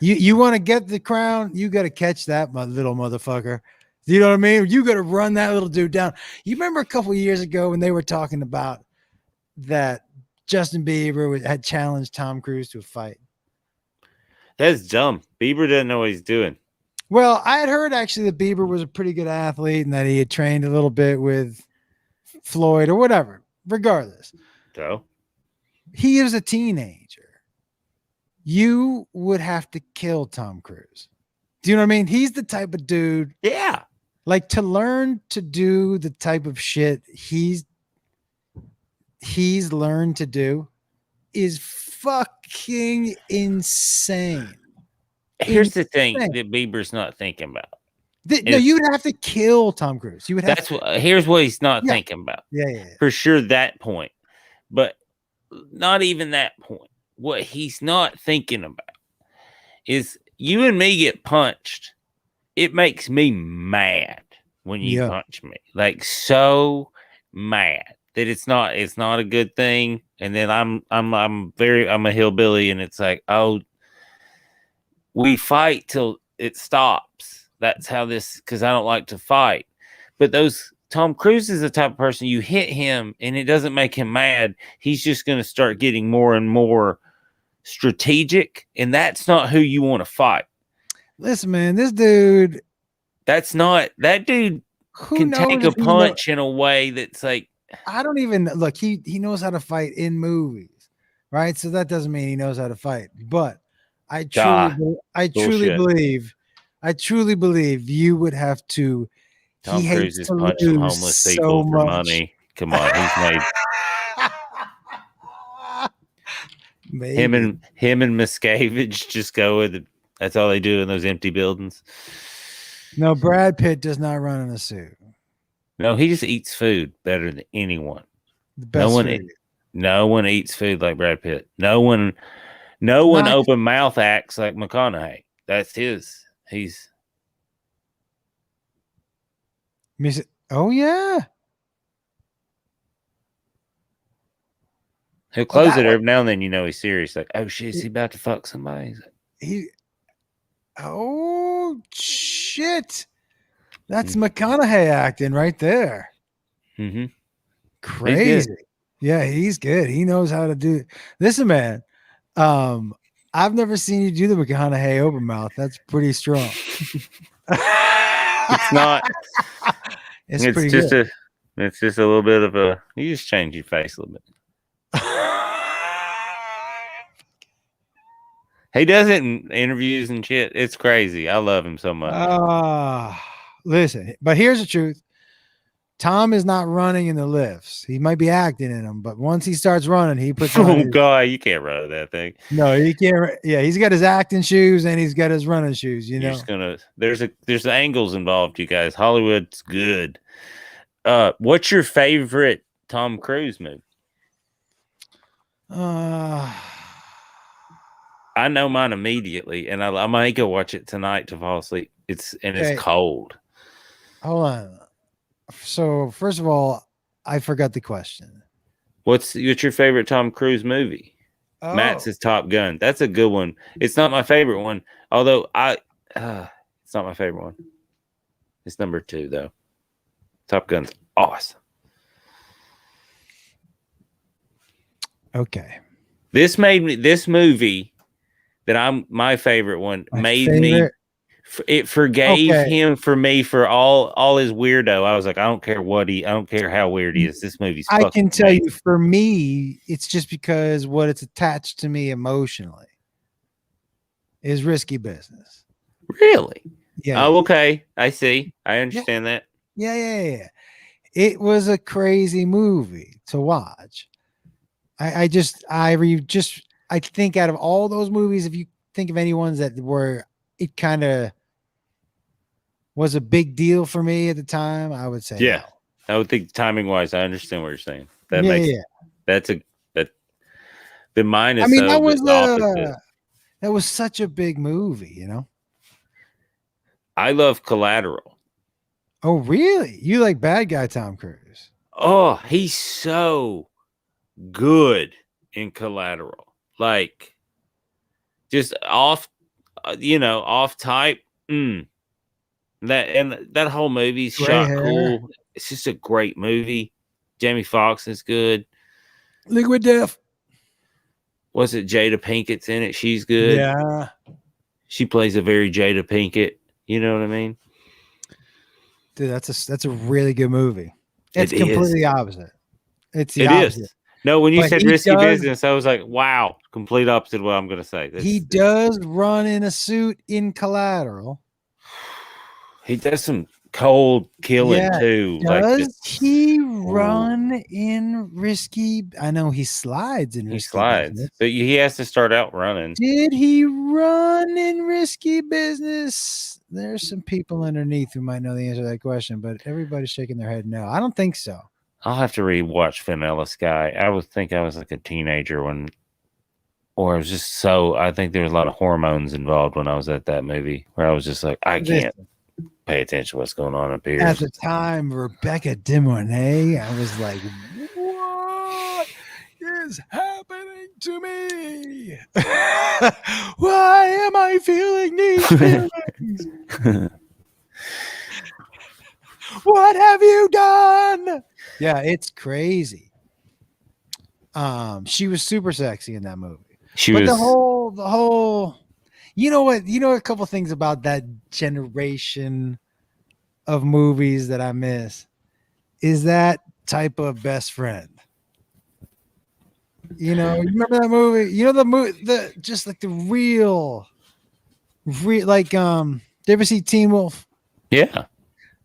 [SPEAKER 1] You want to get the crown? You got to catch that little motherfucker. You know what I mean? You got to run that little dude down. You remember a couple of years ago when they were talking about that Justin Bieber had challenged Tom Cruise to a fight?
[SPEAKER 11] That's dumb. Bieber doesn't know what he's doing.
[SPEAKER 1] Well, I had heard actually that Bieber was a pretty good athlete and that he had trained a little bit with Floyd or whatever. Regardless.
[SPEAKER 11] So?
[SPEAKER 1] He is a teenager. You would have to kill Tom Cruise. Do you know what I mean? He's the type of dude.
[SPEAKER 11] Yeah.
[SPEAKER 1] Like to learn to do the type of shit he's learned to do is fucking insane.
[SPEAKER 11] Here's the thing that Bieber's not thinking about.
[SPEAKER 1] No, you would have to kill Tom Cruise. You would have.
[SPEAKER 11] Here's what he's not thinking about.
[SPEAKER 1] Yeah.
[SPEAKER 11] For sure, that point, but not even that point. What he's not thinking about is you and me get punched. It makes me mad when you punch me, like so mad that it's not a good thing. And then I'm a hillbilly, and it's like, oh, we fight till it stops. That's how this, because I don't like to fight. But those Tom Cruise is the type of person you hit him and it doesn't make him mad. He's just going to start getting more and more strategic, and that's not who you want to fight.
[SPEAKER 1] Listen, man, this dude.
[SPEAKER 11] That's not that dude.
[SPEAKER 1] Who
[SPEAKER 11] can
[SPEAKER 1] knows
[SPEAKER 11] take a
[SPEAKER 1] if he
[SPEAKER 11] punch in a way that's like.
[SPEAKER 1] I don't even look. He knows how to fight in movies, right? So that doesn't mean he knows how to fight. But I truly believe you would have to.
[SPEAKER 11] Tom Cruise is punching homeless people for money. Come on, he's made.
[SPEAKER 1] Maybe.
[SPEAKER 11] Him and Miscavige just go with it. That's all they do in those empty buildings.
[SPEAKER 1] No, Brad Pitt does not run in a suit.
[SPEAKER 11] No, he just eats food better than anyone.
[SPEAKER 1] The best food.
[SPEAKER 11] No one eats food like Brad Pitt. No one open mouth acts like McConaughey. That's his. He's.
[SPEAKER 1] Oh yeah.
[SPEAKER 11] He'll close it every now and then. You know he's serious. Like, oh shit, is he about to fuck somebody?
[SPEAKER 1] Oh shit. That's McConaughey acting right there.
[SPEAKER 11] Mm-hmm.
[SPEAKER 1] Crazy. Yeah, he's good. He knows how to do it. Listen, man. I've never seen you do the McConaughey open mouth. That's pretty strong.
[SPEAKER 11] It's not.
[SPEAKER 1] It's pretty good.
[SPEAKER 11] It's just a little bit of a. You just change your face a little bit. He does it in interviews and shit. It's crazy. I love him so much.
[SPEAKER 1] Listen, but here's the truth. Tom is not running in the lifts. He might be acting in them, but once he starts running, he puts on his,
[SPEAKER 11] God, you can't run that thing.
[SPEAKER 1] No, he can't. Yeah, he's got his acting shoes and he's got his running shoes. You know,
[SPEAKER 11] just gonna. There's angles involved, you guys. Hollywood's good. What's your favorite Tom Cruise movie? I know mine immediately, and I might go watch it tonight to fall asleep. It's cold.
[SPEAKER 1] Hold on. So first of all, I forgot the question.
[SPEAKER 11] What's your favorite Tom Cruise movie?
[SPEAKER 1] Oh.
[SPEAKER 11] Matt's is Top Gun. That's a good one. It's not my favorite one, although it's not my favorite one. It's number 2 though. Top Gun's awesome.
[SPEAKER 1] Okay.
[SPEAKER 11] This movie that my favorite one me. It forgave him for me for all his weirdo. I was like, I don't care how weird he is. This movie's.
[SPEAKER 1] I can tell you, for me, it's just because what it's attached to me emotionally is Risky Business.
[SPEAKER 11] Really?
[SPEAKER 1] Yeah.
[SPEAKER 11] Oh, okay. I see. I understand that.
[SPEAKER 1] Yeah. It was a crazy movie to watch. I think out of all those movies, if you think of any ones that were, it kind of was a big deal for me at the time, I would say.
[SPEAKER 11] Yeah. No. I would think timing wise, I understand what you're saying. The mine is. I mean,
[SPEAKER 1] that was such a big movie, you know.
[SPEAKER 11] I love Collateral.
[SPEAKER 1] Oh, really? You like bad guy Tom Cruise?
[SPEAKER 11] Oh, he's so good in Collateral. Like, just off type. That whole movie's shot cool. It's just a great movie. Jamie Foxx is good.
[SPEAKER 1] Liquid Death.
[SPEAKER 11] Was it Jada Pinkett's in it? She's good.
[SPEAKER 1] Yeah.
[SPEAKER 11] She plays a very Jada Pinkett. You know what I mean?
[SPEAKER 1] Dude, that's a really good movie. It's completely opposite. It's the opposite.
[SPEAKER 11] Is. No, when you said Risky Business, I was like, wow, complete opposite of what I'm going to say.
[SPEAKER 1] He does run in a suit in Collateral.
[SPEAKER 11] He does some cold killing too.
[SPEAKER 1] Does he run in Risky? I know he slides in Risky Business.
[SPEAKER 11] But he has to start out running.
[SPEAKER 1] Did he run in Risky Business? There's some people underneath who might know the answer to that question, but everybody's shaking their head no. I don't think so.
[SPEAKER 11] I'll have to rewatch Vanilla Sky. I would think I was like a teenager I think there was a lot of hormones involved when I was at that movie where I was just like, I can't pay attention to what's going on up here.
[SPEAKER 1] At the time, Rebecca De Mornay, I was like, what is happening to me? Why am I feeling these feelings? What have you done? Yeah, it's crazy. She was super sexy in that movie.
[SPEAKER 11] The
[SPEAKER 1] whole you know what? You know a couple things about that generation of movies that I miss is that type of best friend. You know, you remember that movie? You know the movie, just like the real like you ever see Teen Wolf?
[SPEAKER 11] Yeah.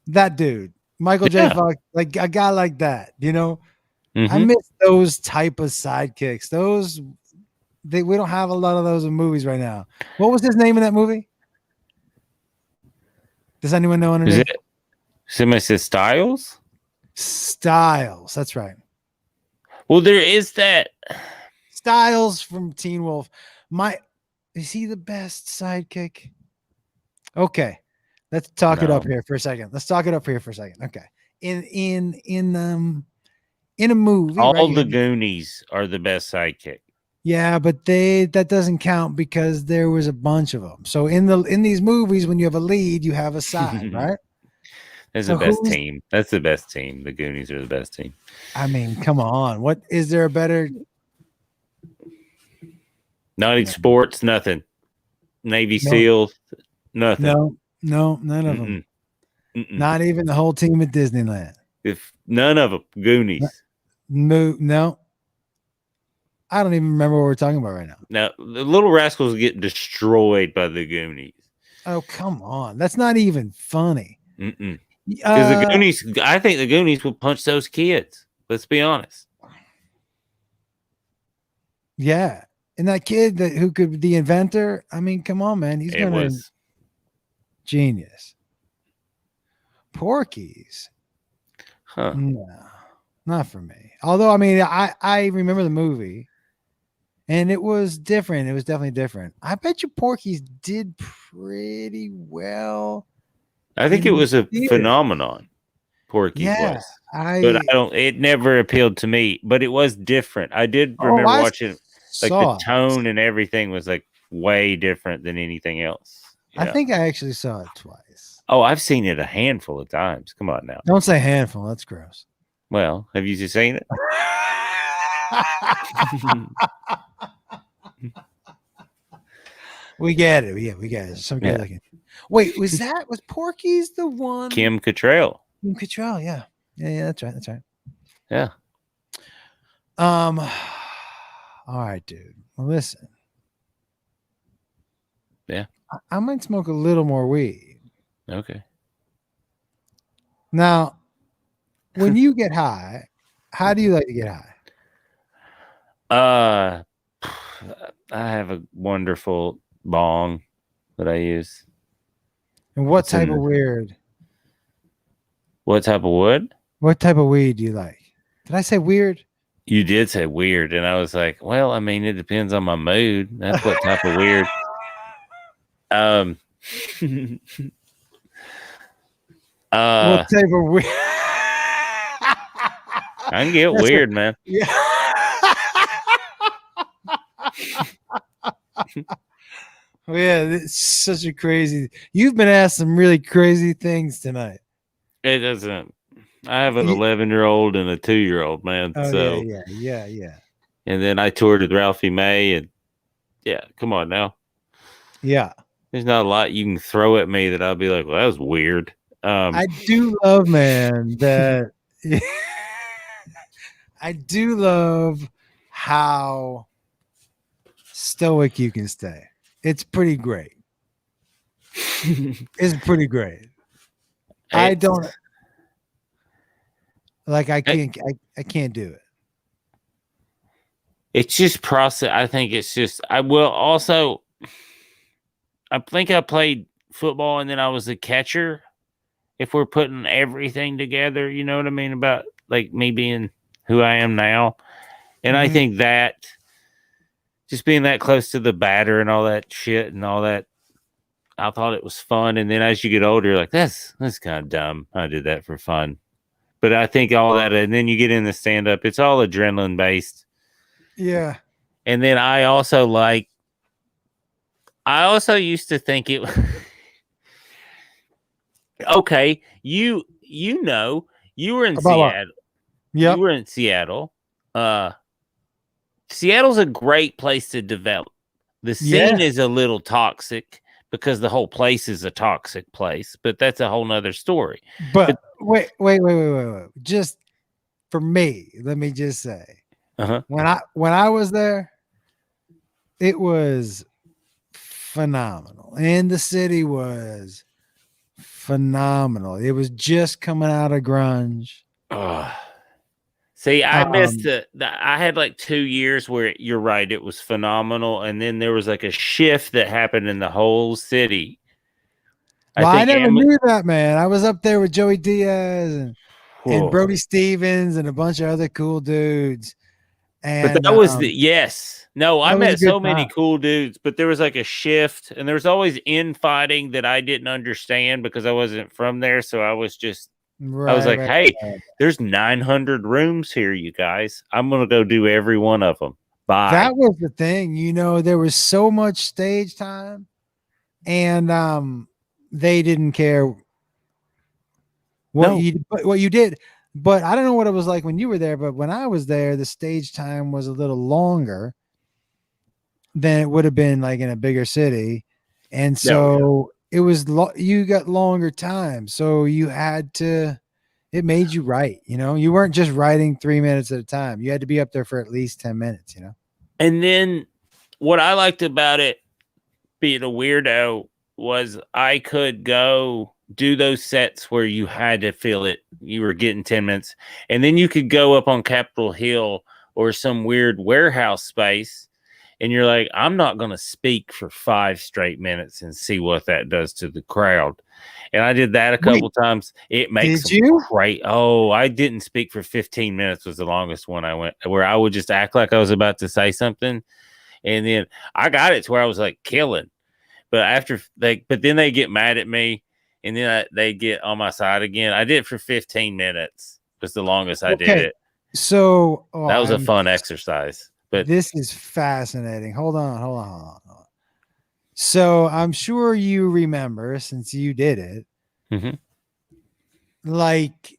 [SPEAKER 1] That dude, Michael J.
[SPEAKER 11] Yeah.
[SPEAKER 1] Fox, like a guy like that, you know. I
[SPEAKER 11] Mhm.
[SPEAKER 1] miss those type of sidekicks. We don't have a lot of those in movies right now. What was his name in that movie? Does anyone know underneath?
[SPEAKER 11] Is it somebody says Styles?
[SPEAKER 1] Styles, that's right.
[SPEAKER 11] Well, there is that.
[SPEAKER 1] Styles from Teen Wolf. Is he the best sidekick? Okay, let's talk it up here for a second. Okay, in a movie,
[SPEAKER 11] All
[SPEAKER 1] right?
[SPEAKER 11] the Goonies are the best sidekick.
[SPEAKER 1] Yeah, but that doesn't count because there was a bunch of them. So in these movies, when you have a lead, you have a side, right?
[SPEAKER 11] That's
[SPEAKER 1] So
[SPEAKER 11] the best team. That's the best team. The Goonies are the best team.
[SPEAKER 1] I mean, come on. What is there a better?
[SPEAKER 11] Not in sports, nothing. Navy SEALs, nothing.
[SPEAKER 1] No, none of them. Not even the whole team at Disneyland.
[SPEAKER 11] If none of them, Goonies.
[SPEAKER 1] No. I don't even remember what we're talking about right now.
[SPEAKER 11] Now, the Little Rascals get destroyed by the Goonies.
[SPEAKER 1] Oh, come on. That's not even funny.
[SPEAKER 11] Because the Goonies, I think the Goonies would punch those kids. Let's be honest.
[SPEAKER 1] Yeah. And that kid who could be the inventor, I mean, come on, man. He's going to genius. Porky's.
[SPEAKER 11] Huh.
[SPEAKER 1] No, not for me. Although, I mean, I remember the movie. And it was different. It was definitely different. I bet you Porky's did pretty well.
[SPEAKER 11] I think it was a phenomenon. Porky was. But it never appealed to me. But it was different. I did remember watching like the tone and everything was like way different than anything else.
[SPEAKER 1] I think I actually saw it twice.
[SPEAKER 11] Oh, I've seen it a handful of times. Come on now.
[SPEAKER 1] Don't say handful. That's gross.
[SPEAKER 11] Well, have you just seen it?
[SPEAKER 1] We get it. Yeah, we get it. Some good looking. Wait, was Porky's the one?
[SPEAKER 11] Kim Cattrall.
[SPEAKER 1] Kim Cattrall, yeah. Yeah, that's right. That's right.
[SPEAKER 11] Yeah.
[SPEAKER 1] All right, dude. Well, listen.
[SPEAKER 11] Yeah.
[SPEAKER 1] I might smoke a little more weed.
[SPEAKER 11] Okay.
[SPEAKER 1] Now, when you get high, how do you like to get high?
[SPEAKER 11] I have a wonderful bong that I use.
[SPEAKER 1] And what type of weird?
[SPEAKER 11] What type of wood?
[SPEAKER 1] What type of weed do you like? Did I say weird?
[SPEAKER 11] You did say weird, and I was like, well, I mean, it depends on my mood. That's what type of weird.
[SPEAKER 1] What type of weird?
[SPEAKER 11] I can get weird, man.
[SPEAKER 1] Yeah. Oh, yeah, it's such a crazy. You've been asked some really crazy things tonight.
[SPEAKER 11] It doesn't. I have an 11-year-old and a 2-year-old, man.
[SPEAKER 1] Oh,
[SPEAKER 11] so
[SPEAKER 1] yeah.
[SPEAKER 11] And then I toured with Ralphie May, and yeah, come on now.
[SPEAKER 1] Yeah,
[SPEAKER 11] there's not a lot you can throw at me that I'll be like, well, that was weird.
[SPEAKER 1] I do love, man, that I do love how stoic you can stay. It's pretty great. It's pretty great. I don't like. I can't do it.
[SPEAKER 11] It's just process. I think it's just. I will also. I think I played football and then I was a catcher. If we're putting everything together, you know what I mean about like me being who I am now, and I think that. Just being that close to the batter and all that shit and all that, I thought it was fun. And then as you get older, you're like, that's kind of dumb. I did that for fun. But I think all that, and then you get in the stand-up, it's all adrenaline based.
[SPEAKER 1] Yeah.
[SPEAKER 11] And then I also used to think it okay, you you know, you were in
[SPEAKER 1] About what?
[SPEAKER 11] Seattle.
[SPEAKER 1] Yep.
[SPEAKER 11] You were in Seattle. Seattle's a great place to develop. The scene is a little toxic because the whole place is a toxic place, but that's a whole nother story.
[SPEAKER 1] But wait. Just for me, let me just say, when I was there, it was phenomenal, and the city was phenomenal. It was just coming out of grunge.
[SPEAKER 11] See, I missed I had like 2 years where you're right, it was phenomenal, and then there was like a shift that happened in the whole city.
[SPEAKER 1] Well, I never knew that, man. I was up there with Joey Diaz and Brody Stevens and a bunch of other cool dudes. And
[SPEAKER 11] but that was I met so many
[SPEAKER 1] time.
[SPEAKER 11] cool dudes, but there was like a shift, and there was always infighting that I didn't understand because I wasn't from there. So I was just, I was like, hey, there's 900 rooms here, you guys. I'm going to go do every one of them. Bye.
[SPEAKER 1] That was the thing. You know, there was so much stage time, and they didn't care what you did. But I don't know what it was like when you were there. But when I was there, the stage time was a little longer than it would have been like in a bigger city. And so it was, you got longer time. So you had to, it made you write, you know, you weren't just writing 3 minutes at a time. You had to be up there for at least 10 minutes, you know?
[SPEAKER 11] And then what I liked about it being a weirdo was I could go do those sets where you had to feel it. You were getting 10 minutes, and then you could go up on Capitol Hill or some weird warehouse space, and you're like, I'm not going to speak for 5 straight minutes and see what that does to the crowd. And I did that a couple times. It makes them great. Oh, I didn't speak for 15 minutes was the longest one I went, where I would just act like I was about to say something. And then I got it to where I was like killing. But then they get mad at me, and then they get on my side again. I did it for 15 minutes. Was the longest I did it.
[SPEAKER 1] So
[SPEAKER 11] that was a fun exercise. But
[SPEAKER 1] this is fascinating. Hold on. So I'm sure you remember, since you did it, like,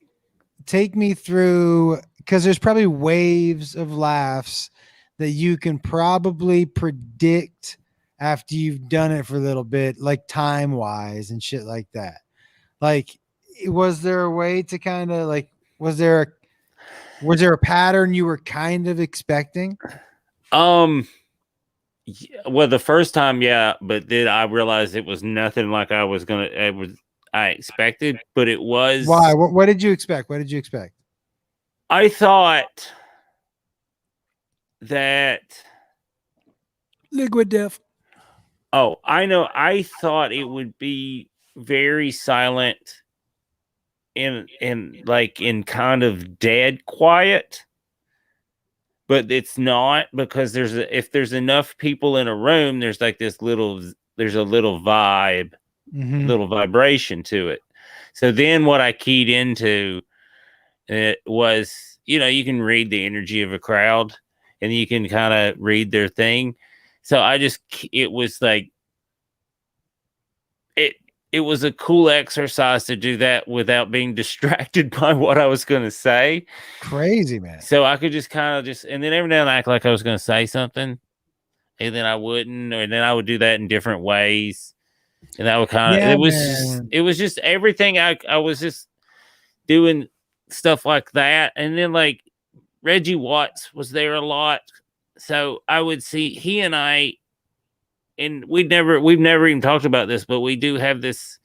[SPEAKER 1] take me through, because there's probably waves of laughs that you can probably predict after you've done it for a little bit, like time wise and shit like that. Like, was there a way to kind of like, was there a pattern you were kind of expecting?
[SPEAKER 11] Well, the first time, yeah, but then I realized it was nothing like I expected, but it was.
[SPEAKER 1] Why? What did you expect?
[SPEAKER 11] I thought that
[SPEAKER 1] Liquid Death.
[SPEAKER 11] Oh, I know. I thought it would be very silent and like in kind of dead quiet, but it's not, because if there's enough people in a room, there's like there's a little vibe, little vibration to it. So then what I keyed into was, you can read the energy of a crowd, and you can kind of read their thing. So it was like, it was a cool exercise to do that without being distracted by what I was going to say.
[SPEAKER 1] Crazy, man.
[SPEAKER 11] So I could just kind of and then every now and then act like I was going to say something, and then I wouldn't, or then I would do that in different ways. And that would kind of, it was just everything. I was just doing stuff like that. And then like Reggie Watts was there a lot. So I would see he and I, and we've never even talked about this, but we do have this.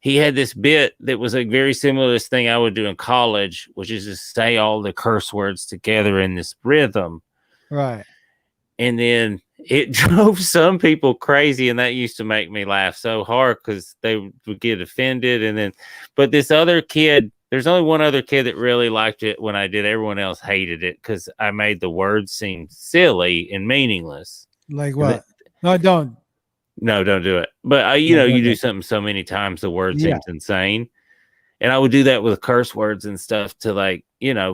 [SPEAKER 11] He had this bit that was like very similar to this thing I would do in college, which is just say all the curse words together in this rhythm.
[SPEAKER 1] Right.
[SPEAKER 11] And then it drove some people crazy, and that used to make me laugh so hard because they would get offended. But this other kid, there's only one other kid that really liked it when I did. Everyone else hated it because I made the words seem silly and meaningless.
[SPEAKER 1] Like what? No, don't.
[SPEAKER 11] No, don't do it. But you do something so many times, the word seems insane. And I would do that with curse words and stuff to like,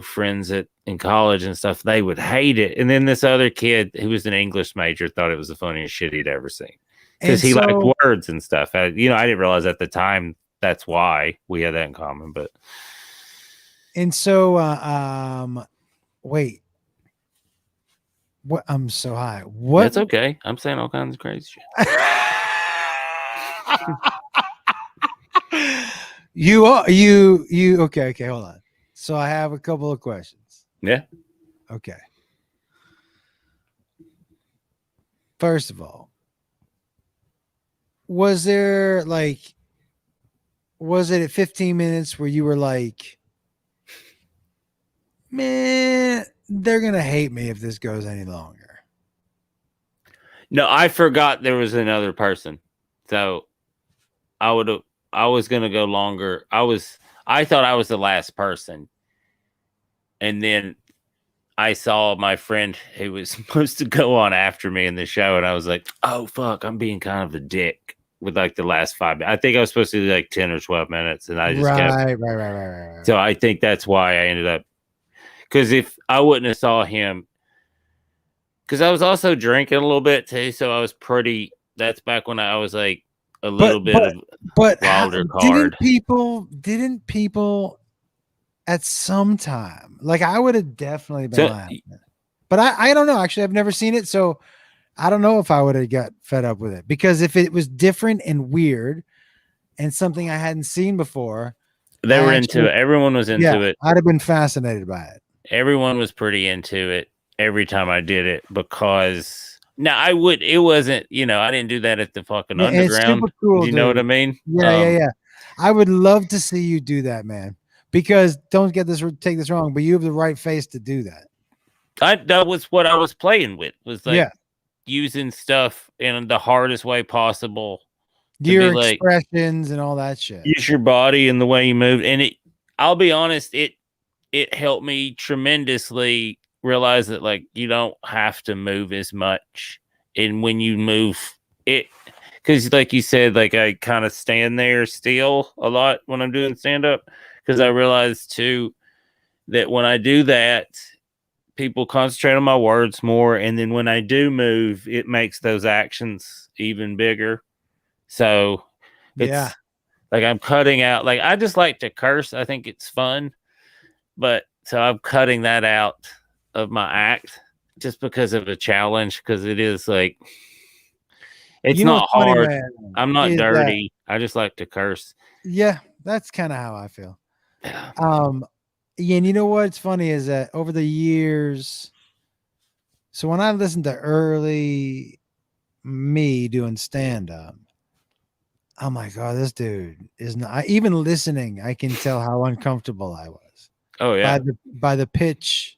[SPEAKER 11] friends in college and stuff. They would hate it. And then this other kid who was an English major thought it was the funniest shit he'd ever seen because he liked words and stuff. I didn't realize at the time that's why we had that in common. But
[SPEAKER 1] And so, wait, what? I'm so high. What?
[SPEAKER 11] that's okay. I'm saying all kinds of crazy shit.
[SPEAKER 1] You are you okay, hold on. So I have a couple of questions.
[SPEAKER 11] Yeah.
[SPEAKER 1] Okay. First of all, was it at 15 minutes where you were like, man, they're gonna hate me if this goes any longer?
[SPEAKER 11] No, I forgot there was another person. So I was gonna go longer. I thought I was the last person. And then I saw my friend who was supposed to go on after me in the show, and I was like, oh fuck, I'm being kind of a dick with like the last 5 minutes. I think I was supposed to do like 10 or 12 minutes, and I just kept
[SPEAKER 1] right.
[SPEAKER 11] So I think that's why I ended up, because if I wouldn't have saw him, because I was also drinking a little bit too, so I was that's back when I was like a little bit of wilder card.
[SPEAKER 1] Didn't people at some time, like I would have definitely been laughing. But I don't know. Actually, I've never seen it, so I don't know if I would have got fed up with it, because if it was different and weird and something I hadn't seen before,
[SPEAKER 11] they were into it. Everyone was into it.
[SPEAKER 1] I'd have been fascinated by it.
[SPEAKER 11] Everyone was pretty into it every time I did it, because it wasn't, I didn't do that at the fucking underground.
[SPEAKER 1] Cool,
[SPEAKER 11] you know what I mean?
[SPEAKER 1] Yeah. I would love to see you do that, man, because don't take this wrong, but you have the right face to do that.
[SPEAKER 11] That was what I was playing with, was like using stuff in the hardest way possible.
[SPEAKER 1] Your expressions and all that shit.
[SPEAKER 11] Use your body and the way you move. And I'll be honest, it helped me tremendously realize that like you don't have to move as much. And when you move it, because like you said, like I kind of stand there still a lot when I'm doing stand-up, because I realized too that when I do that, people concentrate on my words more, and then when I do move, it makes those actions even bigger. So it's like I'm cutting out, like I just like to curse. I think it's fun, but so I'm cutting that out of my act just because of the challenge, because it is like, it's not hard. Funny, I'm not dirty. I just like to curse.
[SPEAKER 1] Yeah, that's kind of how I feel. Yeah, and you know what's funny is that over the years, so when I listened to early me doing stand-up, I'm like, oh, this dude is not. Even listening, I can tell how uncomfortable I was.
[SPEAKER 11] Oh yeah,
[SPEAKER 1] by the pitch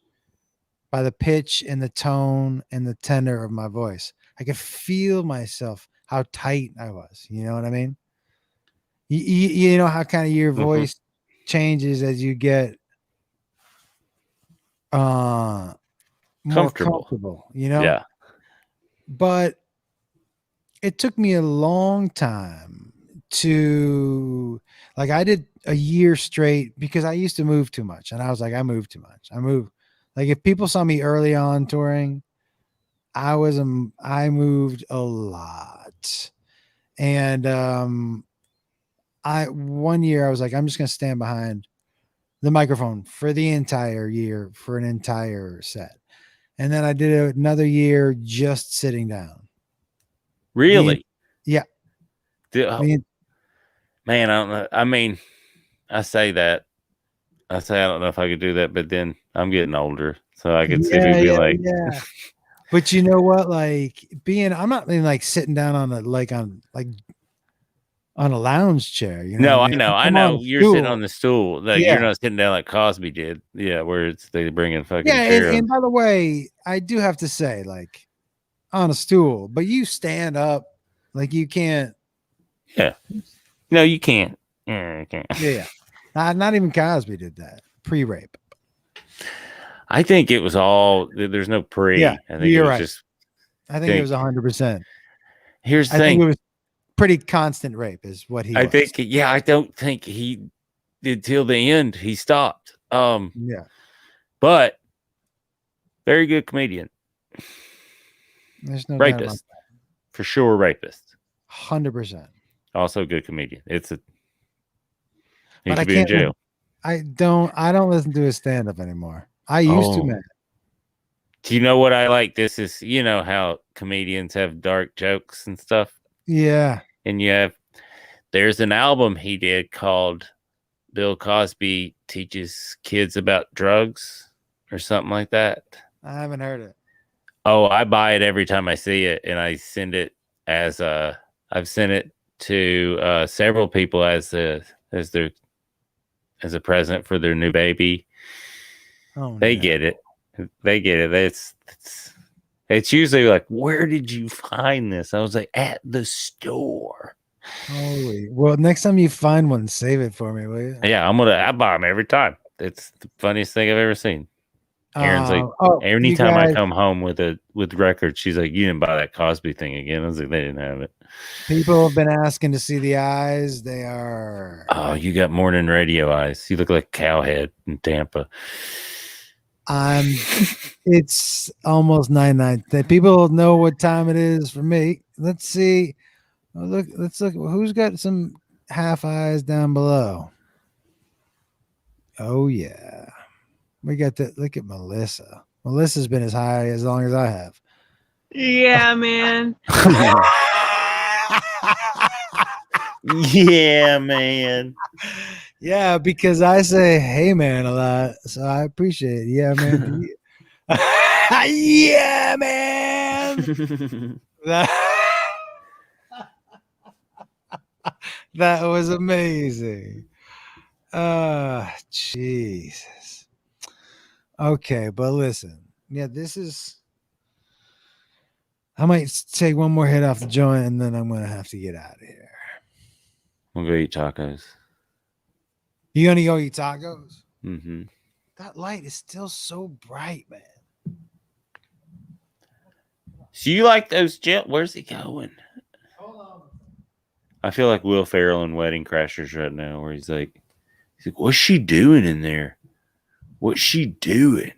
[SPEAKER 1] and the tone and the tenor of my voice, I could feel myself how tight I was. You know what I mean? You know how kind of your voice changes as you get more comfortable,
[SPEAKER 11] Yeah.
[SPEAKER 1] But it took me a long time to, like, I did a year straight because I used to move too much, and I was like, I move too much. Like, if people saw me early on touring, I moved a lot. And one year I was like, I'm just gonna stand behind the microphone for the entire year for an entire set. And then I did another year just sitting down.
[SPEAKER 11] Really?
[SPEAKER 1] Yeah.
[SPEAKER 11] Man, I don't know. I mean, I say I don't know if I could do that, but then I'm getting older, so I could see me be like,
[SPEAKER 1] yeah. But you know what? Like I'm not like sitting down on a lounge chair. You know?
[SPEAKER 11] No, I know. You're sitting on the stool. Like you're not sitting down like Cosby did. Yeah, where they bring in fucking chair.
[SPEAKER 1] And by the way, I do have to say, like, on a stool, but you stand up, like you can't.
[SPEAKER 11] Yeah. No, you can't. Yeah, you can't.
[SPEAKER 1] Yeah. Not even Cosby did that pre-rape.
[SPEAKER 11] I think it was all. There's no pre.
[SPEAKER 1] Yeah,
[SPEAKER 11] I think
[SPEAKER 1] you're
[SPEAKER 11] it was
[SPEAKER 1] right.
[SPEAKER 11] Just.
[SPEAKER 1] I think it was 100%.
[SPEAKER 11] Here's the thing.
[SPEAKER 1] I think it was pretty constant rape, is what he.
[SPEAKER 11] I think. Yeah, I don't think he did till the end. He stopped.
[SPEAKER 1] Yeah.
[SPEAKER 11] But very good comedian.
[SPEAKER 1] There's no doubt about
[SPEAKER 11] rapist, for sure. Rapist.
[SPEAKER 1] 100%.
[SPEAKER 11] Also good comedian. It's a He
[SPEAKER 1] But I
[SPEAKER 11] could be in
[SPEAKER 1] can't.
[SPEAKER 11] jail.
[SPEAKER 1] I don't listen to his stand up anymore. I used to,
[SPEAKER 11] Oh.
[SPEAKER 1] man.
[SPEAKER 11] Do you know what I like? This is, you know how comedians have dark jokes and stuff.
[SPEAKER 1] Yeah.
[SPEAKER 11] And there's an album he did called Bill Cosby Teaches Kids About Drugs or something like that.
[SPEAKER 1] I haven't heard it.
[SPEAKER 11] Oh, I buy it every time I see it, and I send it I've sent it to several people as a present for their new baby.
[SPEAKER 1] Oh,
[SPEAKER 11] they get it. They get it. It's usually like, where did you find this? I was like, at the store.
[SPEAKER 1] Holy. Well, next time you find one, save it for me, will you?
[SPEAKER 11] Yeah, I buy them every time. It's the funniest thing I've ever seen. Aaron's like, anytime I come home with records, she's like, you didn't buy that Cosby thing again. I was like, they didn't have it.
[SPEAKER 1] People have been asking to see the eyes. They are.
[SPEAKER 11] Oh, you got morning radio eyes. You look like Cowhead in Tampa.
[SPEAKER 1] It's almost 9:09. People know what time it is for me. Let's see. Let's look. Who's got some half eyes down below? Oh yeah, we got that. Look at Melissa. Melissa's been as high as long as I have.
[SPEAKER 3] Yeah, man.
[SPEAKER 11] Yeah, man.
[SPEAKER 1] Yeah, because I say "Hey, man" a lot, so I appreciate it. Yeah, man. Yeah, man. That was amazing. Jesus. Okay, but listen. Yeah, this is. I might take one more hit off the joint, and then I'm gonna have to get out of here.
[SPEAKER 11] We'll go eat tacos.
[SPEAKER 1] You gonna go eat tacos?
[SPEAKER 11] Mm-hmm.
[SPEAKER 1] That light is still so bright, man.
[SPEAKER 11] So you like those jet? Where's he going?
[SPEAKER 1] Hold on.
[SPEAKER 11] I feel like Will Ferrell in Wedding Crashers right now, where he's like, what's she doing in there? What's she doing?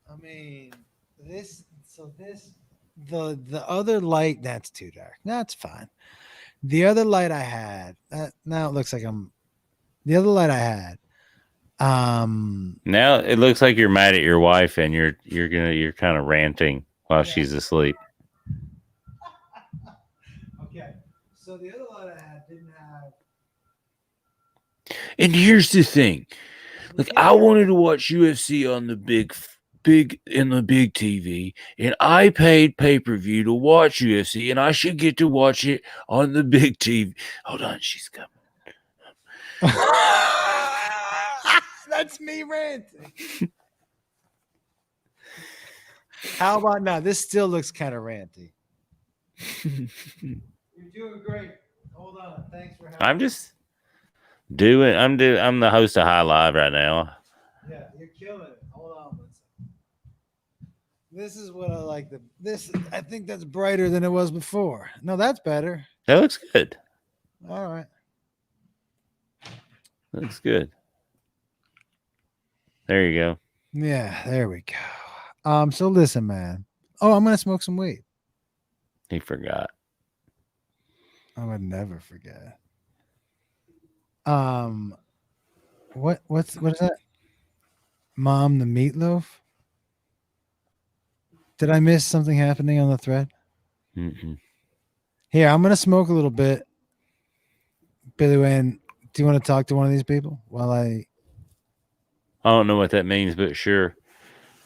[SPEAKER 1] I mean, the other light, that's too dark. That's fine. The other light I had, now it looks like the other light I had.
[SPEAKER 11] Now it looks like you're mad at your wife and you're kind of ranting while she's asleep.
[SPEAKER 1] Okay. So the other light I had didn't have.
[SPEAKER 11] And here's the thing. Like, I wanted to watch UFC on the big TV, and I paid pay-per-view to watch UFC, and I should get to watch it on the big TV. Hold on, she's coming.
[SPEAKER 1] That's me ranting. How about now? This still looks kind of ranty. You're doing great. Hold on. Thanks for having me.
[SPEAKER 11] I'm the host of High Live right now.
[SPEAKER 1] Yeah, you're killing it. Hold on one second. This is what I like. I think that's brighter than it was before. No, that's better.
[SPEAKER 11] That looks good.
[SPEAKER 1] All right.
[SPEAKER 11] Looks good. There you go.
[SPEAKER 1] Yeah, there we go. So listen, man. Oh, I'm gonna smoke some weed.
[SPEAKER 11] He forgot.
[SPEAKER 1] I would never forget. What is that? Mom, the meatloaf? Did I miss something happening on the thread?
[SPEAKER 11] Mm-mm.
[SPEAKER 1] Here, I'm gonna smoke a little bit. Billy Wayne, do you want to talk to one of these people while I
[SPEAKER 11] don't know what that means, but sure.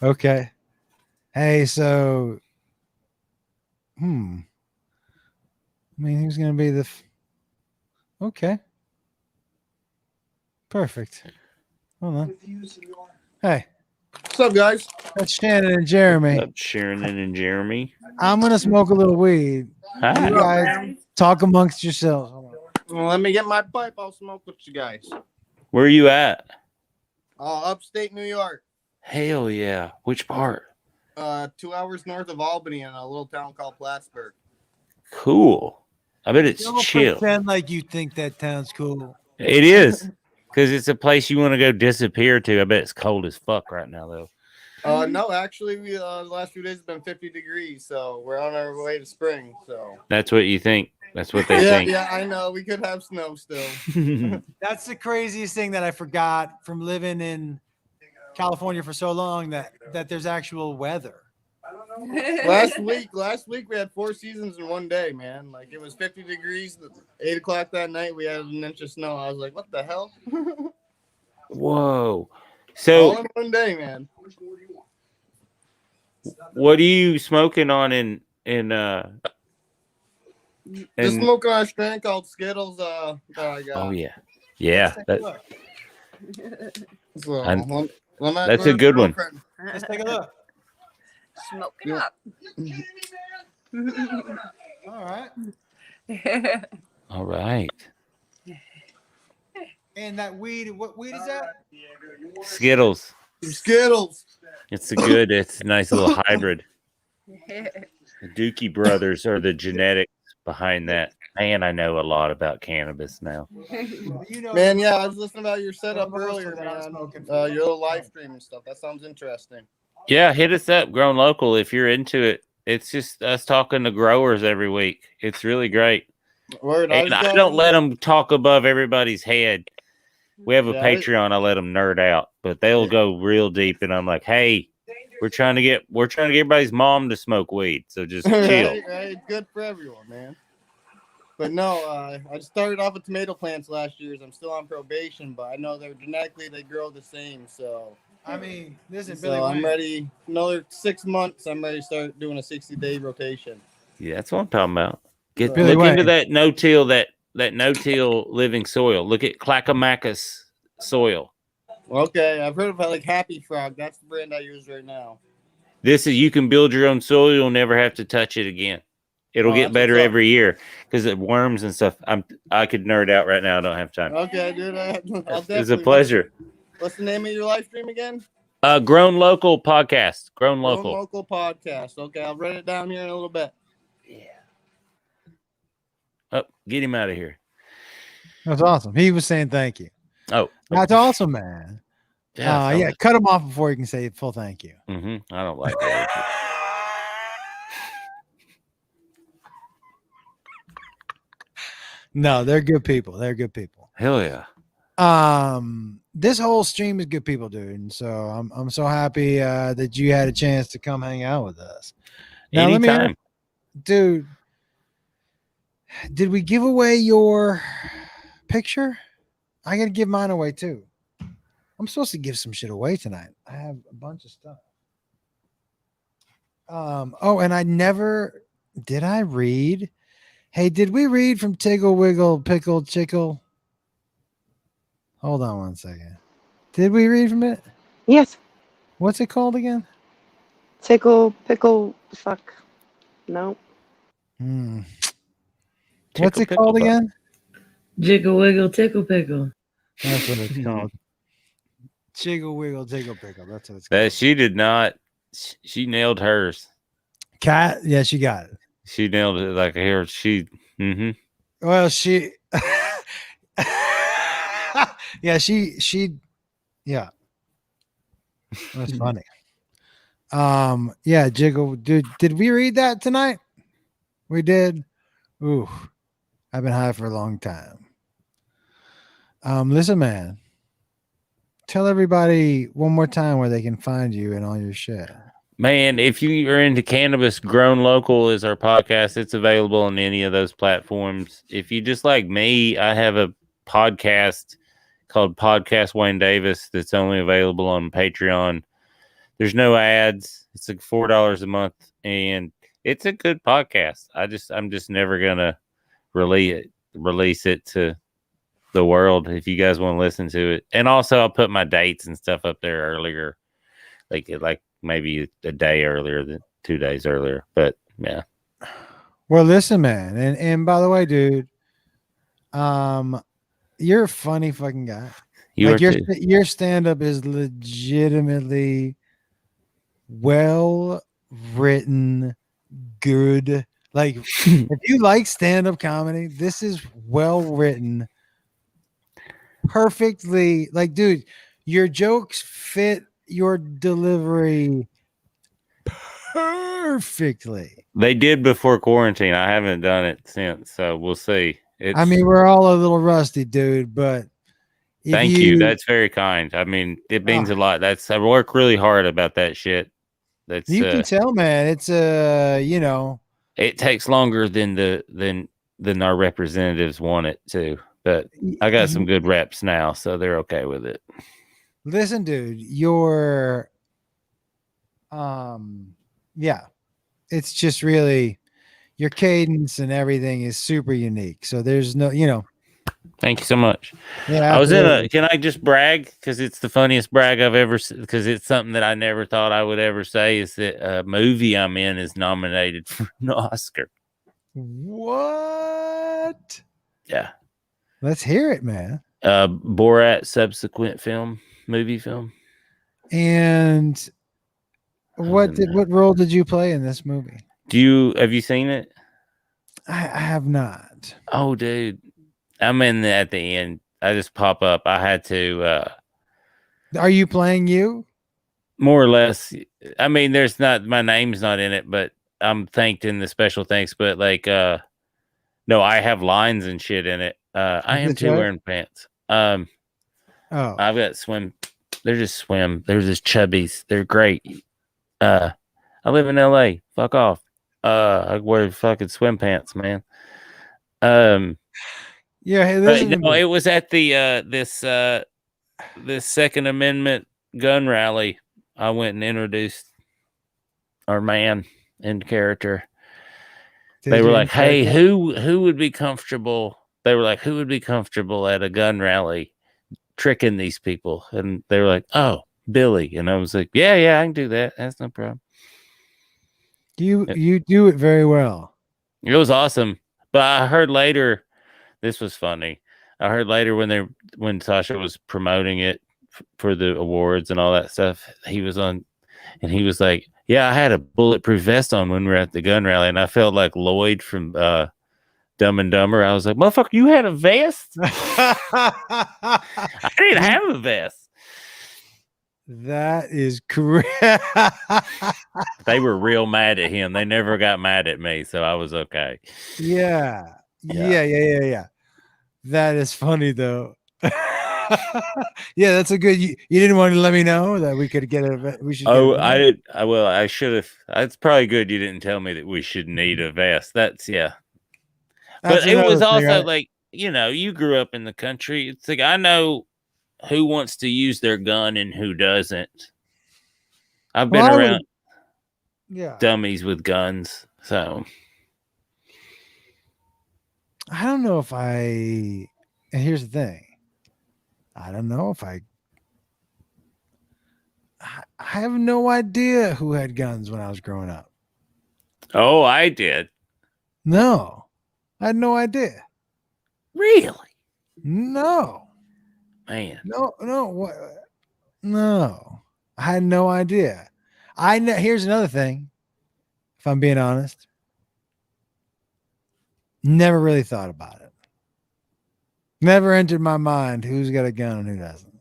[SPEAKER 1] Okay. Hey, so I mean, who's gonna be okay. Perfect. Hold on. Hey.
[SPEAKER 8] What's up, guys?
[SPEAKER 1] That's Shannon and Jeremy.
[SPEAKER 11] What's up, Shannon and Jeremy?
[SPEAKER 1] I'm gonna smoke a little weed.
[SPEAKER 11] Hi.
[SPEAKER 1] You guys talk amongst yourselves. Hold on.
[SPEAKER 8] Well, let me get my pipe. I'll smoke with you guys.
[SPEAKER 11] Where are you at?
[SPEAKER 8] Upstate New York.
[SPEAKER 11] Hell yeah. Which part?
[SPEAKER 8] 2 hours north of Albany in a little town called Plattsburgh.
[SPEAKER 11] Cool. I bet it's
[SPEAKER 1] Don't
[SPEAKER 11] chill.
[SPEAKER 1] pretend like you think that town's cool.
[SPEAKER 11] It is. Because it's a place you want to go disappear to. I bet it's cold as fuck right now, though.
[SPEAKER 8] No, actually, we the last few days have been 50 degrees, so we're on our way to spring. So
[SPEAKER 11] That's what you think. That's what they
[SPEAKER 8] Yeah,
[SPEAKER 11] think.
[SPEAKER 8] yeah, I know. We could have snow still.
[SPEAKER 1] That's the craziest thing that I forgot from living in California for so long, that there's actual weather.
[SPEAKER 8] last week we had 4 seasons in one day, man. Like it was 50 degrees. 8 o'clock that night, we had an inch of snow. I was like, what the hell?
[SPEAKER 11] Whoa.
[SPEAKER 8] All
[SPEAKER 11] So
[SPEAKER 8] in one day, man.
[SPEAKER 11] what are you smoking on in
[SPEAKER 8] Just smoking on a strain called Skittles. That I got.
[SPEAKER 11] Oh yeah. Yeah.
[SPEAKER 8] So,
[SPEAKER 11] I'm-
[SPEAKER 8] I'm at
[SPEAKER 11] that's
[SPEAKER 8] my
[SPEAKER 11] a good one.
[SPEAKER 8] girlfriend.
[SPEAKER 1] Let's take a look.
[SPEAKER 2] Smoking
[SPEAKER 8] Yeah.
[SPEAKER 2] up.
[SPEAKER 1] All right.
[SPEAKER 11] All right.
[SPEAKER 1] And that weed, what weed is that?
[SPEAKER 11] Skittles.
[SPEAKER 8] Skittles.
[SPEAKER 11] It's a nice little hybrid. The Dookie brothers are the genetics behind that. Man, I know a lot about cannabis now.
[SPEAKER 8] Man, yeah, I was listening about your setup earlier, man. Your little live stream and stuff. That sounds interesting.
[SPEAKER 11] Yeah, hit us up, Grown Local, if you're into it. It's just us talking to growers every week. It's really great.
[SPEAKER 8] Word,
[SPEAKER 11] And I don't let them talk above everybody's head. We have a
[SPEAKER 8] Yeah,
[SPEAKER 11] Patreon. I let them nerd out, but they'll go real deep. And I'm like, hey, we're trying to get everybody's mom to smoke weed. So just chill.
[SPEAKER 8] right, it's good for everyone, man. But no, I started off with tomato plants last year. So I'm still on probation, but I know they're genetically they grow the same. So
[SPEAKER 1] I mean, listen,
[SPEAKER 8] so
[SPEAKER 1] Billy
[SPEAKER 8] I'm
[SPEAKER 1] Wayne.
[SPEAKER 8] ready. Another 6 months. I'm ready to start doing a 60-day rotation.
[SPEAKER 11] Yeah, that's what I'm talking about. Look
[SPEAKER 1] Billy
[SPEAKER 11] into
[SPEAKER 1] Wayne.
[SPEAKER 11] that no-till, that no-till living soil. Look at Clackamacus soil.
[SPEAKER 8] Okay, I've heard about like Happy Frog. That's the brand I use right now.
[SPEAKER 11] This is, you can build your own soil. You'll never have to touch it again. It'll
[SPEAKER 8] Oh,
[SPEAKER 11] get
[SPEAKER 8] that's
[SPEAKER 11] better
[SPEAKER 8] what's up.
[SPEAKER 11] every year because of worms and stuff. I could nerd out right now. I don't have time.
[SPEAKER 8] Okay, dude. I'll
[SPEAKER 11] It's a
[SPEAKER 8] definitely-
[SPEAKER 11] pleasure.
[SPEAKER 8] What's the name of your live stream again?
[SPEAKER 11] Grown Local Podcast. Grown
[SPEAKER 8] Grown
[SPEAKER 11] Local.
[SPEAKER 8] Local Podcast. Okay, I'll write it down here in a little bit.
[SPEAKER 11] Oh, get him out of here.
[SPEAKER 1] That's awesome. He was saying thank you.
[SPEAKER 11] Oh,
[SPEAKER 1] That's awesome, man. Yeah, cut him off before you can say full thank you.
[SPEAKER 11] Mm-hmm. I don't like that.
[SPEAKER 1] No, they're good people. They're good people.
[SPEAKER 11] Hell yeah.
[SPEAKER 1] This whole stream is good people, dude. And so I'm so happy that you had a chance to come hang out with us. Now,
[SPEAKER 11] Anytime.
[SPEAKER 1] Dude, did we give away your picture? I gotta give mine away too. I'm supposed to give some shit away tonight. I have a bunch of stuff. Oh, and I never did I read? Hey, did we read from Tiggle Wiggle Pickle Chickle? Hold on one second. Did we read from it?
[SPEAKER 6] Yes.
[SPEAKER 1] What's it called again?
[SPEAKER 6] Tickle, pickle, fuck. No.
[SPEAKER 1] What's it called again?
[SPEAKER 3] Jiggle wiggle tickle pickle.
[SPEAKER 1] That's what it's called. Jiggle Wiggle Tickle Pickle. That's what it's called.
[SPEAKER 11] That she did not. She nailed hers.
[SPEAKER 1] Cat, yeah, she got it.
[SPEAKER 11] She nailed it like here. She. Mm-hmm.
[SPEAKER 1] Well, she. Yeah, she. Yeah, that's funny. Yeah, Jiggle. Did we read that tonight? We did. Ooh, I've been high for a long time. Listen, man. Tell everybody one more time where they can find you and all your shit.
[SPEAKER 11] Man, if you are into cannabis, Grown Local is our podcast. It's available on any of those platforms. If you just like me, I have a podcast called Podcast Wayne Davis that's only available on Patreon. There's no ads. It's like $4 a month, and it's a good podcast. I'm just never gonna release it to the world if you guys want to listen to it. And also I'll put my dates and stuff up there earlier, like maybe a day earlier than 2 days earlier. But yeah.
[SPEAKER 1] Well, listen, man, and by the way, dude, you're a funny fucking guy.
[SPEAKER 11] You
[SPEAKER 1] like
[SPEAKER 11] are too.
[SPEAKER 1] your stand-up is legitimately well written, good. Like if you like stand-up comedy, this is well written, perfectly. Like, dude, your jokes fit your delivery perfectly.
[SPEAKER 11] They did before quarantine. I haven't done it since, so we'll see.
[SPEAKER 1] I mean, we're all a little rusty, dude, but if
[SPEAKER 11] thank you. That's very kind. I mean, it means a lot. I work really hard about that shit. That's
[SPEAKER 1] you can tell, man. It's you know,
[SPEAKER 11] it takes longer than our representatives want it to, but I got some good reps now, so they're okay with it.
[SPEAKER 1] Listen, dude, your yeah, it's just really your cadence and everything is super unique. So there's no, you know.
[SPEAKER 11] Thank you so much.
[SPEAKER 1] Yeah,
[SPEAKER 11] I was
[SPEAKER 1] absolutely.
[SPEAKER 11] can I just brag? Because it's the funniest brag I've ever, because it's something that I never thought I would ever say, is that a movie I'm in is nominated for an Oscar.
[SPEAKER 1] What?
[SPEAKER 11] Yeah.
[SPEAKER 1] Let's hear it, man.
[SPEAKER 11] Borat subsequent movie film.
[SPEAKER 1] And what role did you play in this movie?
[SPEAKER 11] Have you seen it?
[SPEAKER 1] I have not.
[SPEAKER 11] Oh, dude. I'm in at the end. I just pop up. I had to.
[SPEAKER 1] Are you playing you?
[SPEAKER 11] More or less. I mean, my name's not in it, but I'm thanked in the special thanks. But like, no, I have lines and shit in it. I am too wearing pants. I've got swim. They're just swim. They're just chubbies. They're great. I live in LA. Fuck off. I wear fucking swim pants, man.
[SPEAKER 1] Yeah, hey,
[SPEAKER 11] it was at the this Second Amendment gun rally. I went and introduced our man in character. They were like, "Hey, who would be comfortable?" They were like, "Who would be comfortable at a gun rally tricking these people?" And they were like, "Oh, Billy." And I was like, "Yeah, I can do that. That's no problem."
[SPEAKER 1] You do it very well.
[SPEAKER 11] It was awesome. But I heard later, this was funny. I heard later when Sasha was promoting it for the awards and all that stuff, he was on, and he was like, "Yeah, I had a bulletproof vest on when we were at the gun rally," and I felt like Lloyd from Dumb and Dumber. I was like, "Motherfucker, you had a vest?" I didn't have a vest.
[SPEAKER 1] That is correct.
[SPEAKER 11] They were real mad at him. They never got mad at me, so I was okay.
[SPEAKER 1] Yeah. That is funny though. Yeah, that's a good. You didn't want to let me know that we could get it. We should.
[SPEAKER 11] I did. Well, I should have. It's probably good you didn't tell me that we should need a vest. But it was also like, you grew up in the country. It's like, I know who wants to use their gun and who doesn't. I've been around dummies with guns, so
[SPEAKER 1] I don't know if and here's the thing. I don't know if I have no idea who had guns when I was growing up.
[SPEAKER 11] Oh, I did.
[SPEAKER 1] No, I had no idea.
[SPEAKER 11] Really?
[SPEAKER 1] No.
[SPEAKER 11] Man.
[SPEAKER 1] No. I had no idea. Here's another thing. If I'm being honest, never really thought about it. Never entered my mind who's got a gun and who doesn't.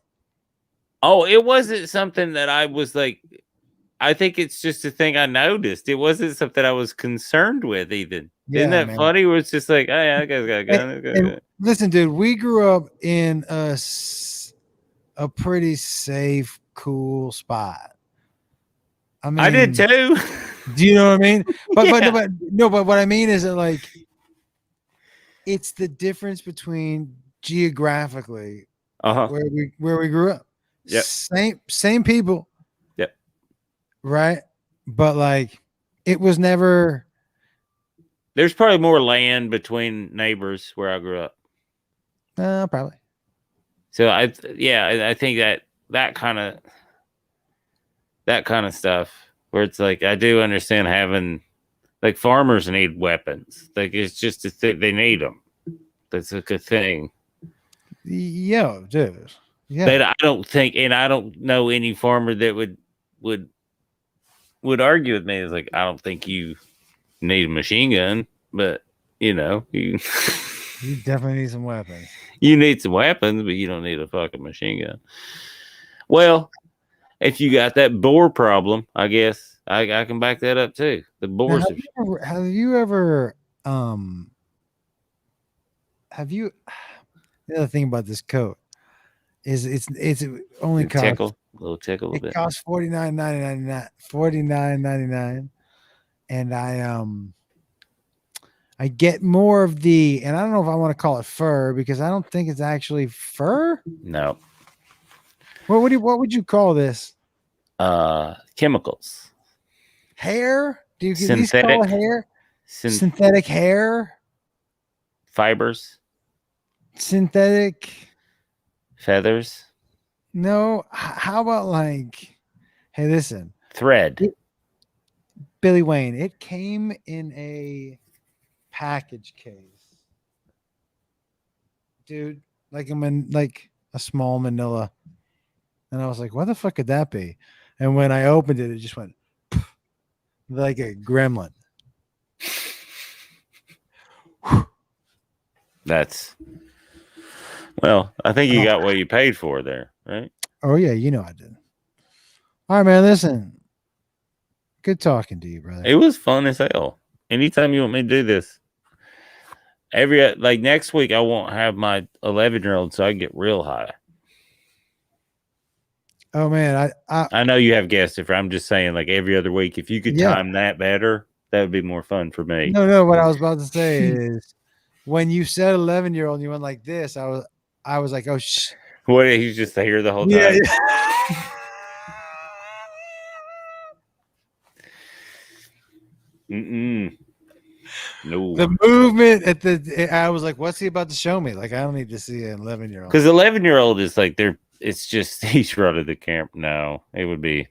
[SPEAKER 11] Oh, it wasn't something that I was like, I think it's just a thing I noticed. It wasn't something I was concerned with even.
[SPEAKER 1] Yeah,
[SPEAKER 11] Isn't that
[SPEAKER 1] man.
[SPEAKER 11] funny? Where it's just like, oh yeah, that guy's got a gun.
[SPEAKER 1] And listen, dude, we grew up in a pretty safe, cool spot. I mean,
[SPEAKER 11] I did too.
[SPEAKER 1] Do you know what I mean? But
[SPEAKER 11] Yeah.
[SPEAKER 1] but what I mean is that, like, it's the difference between geographically where we grew up.
[SPEAKER 11] Yep.
[SPEAKER 1] Same people.
[SPEAKER 11] Yep.
[SPEAKER 1] Right? But like, it was never.
[SPEAKER 11] There's probably more land between neighbors where I grew up.
[SPEAKER 1] Probably.
[SPEAKER 11] So I think that kind of stuff, where it's like, I do understand having, like, farmers need weapons. Like, it's just a thing, they need them. That's like a thing.
[SPEAKER 1] Yeah, dude. Yeah.
[SPEAKER 11] But I don't think, and I don't know any farmer that would argue with me. It's like, I don't think you need a machine gun, but you
[SPEAKER 1] definitely need some weapons.
[SPEAKER 11] You need some weapons, but you don't need a fucking machine gun. Well, if you got that bore problem, I guess I can back that up too. The
[SPEAKER 1] Now,
[SPEAKER 11] boars.
[SPEAKER 1] have you ever the other thing about this coat is it's only costs
[SPEAKER 11] Tickle, a little tickle a
[SPEAKER 1] it
[SPEAKER 11] bit.
[SPEAKER 1] costs $49.99, and I get more of the, and I don't know if I want to call it fur because I don't think it's actually fur.
[SPEAKER 11] No.
[SPEAKER 1] What would you call this?
[SPEAKER 11] Chemicals.
[SPEAKER 1] Hair? Do you at least call
[SPEAKER 11] Synthetic.
[SPEAKER 1] it hair? Synthetic hair?
[SPEAKER 11] Fibers.
[SPEAKER 1] Synthetic
[SPEAKER 11] Feathers.
[SPEAKER 1] No. How about like, hey, listen,
[SPEAKER 11] Thread.
[SPEAKER 1] Billy Wayne, it came in a package case, dude, like like a small manila, and I was like, what the fuck could that be? And when I opened it, it just went like a gremlin.
[SPEAKER 11] That's well, I think you got what you paid for there, right?
[SPEAKER 1] Oh yeah, you know I did. All right, man, listen, good talking to you, brother.
[SPEAKER 11] It was fun as hell. Anytime you want me to do this, like next week, I won't have my 11-year-old, so I get real high.
[SPEAKER 1] Oh man,
[SPEAKER 11] I know you have guests. If I'm just saying, like every other week, if you could time that better, that would be more fun for me.
[SPEAKER 1] No, what I was about to say is when you said 11-year-old and you went like this, I was like, oh shh.
[SPEAKER 11] What, he's just here the whole time?
[SPEAKER 1] Yeah.
[SPEAKER 11] No.
[SPEAKER 1] The movement I was like, what's he about to show me? Like, I don't need to see an 11-year-old.
[SPEAKER 11] Because 11-year-old is like it's just he's running the camp. No, it'd be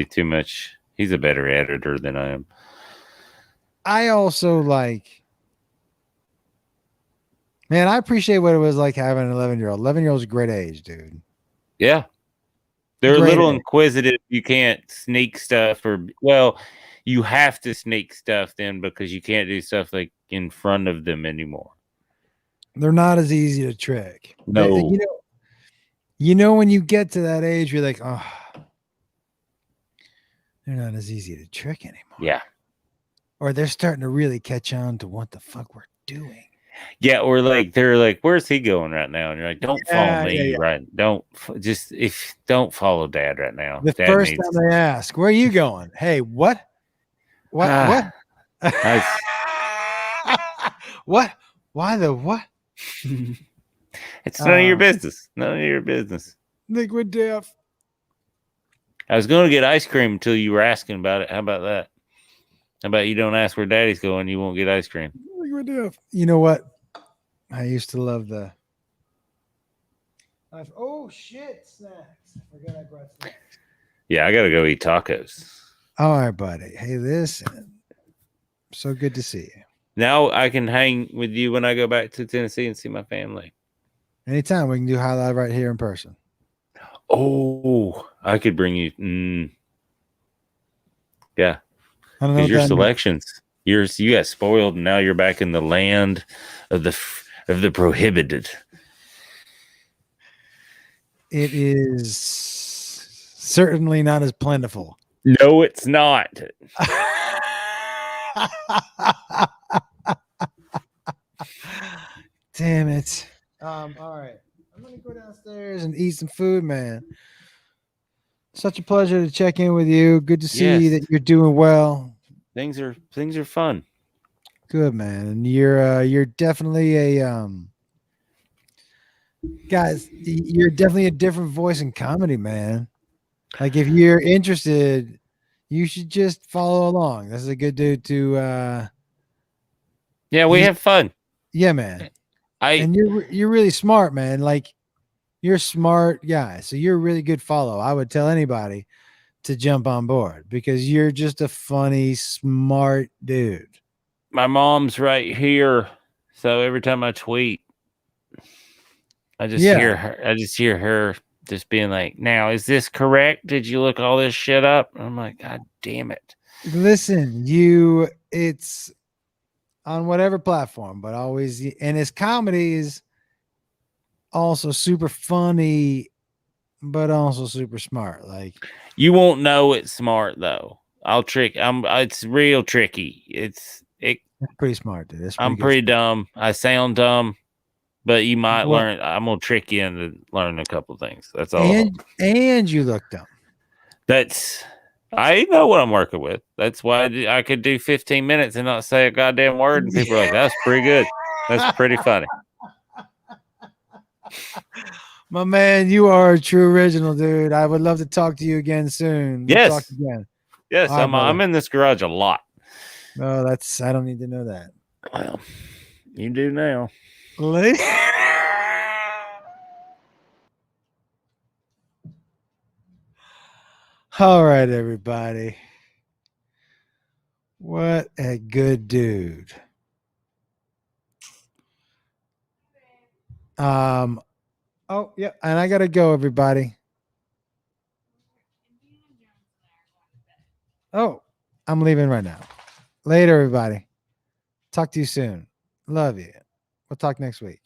[SPEAKER 11] too much. He's a better editor than I am.
[SPEAKER 1] I also man, I appreciate what it was like having an 11-year-old. 11-year-old's a great age, dude.
[SPEAKER 11] Yeah. They're a
[SPEAKER 1] Great
[SPEAKER 11] little
[SPEAKER 1] age.
[SPEAKER 11] inquisitive. You can't sneak stuff you have to sneak stuff then because you can't do stuff like in front of them anymore.
[SPEAKER 1] They're not as easy to trick.
[SPEAKER 11] No.
[SPEAKER 1] You know when you get to that age, you're like, oh, they're not as easy to trick anymore.
[SPEAKER 11] Yeah.
[SPEAKER 1] Or they're starting to really catch on to what the fuck we're doing.
[SPEAKER 11] Yeah, or they're like, where's he going right now? And you're like, don't follow me, right? Don't follow Dad right now.
[SPEAKER 1] The
[SPEAKER 11] Dad
[SPEAKER 1] first time they ask, where are you going? Hey, what? What? What? Why the what?
[SPEAKER 11] It's none of your business. None of your business.
[SPEAKER 1] Liquid death.
[SPEAKER 11] I was going to get ice cream until you were asking about it. How about that? How about you don't ask where Daddy's going, you won't get ice cream.
[SPEAKER 1] Liquid death. You know what? I used to love oh shit, snacks. I forgot I brought snacks.
[SPEAKER 11] Yeah, I got to go eat tacos.
[SPEAKER 1] All right, buddy. Hey, listen. So good to see you.
[SPEAKER 11] Now I can hang with you when I go back to Tennessee and see my family.
[SPEAKER 1] Anytime we can do highlight right here in person.
[SPEAKER 11] Oh, I could bring you. Yeah.
[SPEAKER 1] I don't know.
[SPEAKER 11] Your selections. You got spoiled, and now you're back in the land of the prohibited.
[SPEAKER 1] It is certainly not as plentiful.
[SPEAKER 11] No, it's not.
[SPEAKER 1] Damn it. All right. I'm gonna go downstairs and eat some food, man. Such a pleasure to check in with you. Good to see that you're doing well.
[SPEAKER 11] Things are fun.
[SPEAKER 1] Good, man. And you're definitely guys, you're definitely a different voice in comedy, man. Like if you're interested, you should just follow along. This is a good dude to
[SPEAKER 11] we have fun.
[SPEAKER 1] Yeah, man. And you're really smart, man. Like you're a smart guy. So you're a really good follow. I would tell anybody to jump on board because you're just a funny, smart dude.
[SPEAKER 11] My mom's right here. So every time I tweet, I just hear her just being like, now, is this correct? Did you look all this shit up? I'm like, God damn it.
[SPEAKER 1] Listen, it's on whatever platform, but always, and his comedy is also super funny, but also super smart. Like
[SPEAKER 11] you won't know it's smart though I'll trick. It's real tricky.
[SPEAKER 1] That's pretty smart, dude. That's
[SPEAKER 11] I'm
[SPEAKER 1] good.
[SPEAKER 11] pretty dumb. I sound dumb, but you might
[SPEAKER 1] Well-
[SPEAKER 11] learn. I'm gonna trick you into learning a couple things. That's all.
[SPEAKER 1] And you look dumb.
[SPEAKER 11] I know what I'm working with. That's why I could do 15 minutes and not say a goddamn word, and people are like, "That's pretty good. That's pretty funny."
[SPEAKER 1] My man, you are a true original, dude. I would love to talk to you again soon. We'll
[SPEAKER 11] Yes.
[SPEAKER 1] talk again.
[SPEAKER 11] Yes,
[SPEAKER 1] All right,
[SPEAKER 11] I'm
[SPEAKER 1] brother.
[SPEAKER 11] in this garage a lot.
[SPEAKER 1] No, I don't need to know that.
[SPEAKER 11] Well, you do now.
[SPEAKER 1] All right, everybody. What a good dude. Oh, yeah, and I gotta go, everybody. Oh, I'm leaving right now. Later, everybody. Talk to you soon. Love you. We'll talk next week.